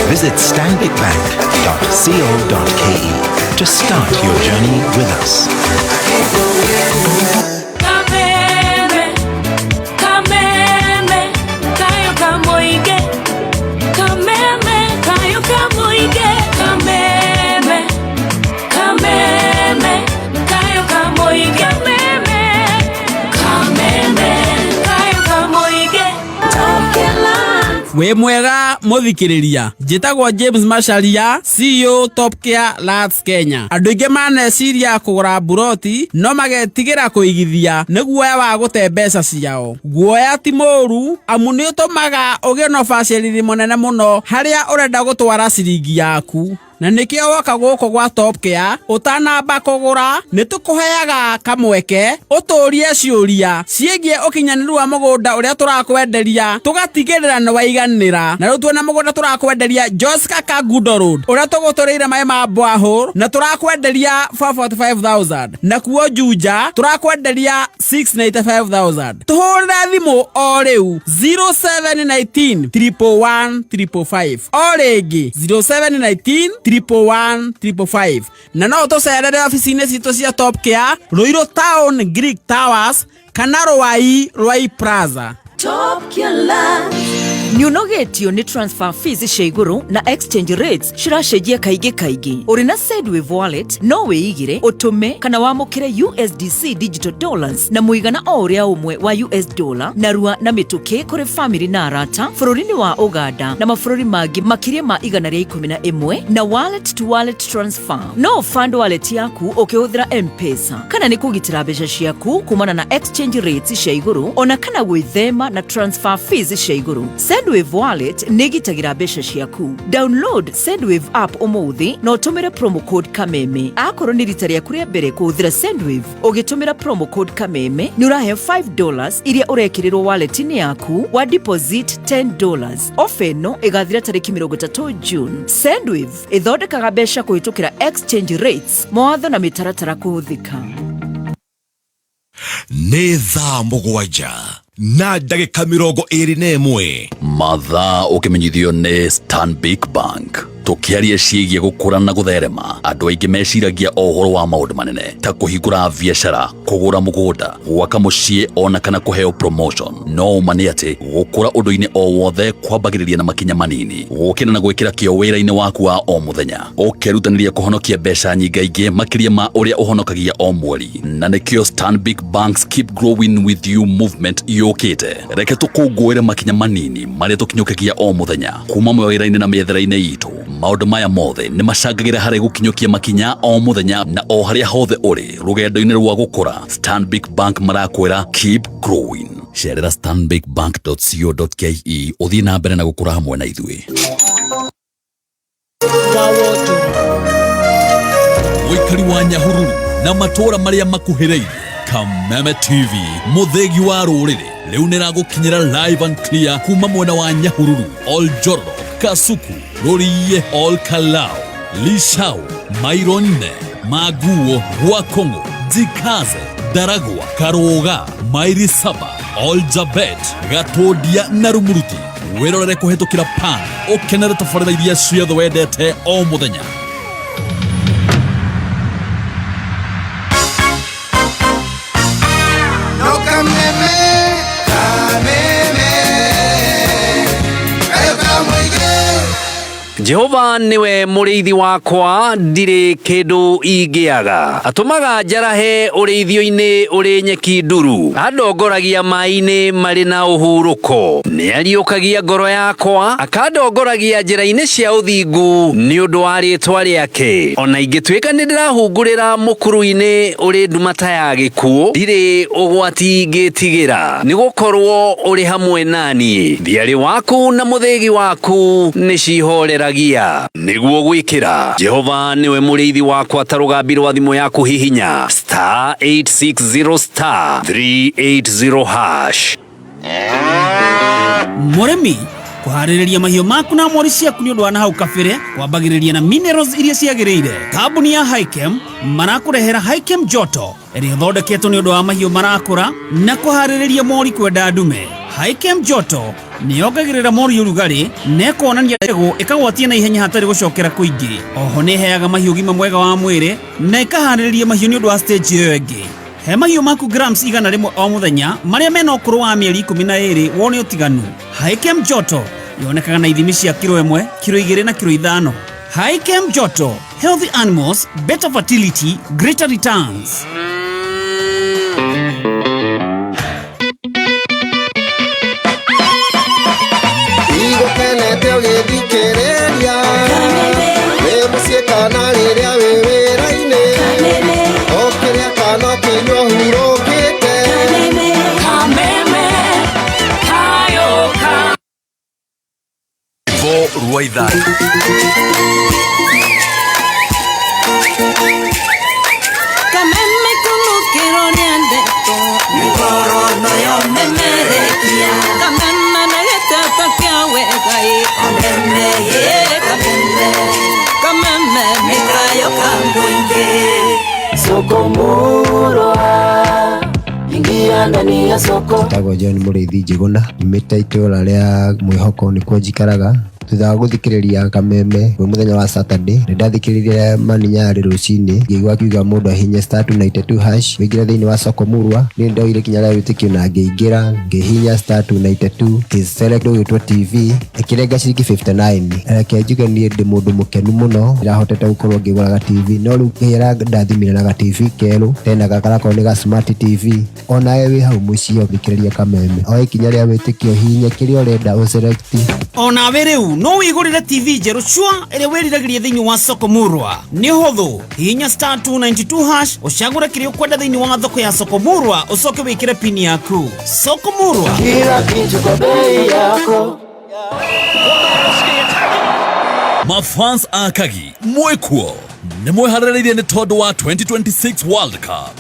Visit stanbicbank.co.ke to start your journey with us. We mwega muthikiriria njitagwo James Macharia, CEO Top Care Lats Kenya. Andu ingi maneciria kugura buroti no magetigira kuigithia niguoya wa gute mbeca ciao. Guoya ti moru amu ni utumaga ugie no baciriri munene muno haria urenda gutwara ciringi yaku. Na nikio woka guko gwa Top Care utanamba kugura nitukuheaga kamweke uturie ciuria ciegie ukinyaniru wa mugunda uria turakwenderia tugatigirira ni waiganira na rutwe na mugunda turakwenderia Joska Kagudo Road uria tugutureire mai ma borehole na turakwenderia 445,000 na kuo Juja turakwenderia 695,000. Tuhurira thimu o riu 0719 111 555 o ringi 0719 111 na no tucerere ofici-inĩ citũ cia Top Care Ruiru Town Greek Towers kana Rwai Plaza. Top Care Niunogetio ni transfer fees cia iguru na exchange rates ciracenjia kaingi. Uri na Sendwave wallet no wiigire utume kana wamukire USDC digital dollars na muigana o uria umwe wa US dollar na rua na mituki kuri family na arata bururi-ini wa Uganda na mabũrũri mangi makiria ma 111 na wallet to wallet transfer. No fund wallet yaku ukihũthira M-Pesa kana ni kugitira mbeca ciaku kumana na exchange rates cia iguru ona kana gwithema na transfer fees cia iguru. Sendwave wallet negitagira mbeca ciaku. Download Sendwave app umuthi na utumire promo code kameme. Akorwo ni rita rĩaku rĩa mbere kuhũthĩra Sendwave ugitumira promo code kameme ni urahe $5 iria urekirirwo wallet-ini yaku wa deposit $10. Offer no igathira tariki 30 June. Sendwave ithondekaga mbeca kuhitukira exchange rates, mawatho na mitaratara kuhuthika. Nĩ thaa mũgwanja na ndagĩka 21 mathaa ukimenyithio ni Stanbic Bank. Tukiaria ciĩgiĩ gũkũra na gũtherema, andũ aingĩ meciragia ũhoro wa maũndũ manene ta kũhingũra biacara, kũgũra mũgũnda, gwaka mũciĩ ona kana kũheo promotion. No ma nĩ atĩ gũkũra ũndũ-inĩ o wothe kwambagĩrĩria na makinya manini, gũkĩra na gwĩkĩra kĩo wĩra-inĩ waku wa o mũthenya, ũkerutanĩria kũhonokia mbeca nyingaingĩ makĩria ma ũrĩa ũhonokagia o mweri. Na nĩkĩo Stanbic Bank's Keep Growing With You movement yũkĩte. Reke tũkũngũĩre makinya manini marĩa tũkinyũkagia o mũthenya kuma mawĩra-inĩ na mĩethere-inĩ itũ. Maũndũ maya mothe nĩ macangagĩra harĩ gũkinyũkia makinya o mũthenya na o harĩa hothe ũrĩ rũgendo-inĩ rwa gũkũra. Stanbic Bank marakwĩra keep growing. Cerera stanbicbank.co.ke ũthiĩ na mbere na gũkũra hamwe na ithuĩ. Mũikari wa Nyahururu na matũũra marĩa makuhĩrĩirie, Kameme TV mũthegi wa rũrĩrĩ rĩu nĩragũkinyĩra live and clear kuma mwena wa Nyahururu, Oljoro, Kasuku, Roriye, Olkalao, Lishao, Maironne, Maguo, Gwakongo, Dzikaze, Daragwa, Karoga, Mairisaba, Oljabet, Gatodia na Rumuruti. Wĩrorere kũhetũkĩra Pan ũkenere tabarĩra iria ciothe wendete o mũthenya. Jehova niwe muriithi wakwa ndire kindu ingiaga atumaga njarahe urithio-ini uri nyeki nduru andongoragia mai-ini mari na uhuruko ni ariukagia ngoro yakwa akandongoragia njira-ini cia uthingu ni undu wa ritwa riake ona ingituika ni ndirahungurira mukuru-ini uri ndumata ya gikuo ndire ugwati ngitigira ni gukorwo uri hamwe nani thiari waku na muthegi waku ni cihoreragia niguo gwikira Jehova niwe muriithi wakwa tarugambi rwa thimu yaku hihinya *860 *380#. Murimi kuhaririria mahiũ maku na mori ciaku ni undu wa nahau kabere kwambagiriria na minerals iria ciagiriire. Kambuni ya Highchem marakurehera Highchem Joto iria ithondeketwo ni undu wa mahiũ marakura na kuhaririria mori kwenda ndume. Highchem Joto ni yongagirira mori urugari na kuonania ndego ikagwatia na ihenya hatari gucokera kuingi. Oho ni heaga mahiũ gima mwega wa mwiri na ikahaririria mahiũ ni undu wa stage iyo ingi. He mahiũ maku grams igana rimwe o muthenya maria mena ukuru wa mieri 12 wone utiganu. Highchem Joto yonekaga na ithimi cia kilo 1, kilo 2 na kilo 5. Highchem Joto, healthy animals, better fertility, greater returns. Ruwaidha Kameme kulukiro nyandeto Nikoro no yomemerekia Kameme na yetata kiawe kai Kameme ye kameme Kameme mikayo kambuinge Soko murwa Ingia ndani ya soko Tago John Muriithi Njuguna nimita itura ria mwihoko ni kwa njikaraga thutha wa guthikiriria Kameme we muthenya wa Saturday ni ndathikiririe maninyari rucini ngigwa kiuga mundu ahinya *292# wingire thiini wa soko murwa ni ndoire kinya ria witikio na ngiingira ngihinya *292 select ugitwa TV ikirenga ciringi 59 reke njuge ni ndi mundu mukenu muno irahotete gukorwo ngiguraga TV no riu ngira ndathimire na TV keru tena gakarako ni ga smart TV ona we hau mucio thikiriria Kameme o ikinya ria witikio hinya kiria urenda uselect ona riu no wigurire TV njeru cua iria wiriragiria thiini wa soko murwa ni huthu hinya *292# ucagure kiria ukwenda thiini wa thoko ya soko murwa ucoke wikire pini yaku soko murwa kila kitu kwa bei yako. Mafans a Kagi mwekuo ni mweharĩrĩirie nĩ tondũ wa 2026 World Cup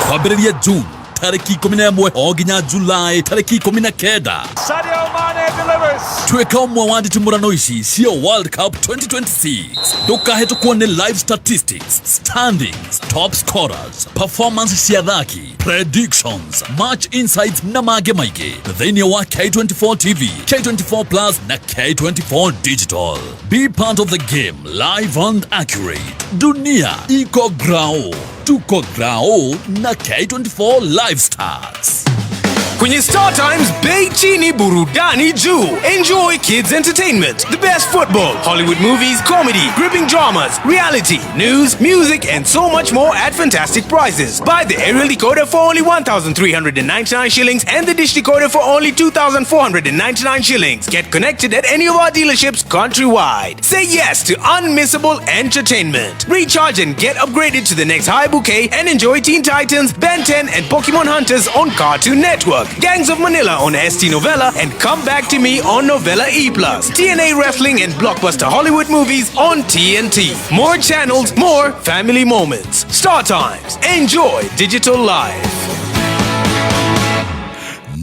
kwambĩrĩria June tariki 11 o nginya July tariki 19. Sadio Mane delivers. Tweka umwe wa nditimurano ici cia World Cup 2026 ndũkahĩtũkwo nĩ live statistics, standings, top scorers, performance cia thaki, predictions, match insights na mangĩ maingĩ thĩinĩ wa K24 TV, K24 Plus na K24 Digital. Be part of the game live and accurate. Dunia iko grao, tuko grao na K24 Live Stars. Kwenye Star Times, bei chini burudani juu. Enjoy kids entertainment, the best football, Hollywood movies, comedy, gripping dramas, reality, news, music, and so much more at fantastic prices. Buy the aerial decoder for only 1,399 shillings and the dish decoder for only 2,499 shillings. Get connected at any of our dealerships countrywide. Say yes to unmissable entertainment. Recharge and get upgraded to the next high bouquet and enjoy Teen Titans, Ben 10, and Pokemon Hunters on Cartoon Network. Gangs of Manila on ST Novella and Come Back to Me on Novella E+. TNA Wrestling and Blockbuster Hollywood movies on TNT. More channels, more family moments. Star Times. Enjoy digital life.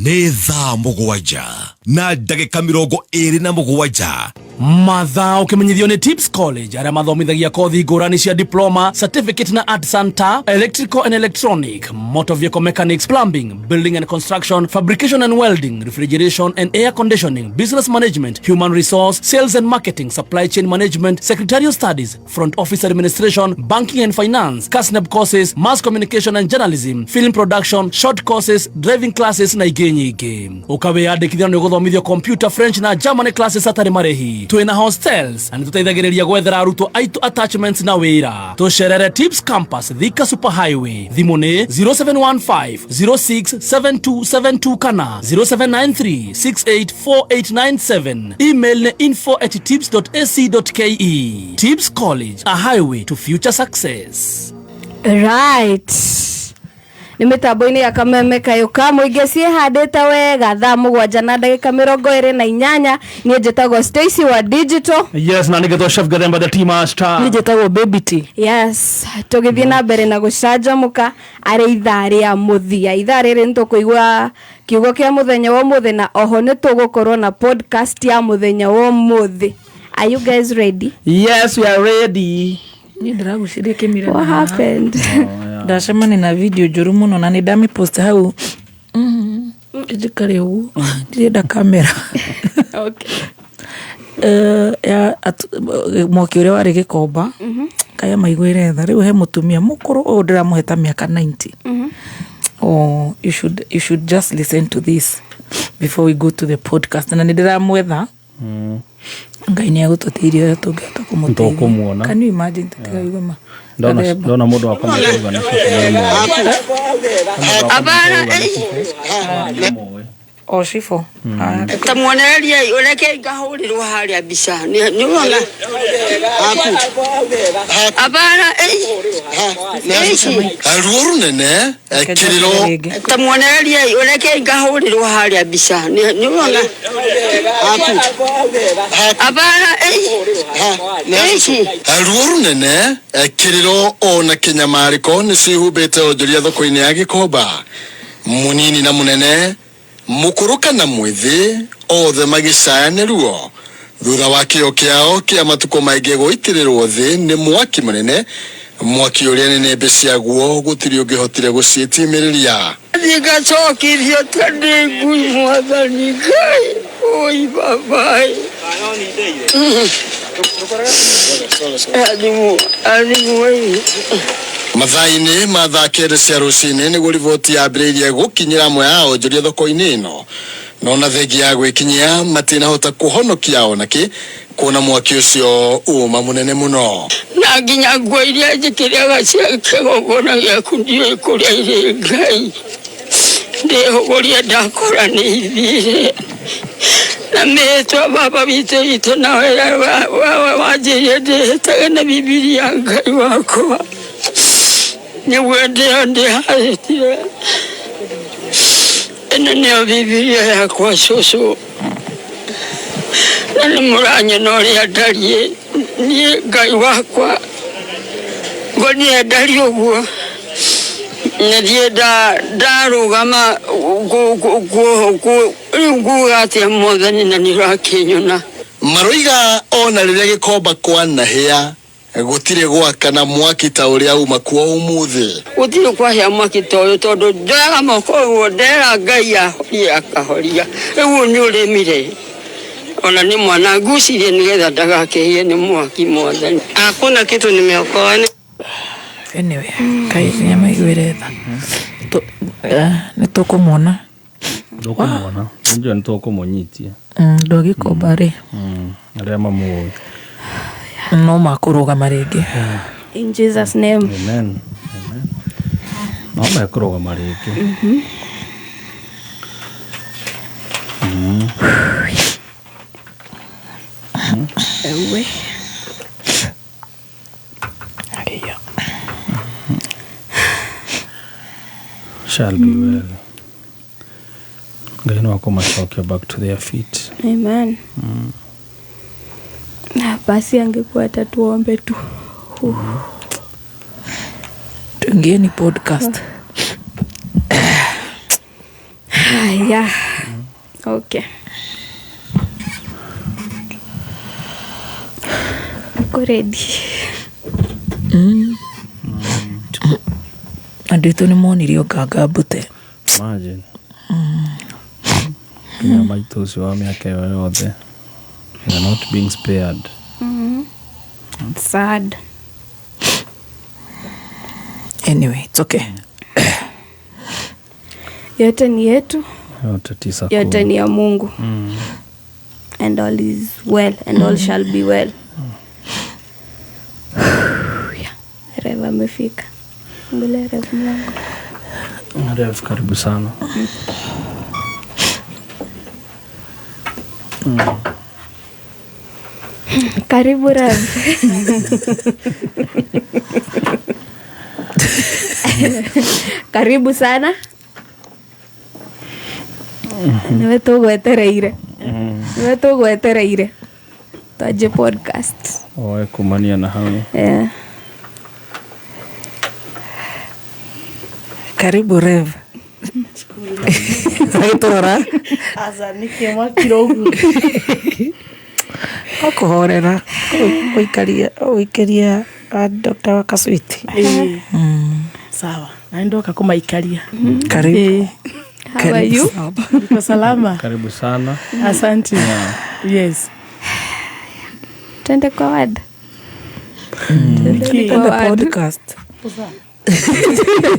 Nĩ thaa mũgwanja na ndagĩka 27. Mathaa ũkĩmenyithio nĩ Tips College arĩa mathomithagia kothi ngũrani cia diploma, certificate na art center, electrical and electronic, motor vehicle mechanics, plumbing, building and construction, fabrication and welding, refrigeration and air conditioning, business management, human resource, sales and marketing, supply chain management, secretarial studies, front office administration, banking and finance, CASNEB courses, mass communication and journalism, film production, short courses, driving classes na ingĩ nyingĩ. Ũkawĩyandĩkithia nĩ gũthomithio computer, French na German classes atarĩ marĩhi. twina hostels na nitutaithagiriria gwethera arutwo aitu attachments na wira. Tucerere Tips Campus Thika Super Highway. Thimu ni 0715 067272 kana 0793684897. Email ni info@tips.ac.ke. Tips College, a highway to future success. Right. Nĩ mĩtambo-inĩ ya Kameme Kayũka mũingĩ ciĩhandĩte wega thaa 7:28 niĩ njĩtagwo Stacy wa Digital. Yes, na nĩgetwo Chef Gathemba the Tea Master. Niĩ njĩtagwo Baby T. Yes, tũgĩthiĩ na mbere na gũcanjamũka arĩ ithaa rĩa mũthia. Ithaa rĩrĩ nĩtũkũigua kiugo kĩa mũthenya wa ũmũthĩ na oho nĩtũgũkorwo na podcast ya mũthenya wa ũmũthĩ. Are you guys ready? Yes, we are ready. Ni ndiraguciria kimira. What happened? Ndacemani na video njuru muno na ni ndami post hau. Ejikare u. Ndirenda kamera. Okay. Ya mwaki uria wari gikomba. Kaya maigwire tha riu he mutumia mukuru o ndiramuheta miaka 90. Oh, you should just listen to this before we go to the podcast. Na ni ndiramwetha. Ngai ni agututirie tungeta kumuteithia. Can you imagine tatigaigoma? Ndona mundu wa kumuteithia na abana o shifo tamuonereria ureke ngahurirwo haria mbica ni wona abana aruo runene kiriro tamuonereria ureke ngahurirwo haria mbica ni wona abana aruo runene kiriro ona kinyamariko ni cihubite onjoria thoko-ini ya Gikomba. Munini na munene, mukuru kana mwithi, othe magicaya ruo thutha wa kĩo kĩao kĩa matuko maingĩ gũitĩrĩrwo thĩ nĩ mwaki mũnene, mwaki ũrĩa nĩnĩmbĩ ciaguo gũtirĩ ũngĩhotire gũciĩtimirĩria. Nĩngacokithio tondũ ngui mwathani Ngai. Oi babai. Mathaa-inĩ ma thaa kenda cia rũcinĩ nĩguo riboti yambĩrĩirie gũkinyĩra amwe a onjoria thoko-inĩ ĩno, no na thengia ya gwĩkinyia matinahota kũhonokia onakĩ kuona mwaki ũcio uma mũnene mũno. Na nginya nguo iria njĩkĩraga cia kĩgongona gĩaku ndiũĩ kũrĩa irĩ Ngai. Ndĩhũgũria ndakora nĩ ithire. Na mĩtwa baba witũ na wĩra wanjĩrĩe ndĩhĩtaga na Bibilia Ngai wakwa. Nĩguo ndĩharĩtire. Ĩno nĩyo Bibilia yakwa cũcũ. Na nĩ mũranyona ũrĩa ndariĩ. Niĩ Ngai wakwa ngonire ndari ũguo. Nathiĩ ndarũgama nguga atĩa Mwathani na nĩũrakĩnyona. Maroiga ona rĩrĩa Gĩkomba kwanahĩa gũtirĩ gwakana mwaki ta ũrĩa uma kuo ũmũthĩ. Gũtirĩ kwahĩa mwaki ta ũyũ tondũ ndoyaga moko ũguo ndera Ngai ahorie akahoria. Ũguo nĩ ũrĩmire. Ona ni mwana ngucirie nigetha ndagakĩhie nĩ mwaki Mwathani. Hakuna kitu nimeokoa. Anyway, Kai nyamaigwire tha. Nĩtũkũmuona. Ndũkũmuona. Njũa nĩtũkũmũnyitia. Ndũgĩkomba rĩ. Arĩa mamũĩ. No makũrũgama rĩngĩ. In Jesus name. Amen. No makũrũgama rĩngĩ. Ewe. Shall be well. Ngai no akomacokia back to their feet. Amen. Na basi angekuwa hata tuombe tu. Tuingie ni podcast. Yeah. Okay. Uko ready? Andũ aitũ nĩmonirio nganga mbute. Imagine. Kinya maitũ ũcio wa mĩaka ĩyo yothe. They are not being spared. Sad. Anyway, it's okay. Yote ni yetu. Yote tisa. Yote ni ya Mungu. and all is well and all shall be well. Yeah. Rev amefika. Mbele Rev mlango. Rev, karibu sana. Karibu Rev. Karibu sana. Niwe tugwetereire. Niwe tugwetereire. Twaje podcast. Oe kumania na hau. Yeah. Karibu Rev. Aitora. Aza nikema kirogu. Okohorera. Oikaria Dr. Wakaswiti. Sawa. Naendoka kumaikaria. Karibu. How are you? Niko salama. Karibu sana. Asante. Yes. Twende kwa wad. Twende podcast.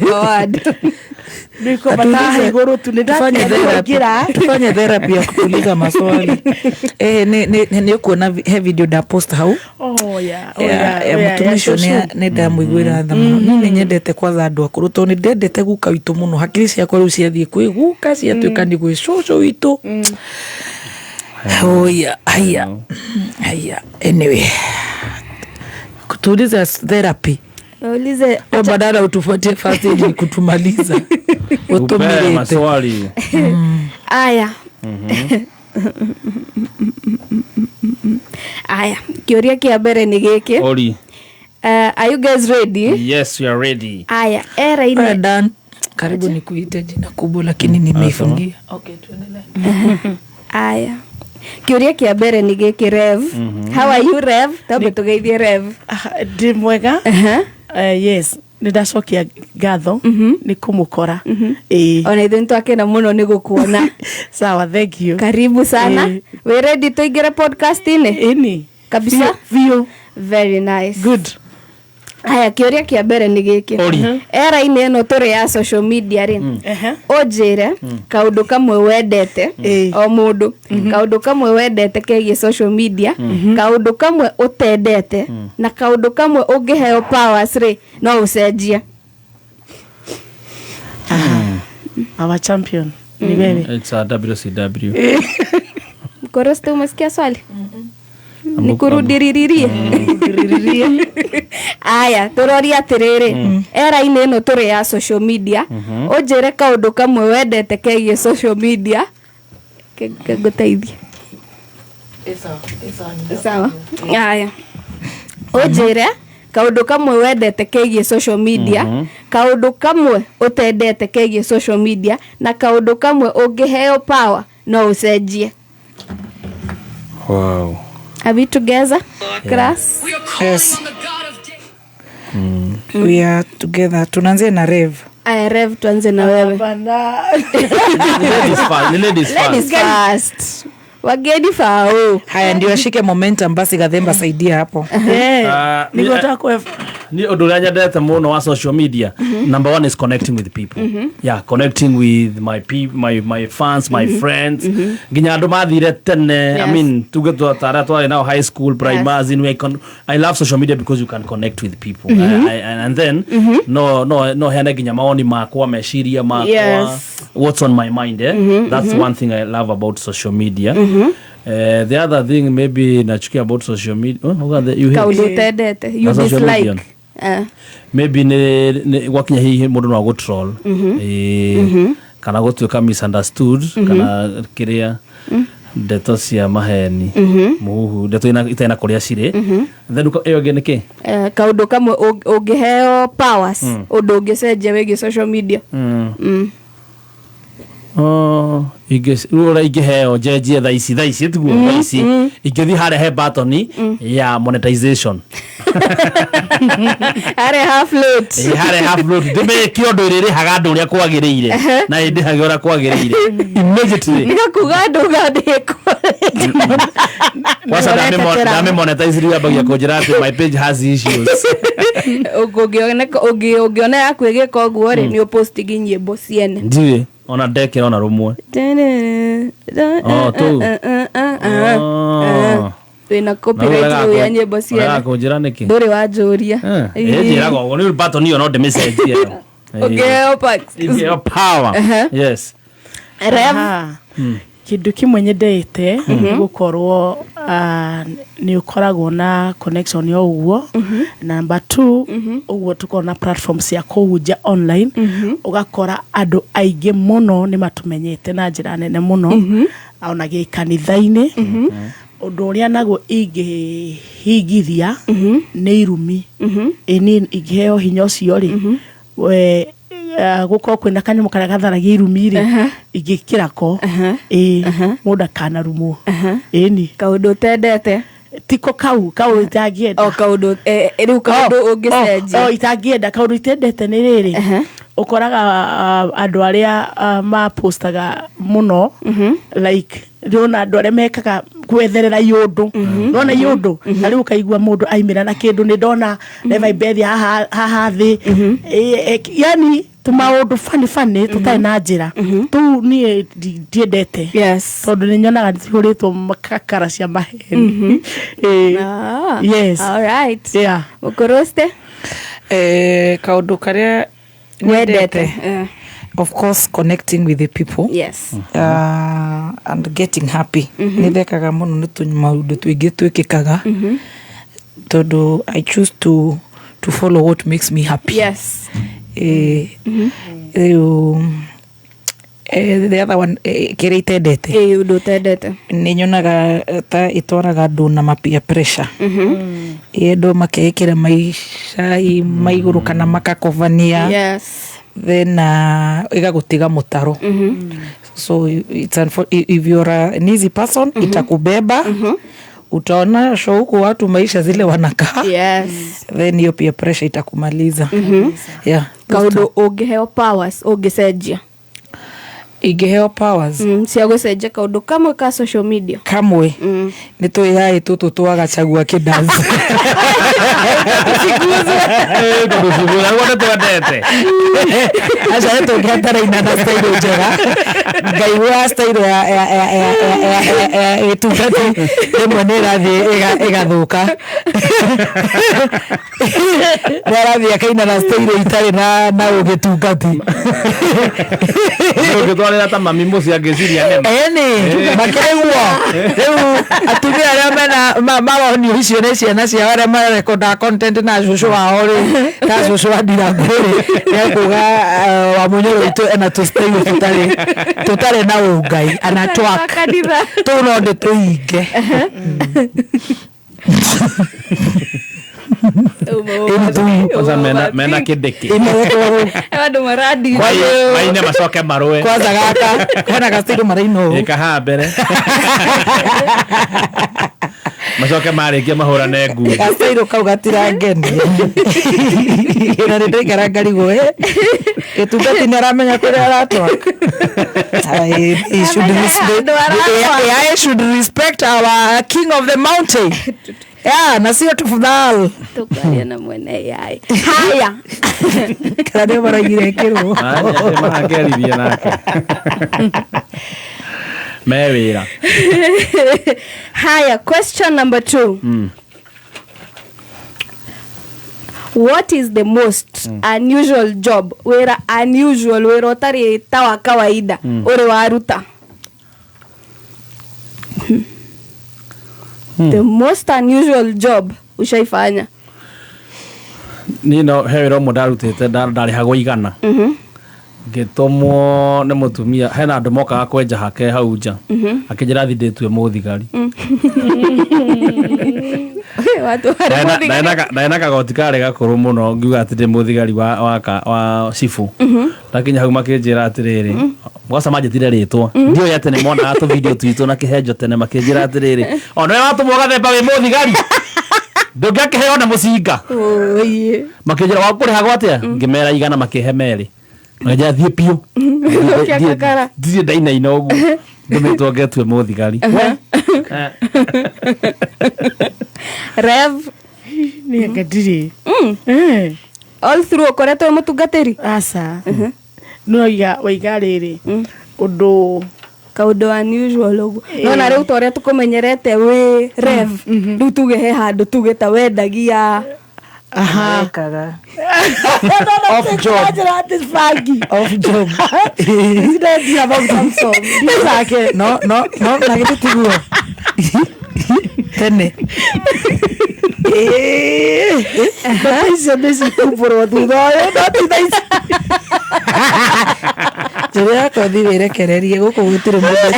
Kwa wad. Niko bataha igoro tunataka tufanye therapy ya kuuliza maswali. Ni kuona video da post hau. Oh yeah. Ya mutumisho ne da muigwira thama. Ni nyendete kwa andu akuru to ni ndendete guka witu muno. Hakiri ciakwa riu ciathie kwiguka ciatuika ni gwicoco witu. Oh yeah. Haya. Anyway. Kutuliza therapy. Ulize badala utufuatie first aid ni kutumaliza. Utumelete maswali. Aya. Aya, kioria kia mbere ni giki. Oli. Are you guys ready? Yes, we are ready. Aya, era ine. Done. Karibu nikuite jina kubwa lakini nimeifungia. Okay, tuendelee. Aya. Kioria kia mbere ni giki Rev. How are you Rev? Tabe tugeithie Rev. Ndi mwega. Yes. Nidacokia ngatho ni kumukora. Ona ithu ntwakena muno ni gukuona. Sawa, thank you. Karibu sana. We ready to ingire podcast ine? Kabisa. View. Very nice. Good. Haya, kioria kia mbere ni giki. Era ine no turi ya social media ri. Ojire kaundu kamwe wendete o mundu. Kaundu kamwe wendete kegie social media, kaundu kamwe utendete na kaundu kamwe ungiheo powers ri no ucenjie. Our champion ni wewe. It's a WCW. Koroste umesikia swali? Nikurudiririe. Aya, turoria atiriri. Era ine no turi ya social media. Ojere kaundu kamwe wendete kegie social media. Keguteithia. Sawa. Aya. Ojere kaundu kamwe wendete kegie social media, kaundu kamwe utendete kegie social media na kaundu kamwe ungiheo power no ucenjie. Wow. Are we together? Class? Yes. We are together. Tunaanzia na Rev. Rev, tuanze na wewe. Ladies first. Wageni fao. Haya ndio ashike momentum basi Gathemba saidia hapo. Nigotaka kwa ni odolanya nyendete muno wa social media. Number one is connecting with people. Yeah, connecting with my fans, my friends. Ginya andu mathire tene. I mean, tugetwa tara twari now high school, primary, I love social media because you can connect with people. And then no hene ginya maoni makwa meshiria makwa. What's on my mind, That's one thing I love about social media. The other thing maybe nachukia about social media. You dislike. Maybe ne wakinya hihi mundu no go troll. Kana gutuika misunderstood kana kiria ndeto cia maheni muhu ndeto itaina kuria cire then eyo geneke kaundu kamwe ungiheo powers undu ungicenjia wigi social media. Ingiheo njejie tha ici tuguo tha ici ingithi harehe button ya monetization. Hare half load. Hare half load. Ndime kiondo riri haga ndu ria kwagiriire na indi hage ora kwagiriire. Immediately. Nikakuga ndu gadeko. Wasa dame monetize ria bagia kujira ati my page has issues. Ugiona yakwigika uguo ri ni upost ginyimbo ciene. Ndiwe. ona ndeke ona rumwe tu wina copyright ya nyimbo cia kunjira niki nduri wanjuria njira go ni button hiyo no de message okay power yes kindu kimwe nyendete gukorwo ni ukoragwo na connection yo uguo. Number 2 uguo tuko na platforms cia kuhunjia online ugakora andu aingĩ muno ni matumenyete na njira nene muno ona gikanitha-ini undu uria naguo ingihingithia ni irumi ni ingiheo hinya ucio ri we guko kwina kanyamu karia gatharagia irumi ri ingikirako mundu kana rumo ni kaundu tendete tiko kau itangienda kaundu riu kaundu ungicenjia itangienda kaundu itendete ni riri ukoraga andu aria mapostaga muno like rona andu aria mekaga gwetherera yundu rona yundu na riu kaigua mundu aimira na kindu ni ndona never bethi haha thi yani tumaundu fani tutai na njira tu ni ndiendete tondu ni nyonaga ndihuritwo makakara cia maheni yes all right yeah ukoroste kaundu karia wendete of course connecting with the people yes and getting happy nithekaga muno ni maundu twingi twikikaga tondu I choose to follow what makes me happy. Yes. The other one kiritendete undu tendete ni nyonaga ta itwaraga andu na mapia pressure endo makekira maisha maiguru kana makakovania yes then igagutiga mutaro so it's if you're an easy person itakubeba utaona shauku watu maisha zile wanakaa yes then hiyo pia pressure itakumaliza yeah kaundu ungiheo powers ungicenjia ingiheo powers cia gucenjia kaundu kamwe ka social media kamwe ni tuyai tutu twagacagua kidansi tusiguzwe wote tuendete acha eto gatara ina na style njega ngaigua style ya etugati demwe ne rathi igathuka rathi akaina na style itari na ugitungati twarira ta mami muci angiciria nene makereguo riu atumia aria mena maronio icio ni ciana cia aria marekonda content na cucu wao ri ta cucu wa Ndiranguri nikuga wa munyoro itu ena tustay tutari na ungai ana twak tu no de tuige mena kideki andu maradi maine macoke marue kwanza gaka kana gastido maraino ikaha mbere macoke marikia mahurane ngu gastido kau gatira ngeni ina ndikara ngarigo etugati ni aramenya kuria aratwa he should respect our king of the mountain. Yeah, na sio tufadhali. Tukaria na mwene yai. Haya. Kana bara girekero. Sema ngeri bia nake. Mewira. Haya, question number 2. What is the most unusual job? Wera unusual, wera otari tawa kawaida. Ore waruta. The most unusual job ushaifanya? Nino hero modarutete ndari hago igana. Gitomo ne mutumia hena andu moka kwenja hake hau nja. Akijira thinditwe muthigari. Watu na kagoti kare gakuru muno ngiuga ati ndi muthigari wa cifu lakinya hau makinjira atiriri gwasa majitire ritwa ndio yate ni mona ato video twitu na kihenjo tene makinjira atiriri ono ya watu mogathemba wi muthigari ndungake heo na mucinga oye makinjira wakuri hago atia ngimera igana makihe meri ngaja thie pio thie daina inogu ndumitwo ngetwe muthigari Rev ni ngadiri all through koretwo mutungatiri asa no ya waigariri undu kaundu unusual uguo no na riu toria tukumenyerete wi rev riu tuge he handu tuge ta wendagia kaga off job off job is about Samsung Exactly. No, like it tiguo. Tene. This is por duda, no te Jere ko di vere quererie go ko gutire mundu.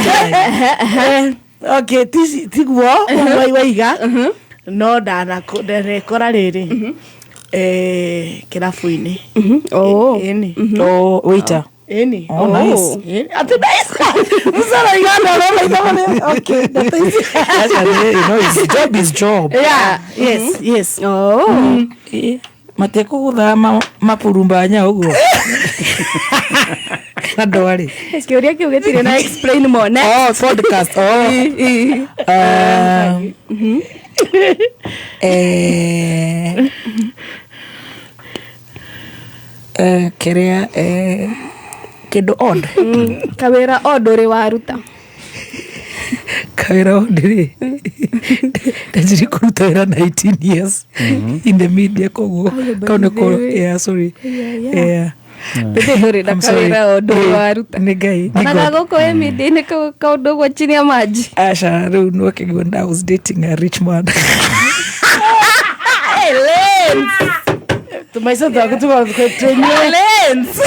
Okay, tiguo waiga. No dana kora riri. Kirafu-ini. Oh. Ini. Oh, waiter. Any. Oh, nice. Ati nice. Usara igana no. Okay, that is. His job is job. Yeah. Yes. Oh. Mateko gutha mapurumbanya uguo. Kadwari. Eskiuria kiu getire na explain more next. Oh, podcast. Kerea kindu odd. Kawira odd uri waruta. Kawira odd ri. Tajiri kuruta wira 19 years in the media koguo. Kaune ko sorry. Yeah. Uri na kawira odd uri waruta. Ni gai. Na gako media ni kaundu gwa chini ya maji. Asha riu no kigwenda I was dating a rich man. Hey, Lens. Tumaisa tako tukatrenye Lens.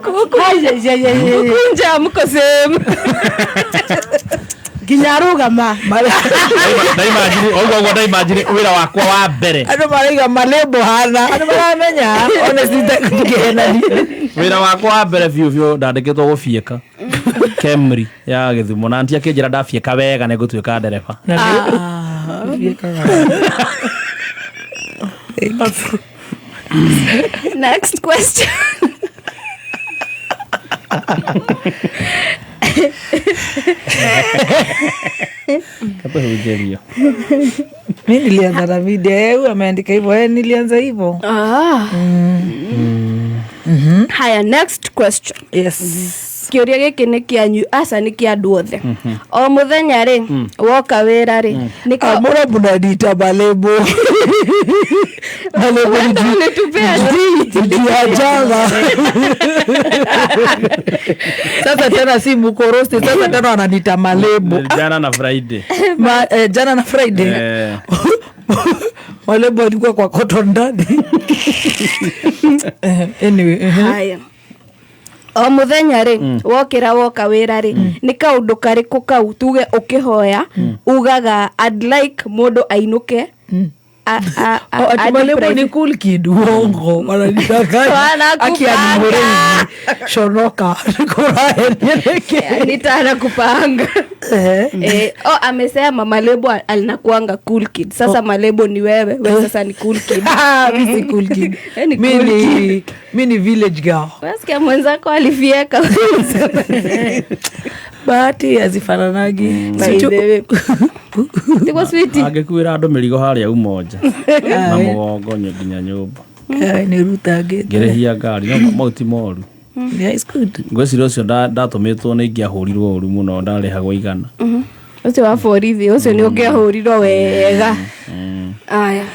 Kunja mko same. Ginyarugama. Da imagine wira wakwa wa mbere. Andu maraiga malebo hana. Andu maramenya honestly ndakugena ni. Wira wakwa wa mbere biu ndandikitwo gufieka. Kemri ya Githumo na antia kinjira ndafieka wega ne gutuika ndereba. Next question. Kapo hujerio. Mimi nilianza na video ameandika hivyo, nilianza hivyo. Haya, next question. Yes. Kiuria giki ni kianyu asa ni kia andu othe. O muthenya ri woka wira ri nika amura bunadita balebo. Balebo ni tupea janga. Sasa tena si mukoroste, sasa tena ananita malebo. Jana na Friday. Jana na Friday. Malebo alikuwa kwa cotton ndani. Anyway. Haya. O muthenya ri wokira woka wira ri ni kaundu kariku kau tuge ukihoya ugaga I'd like mundu ainuke Malebo ni cool kid uongo wananitaka akianimurei shonoka nitana kupanga amesema Malebo alinakuanga cool kid. Sasa Malebo ni wewe sasa ni cool kid. Mimi si cool kid. Mimi ni village girl. Wasikia mwenzako alifieka. Bahati azifananagi. Tiko sweet. Agekuira andu mirigo haria umoja. Na mugongo nginya nyumba. Ni rutage. Gerehia ngari no mauti moru. Yeah, it's good. Ngwicira ucio ndatumitwo ni ngiahurirwo uru muno ndarehagwo igana. Ucio wa borithi ucio ni ungiahurirwo wega. Aya.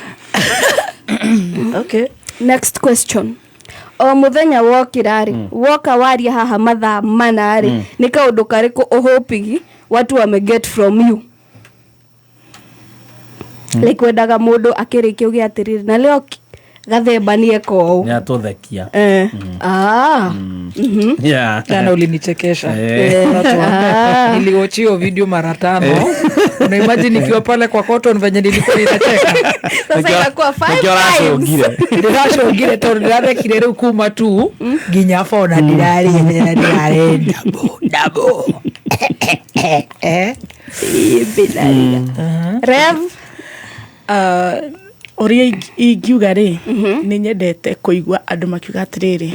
Okay. Next question. O muthenya wokira ri woka waria haha mathaa mana ri ni kaundu kariku uhopigi watu wame get from you. Like wendaga mundu akirikia ugi atiriri na leo gathemba ni eko ni atuthekia. Yeah. Jana ulinichekesha. Niliwatchio video mara 5. Una imagine nikiwa pale kwa cotton venye nilikuwa ninacheka. Sasa inakuwa 5 times. Ndirashongire to ndirakire riu kuma tu ginya phone ndirari dabo. Rev oria ingiuga ri ni nyendete kuigua andu makiuga atiriri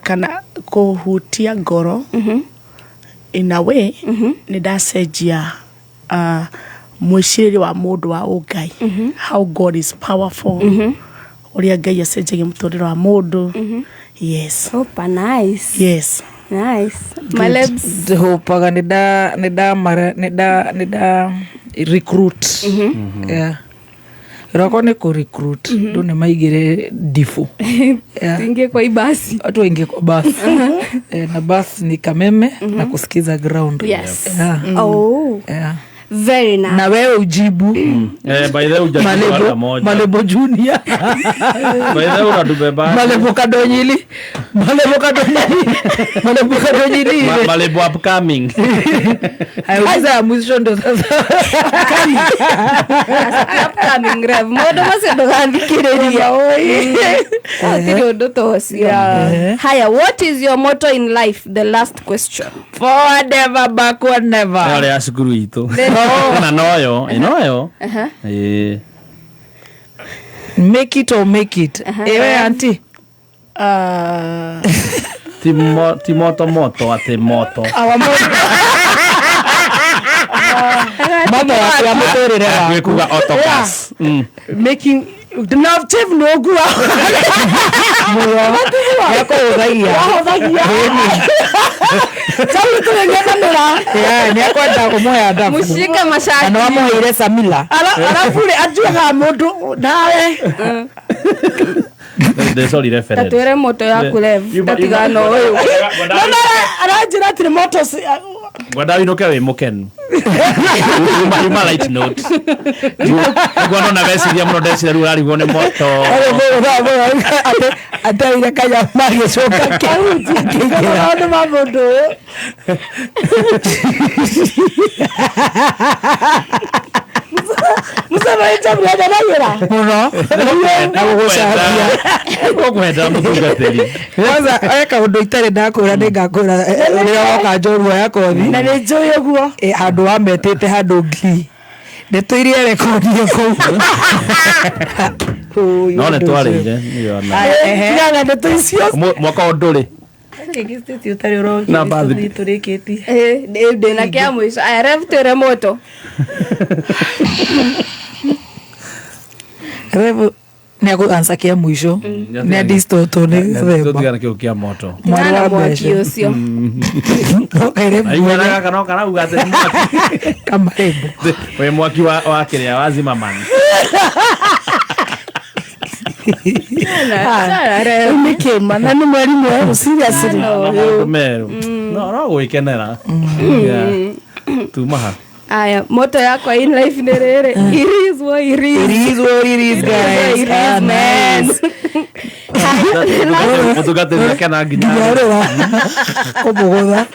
kana kuhutia ngoro in a way ni ndacenjia mwiciriri wa mundu wa ungai how God is powerful uria Ngai acenjagia muturiro wa mundu. Yes. Super nice. Yes. Nice. Malebs. Hopaga nida recruit. Yeah. Roko ni ku recruit. Ndo ne maigire difu. Ingie kwa ibasi. Watu waingie kwa basi. Na basi ni kameme na kusikiza ground. Yes. Yeah. Oh. Yeah. Very nice. Na wewe ujibu. By the way Malebo Junior. By the way unadubeba. Malebo Kadonyili. Malebo upcoming. Aiza ya mwisho ndo sasa. Upcoming rev. Modo mase ndo gandikireria. Tiro ndo tosio. Haya, what is your motto in life? The last question. Forward never, backward never. Yale ya shukuru ito. Na noyo, inoyo. Make it or make it. Ewe auntie. Timoto ate moto. Mama ya motorere wa kuga autocast. Making the love chef no gua. Yako udhaia. Sabu tulengeza nura. Ni akwenda kumoya dafu. Mushika mashaki. Anawamuhire Samila. Alafu ajuga mundu nawe. Sorry reference. Tatuere moto ya kulev. Tatigano oyo. Arajira tiri moto si. Gwada inoke we mukenu. Uma light note. Ngono na vesi ya mno desi ru ari gone moto. Ata ile kaya mari soka kauti. Ngono mabodo. Musaba ita brada na yera. Muno. Ogwenda mutugateri. Kwanza eka undu itare ndakura ndingakura uri woka njorua yakothi. Na ni njoyo guo. Handu wa metete handu ngi. Nituirie rekodi yako. No ne twarire. Tiranga ndeto icio. Mwaka nduri. Registration utari ro. Na bathi. Turiketi. De na kia mwisho. Aya rev tere moto. Revo ni ansa kia mwisho. Ni distoto ni revo. Tutigana kio kia moto. Mwana mwaki ucio. Aigana kana ugate mwaki. Kama revo. We mwaki wa kiria wazima mani. Nikema na ni mwalimu wewe seriously. No gwikenera. Tumaha. Aya, moto yako in life ni rere. It is what it is. It is what it is, guys. It is, man. Mutugate kana nginya. Kobogoda.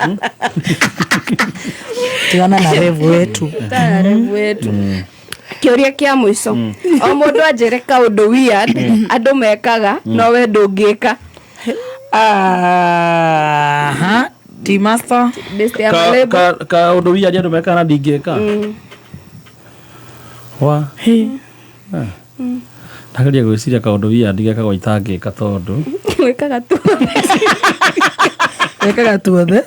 Tiana na revu wetu. Tana revu wetu. Kioria kia mwiso. O mundu anjire kaundu weird andu mekaga no we ndungika. Aha. Ti master. Beste ya malebo. Ka undu weird andu mekaga na ndingika. Wa. Ndakaria gwiciria kaundu weird ngekagwo itangika tondu. Wekaga tu. Wekaga tuothe.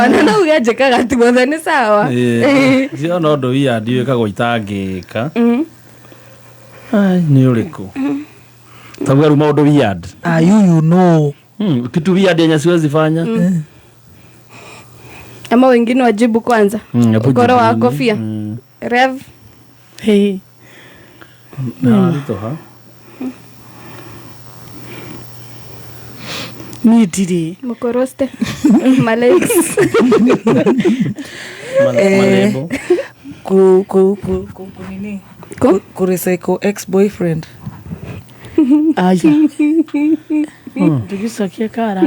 Ona no ugejekaga tuothe ni sawa. Sio no ndo ya ndio wekagwo itangika. Ni uriku. Tabuga ruma ndo weird. You know. Kitu weird yenye siwezi fanya. Ama wengine wajibu kwanza. Ukoro wa kofia. Rev. Hey. Na rito ha. Midiri. Mokoroste. Malex. Malebo. Nini? Kurecycle ex-boyfriend. Aya. Tugisokia kara.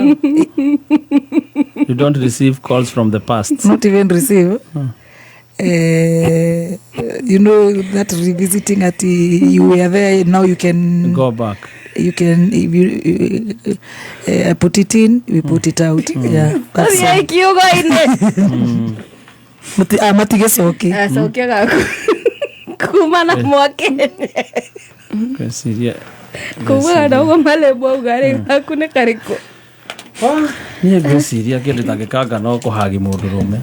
You don't receive calls from the past. Not even receive. You know that revisiting at you were there, now you can go back. You can if you put it in, we put it out. Yeah. That's yeah, kiugo ine. Matige soki. Soki gako. Kuma na mwakene. Kasiria. Kuma na ugo malebo ugare hakune kariko. Niye gwiciria kindu tangikanga no kuhagi mundu rume.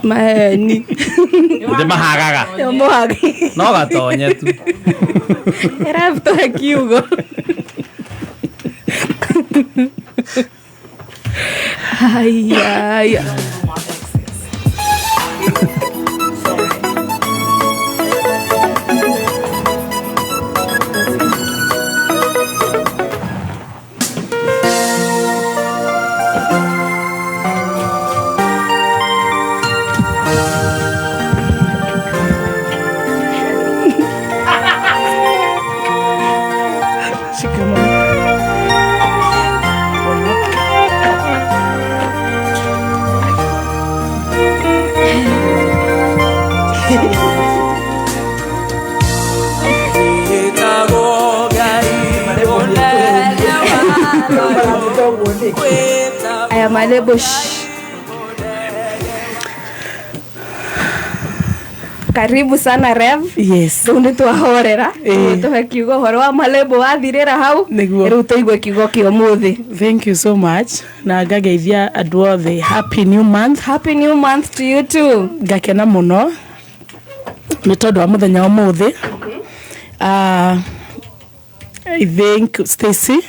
Maheni. Ndi mahagaga. Yo mohagi. No gatonye tu. Era to kiugo. Ay. Aya malebo. Karibu sana Rev. Yes. Tunde twahorera. Tuhe kiugo horo wa malebo wathirira hau. Riu tuigwe kiugo kio muthi. Thank you so much. Na ngageithia andu othe happy new month. Happy new month to you too. Ngakena muno ni tondu wa muthenya wa muthi. I think Stacy.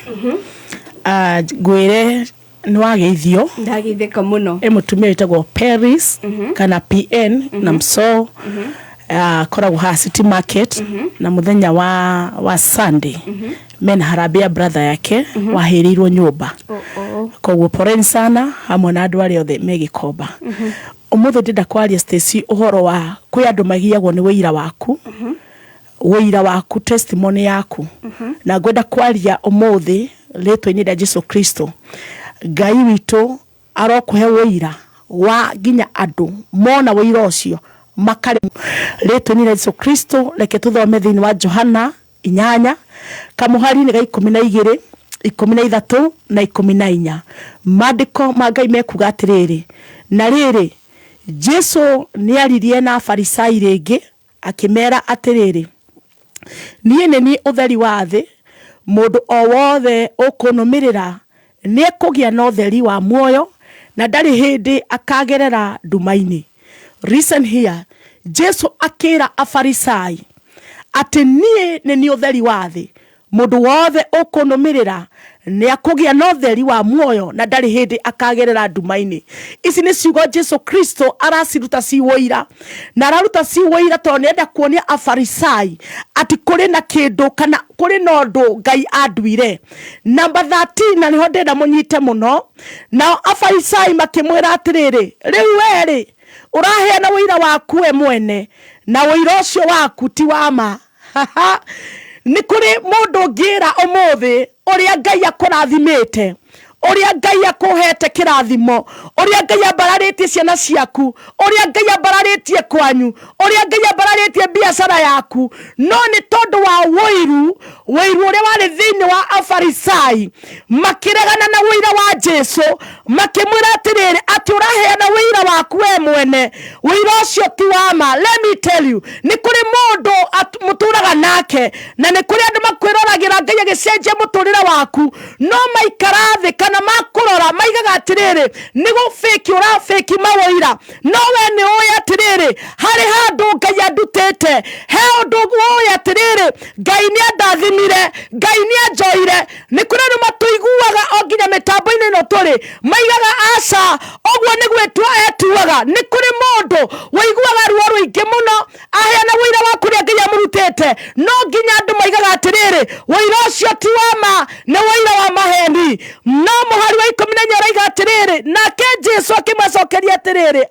Gwire nwageithio ndageithika muno mutumia witagwo Paris kana PN na mso koragwo ha City Market na muthenya wa Sunday mena harambia brother yake wahirirwo nyumba koguo poreni sana hamwe na andu aria othe megikomba umuthe ndenda kwaria Stacy uhoro wa kwi andu magiagwo ni wira waku testimony yaku na ngwenda kwaria umuthe letwa-ini rĩa Jesu Kristo Ngai witũ arokuhe wĩira wa nginya andũ mona wĩira ũcio makare letwa-ini rĩa Jesu Kristo. Reke tuthome thĩinĩ wa Johana 8 kamuhari-inĩ ga 12 13 na 14 maandĩko ma Ngai mekuga atĩrĩrĩ na rĩrĩ Jesu nĩaririe na Afarisai rĩngĩ akĩmera atĩrĩrĩ niĩ nĩ niĩ ũtheri wa thĩ mundu o wothe ukunumirira ni kugia na utheri wa muoyo na ndari hindi akagerera ndumaini. Listen here. Jesu akira Afarisai ati nie ni utheri wa thi mundu wothe ukunumirira ni akugia na utheri wa muoyo na ndari hindi akagerera ndumaini. Ici ni ciugo Jesu Kristo araciruta ciwoira na araruta ciwoira to nenda kuonia Afarisai ati kuri na kindu kana kuri no ndu Ngai anduire. Number 13 na niho ndenda munyite muno na Afarisai makimwira atiriri riu weri uraheana wira waku we mwene na wira ucio waku ti wama. Ni kuri mundu ngira umuthi uria Ngai akurathimite uria Ngai akuhete kirathimo uria Ngai ambararitie ciana ciaku uria Ngai ambararitie kwanyu uria Ngai ambararitie biashara yaku no ni tondu wa wĩiru uria wari thiini wa Afarisai makiregana na wĩira wa Jesu makimwira atiriri ati uraheana wĩira waku we mwene wĩira ucio ti wama. Let me tell you ni kuri mundu muturaga nake na ni kuri andu makwĩroragira Ngai agicenjia muturire waku no maikara thi kana makurora maigaga atiriri nigo fake ura fake mawira no we ni oya atiriri hari handu Ngai andutete he undu oya atiriri Ngai ni andathimire Ngai ni anjoire ni kuri andu matuiguaga o nginya mitambo-ini no turi maigaga aca ogwo ni gwitwa etuaga ni kuri mundu waiguaga ruo ruingi muno aheana wira waku ria Ngai amurutete no nginya andu maigaga atiriri wira ucio ti wama ni wira wa maheni no muhari wa 14 araiga atiriri nake Jesu akimacokeria atiriri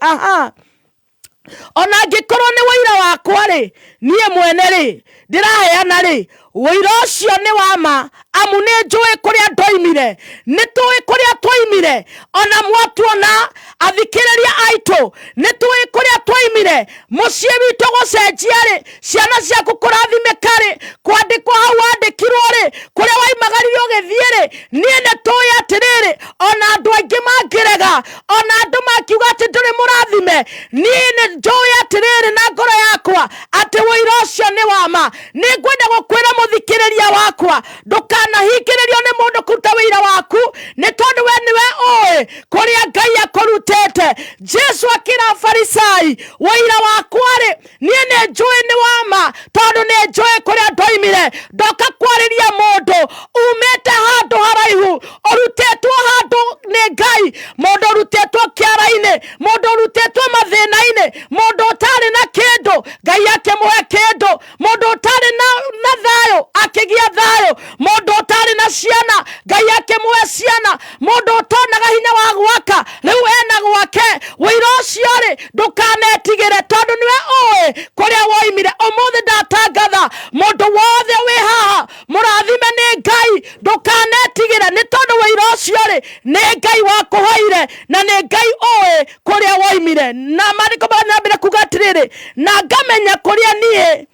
ona ngikorwo ni wira wakwa ri nie mwene ri ndiraheana ri wira ucio ni wama amu ni njui kuria ndoimire ni tui kuria twaimire ona mwatuona athikiriria aitu ni tui kuria twaimire mucii witu gucenjia ri ciana ciaku kurathimika ri kwandikwo hau wandikirwo ri kuria waimagaririo githie ri nie ni tui atiriri ona andu aingi mangirega ona andu makiuga ati nduri murathime nie ni njui atiriri na ngoro yakwa ati wira ucio ni wama ni ngwenda ngukwira muthikiriria wakwa ndukanahingiririo ni mundu kuruta wira waku ni tondu we niwe oe kuria Ngai akurutete. Jesu akira Farisai wira wakwa ri nie ni njui ni wama tondu ni njui kuria ndoimire ndoka kwariria mundu umete handu haraihu urutetwo handu ni Ngai mundu urutetwo kiara-ini mundu urutetwo mathina-ini mundu utari na kindu Ngai akimuhe kindu mundu utari na thayo akigia thayo mundu utari na ciana Ngai akimuhe ciana mundu utonaga hinya wa gwaka riu ena gwake. Wira ucio ri ndukanetigire tondu niwe oe kuria woimire. Umuthi ndatangatha mundu wothe wi haha murathime ni Ngai ndukanetigire ni tondu wira ucio ri ni Ngai wakuhoire na ni Ngai oe kuria woimire. Na mariko baranyambira kuga atiriri na ngamenya kuria nie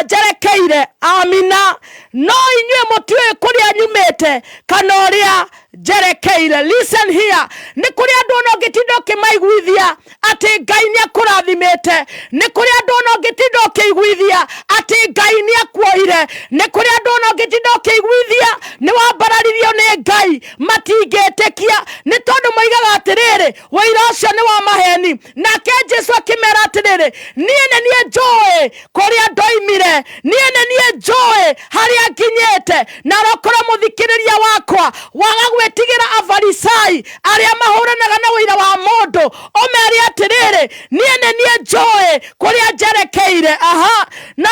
njerekeire. Amina. No inyue mutiwe kuria nyumite kana uria njerekeire. Listen here. Ni kuria andu no gitindo kimaiguithia ati Ngai ni akurathimite. Ni kuria andu no gitindo kiiguithia ati Ngai ni akuoire. Ni kuria andu no gitindo kiiguithia ni wambararirio ni Ngai matingetekia ni tondu moigaga atiriri wira ucio ni wa maheni. Nake Jesu akimera atiriri nie nie njui kuria ndoimire nie nie njui haria nginyite. Na rokora muthikiriria wakwa waga gwetigira Afarisai aria mahuranaga na wira wa mundu umeri atiriri nie nie njui kuria njerekeire. Aha na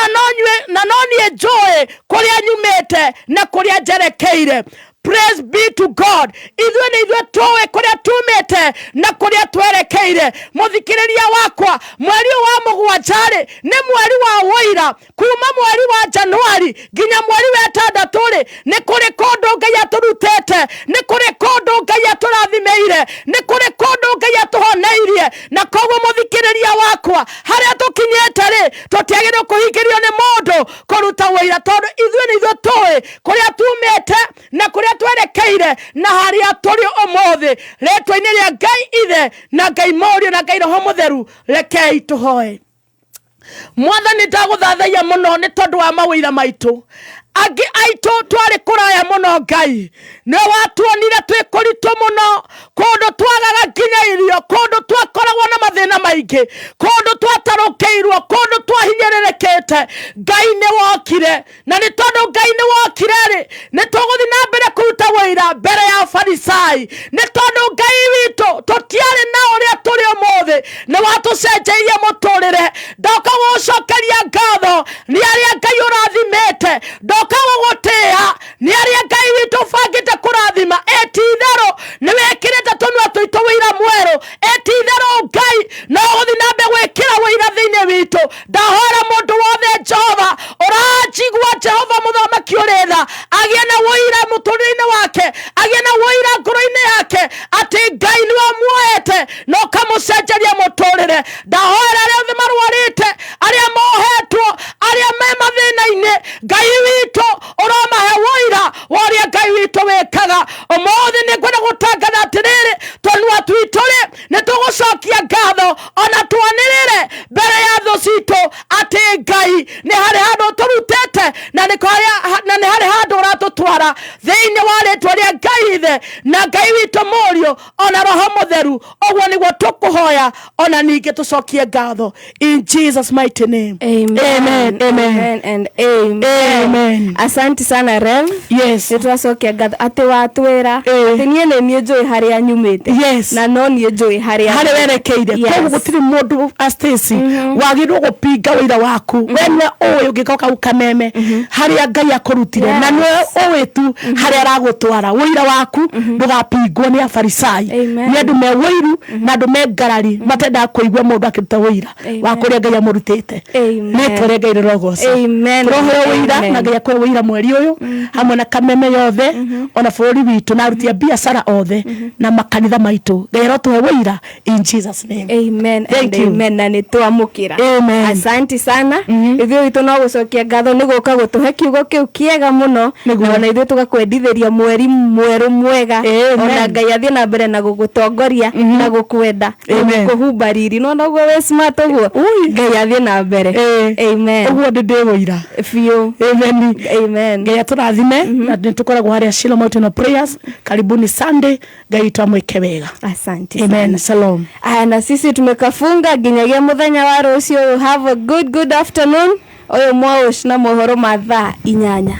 no nie njui kuria nyumite na kuria njerekeire. Praise be to God. Ithuĩ nĩ ithuĩ tũĩ kũrĩa tumĩte na kũrĩa twerekeire. Mũthikĩrĩria wakwa, mweri wa mũgwanja-rĩ nĩ mweri wa wũira. Kuma mweri wa Januari nginya mweri wa ĩtandatũ-rĩ nĩ kũrĩ kũndũ Ngai atũrutĩte, nĩ kũrĩ kũndũ Ngai atũrathimeire, nĩ kũrĩ kũndũ Ngai atũhoneirie. Na koguo mũthikĩrĩria wakwa, harĩa tũkinyĩte-rĩ tũtiagĩrĩirwo kũhingĩrio nĩ mũndũ kũruta wĩira tondũ ithuĩ nĩ ithuĩ tũĩ kũrĩa tumĩte na kũrĩa twerekeire na haria turi umuthi. Ritwa-ini ria Ngai Ithe na Ngai Mũriũ na Ngai Roho Mũtheru rekei tuhoe. Mwathani ndaguthathaia muno ni tondu wa mawira maitu. Angi aitu twari kuraya muno Ngai ni watuonire twi kuritu muno kundu twagaga nginya irio kundu twakoragwo na mathina maingi kundu twatarukeirwo kundu twahinyererekete. Ngai ni wokire na ni tondu Ngai ni wokire ri ni tuguthi na mbere kuruta wira mbere ya Farisai ni tondu Ngai witu tutiari na uria turi umuthi ni watucenjeirie muturire. Ndoka gucokeria ngatho ni aria Ngai urathimete, ndoka gugutia ni aria Ngai witu bangite kurathima. Etithero ni wekirite tunua tuitu wira mweru. Etithero Ngai no guthi na mbere gwikira wira thiini witu. Ndahora mundu wothe Jehova urajigua Jehova muthamaki uritha agie na wira muturire-ini wake, agie na wira ngoro-ini yake ati Ngai ni wamuoete no kamucenjeria muturire. Ndahora aria othe marwarite, aria mohetwo, aria me mathina-ini, Ngai witu uramahe wira waria Ngai witu wikaga. Umuthi ni ngwenda gutangatha atiriri tunua twitu-ri ni tugucokia ngatho ona twanirire mbere ya thu citu ati Ngai ni hari handu turutete na ni hari handu uratutwara thiini wa ritwa ria Ngai Ithe na Ngai witu Mũriũ ona Roho Mũtheru. Oguo niguo tukuhoya ona ningi tucokie ngatho in Jesus mighty name. Amen. Amen and amen. Asante sana Rev. Yes. Nitwacokia ngatho ati watwira ati nie ni njui haria nyumite. Yes. Na no nie njui haria werekeire. Koguo gutiri mundu Stacy wagirwo gupinga wira waku. Wene oyo ngikoka ukameme haria Ngai akurutire na niwe owe tu haria aragutwara wira waku ndugapingwo ni Afarisai. Ni andu me wiru na andu me ngarari matenda kuigua mundu akiruta wira wa kuria Ngai amurutite. Ni twere Ngai rogoco. Amen. Roho wira na Ngai akwe wira mweri uyu hamwe na kameme yothe ona bururi witu na aruti a biacara othe na makanitha maitu. Ngai rotuhe wira in Jesus name. Amen. Amen. Na nitwamukira. Asante sana. Ithuĩ witũ no gucokia ngatho ni guka gutuhe kiugo kiu kiega muno na ona ithuĩ tugakwendithĩria mweri mweru mwega ona Ngai athie na mbere na gugutongoria na gukwenda kuhumba riri no naguo we smart uguo Ngai athie na mbere amen uguo ndĩwĩra biũ amen Ngai atũrathime na nĩtũkoragwo harĩa Shiloh Mountain of Prayers karibuni Sunday Ngai twamwĩke wega asante amen shalom na sisi tumekafunga nginyagia muthenya wa rũciũ have a good afternoon oyo mwaũci na mohoro ma thaa 8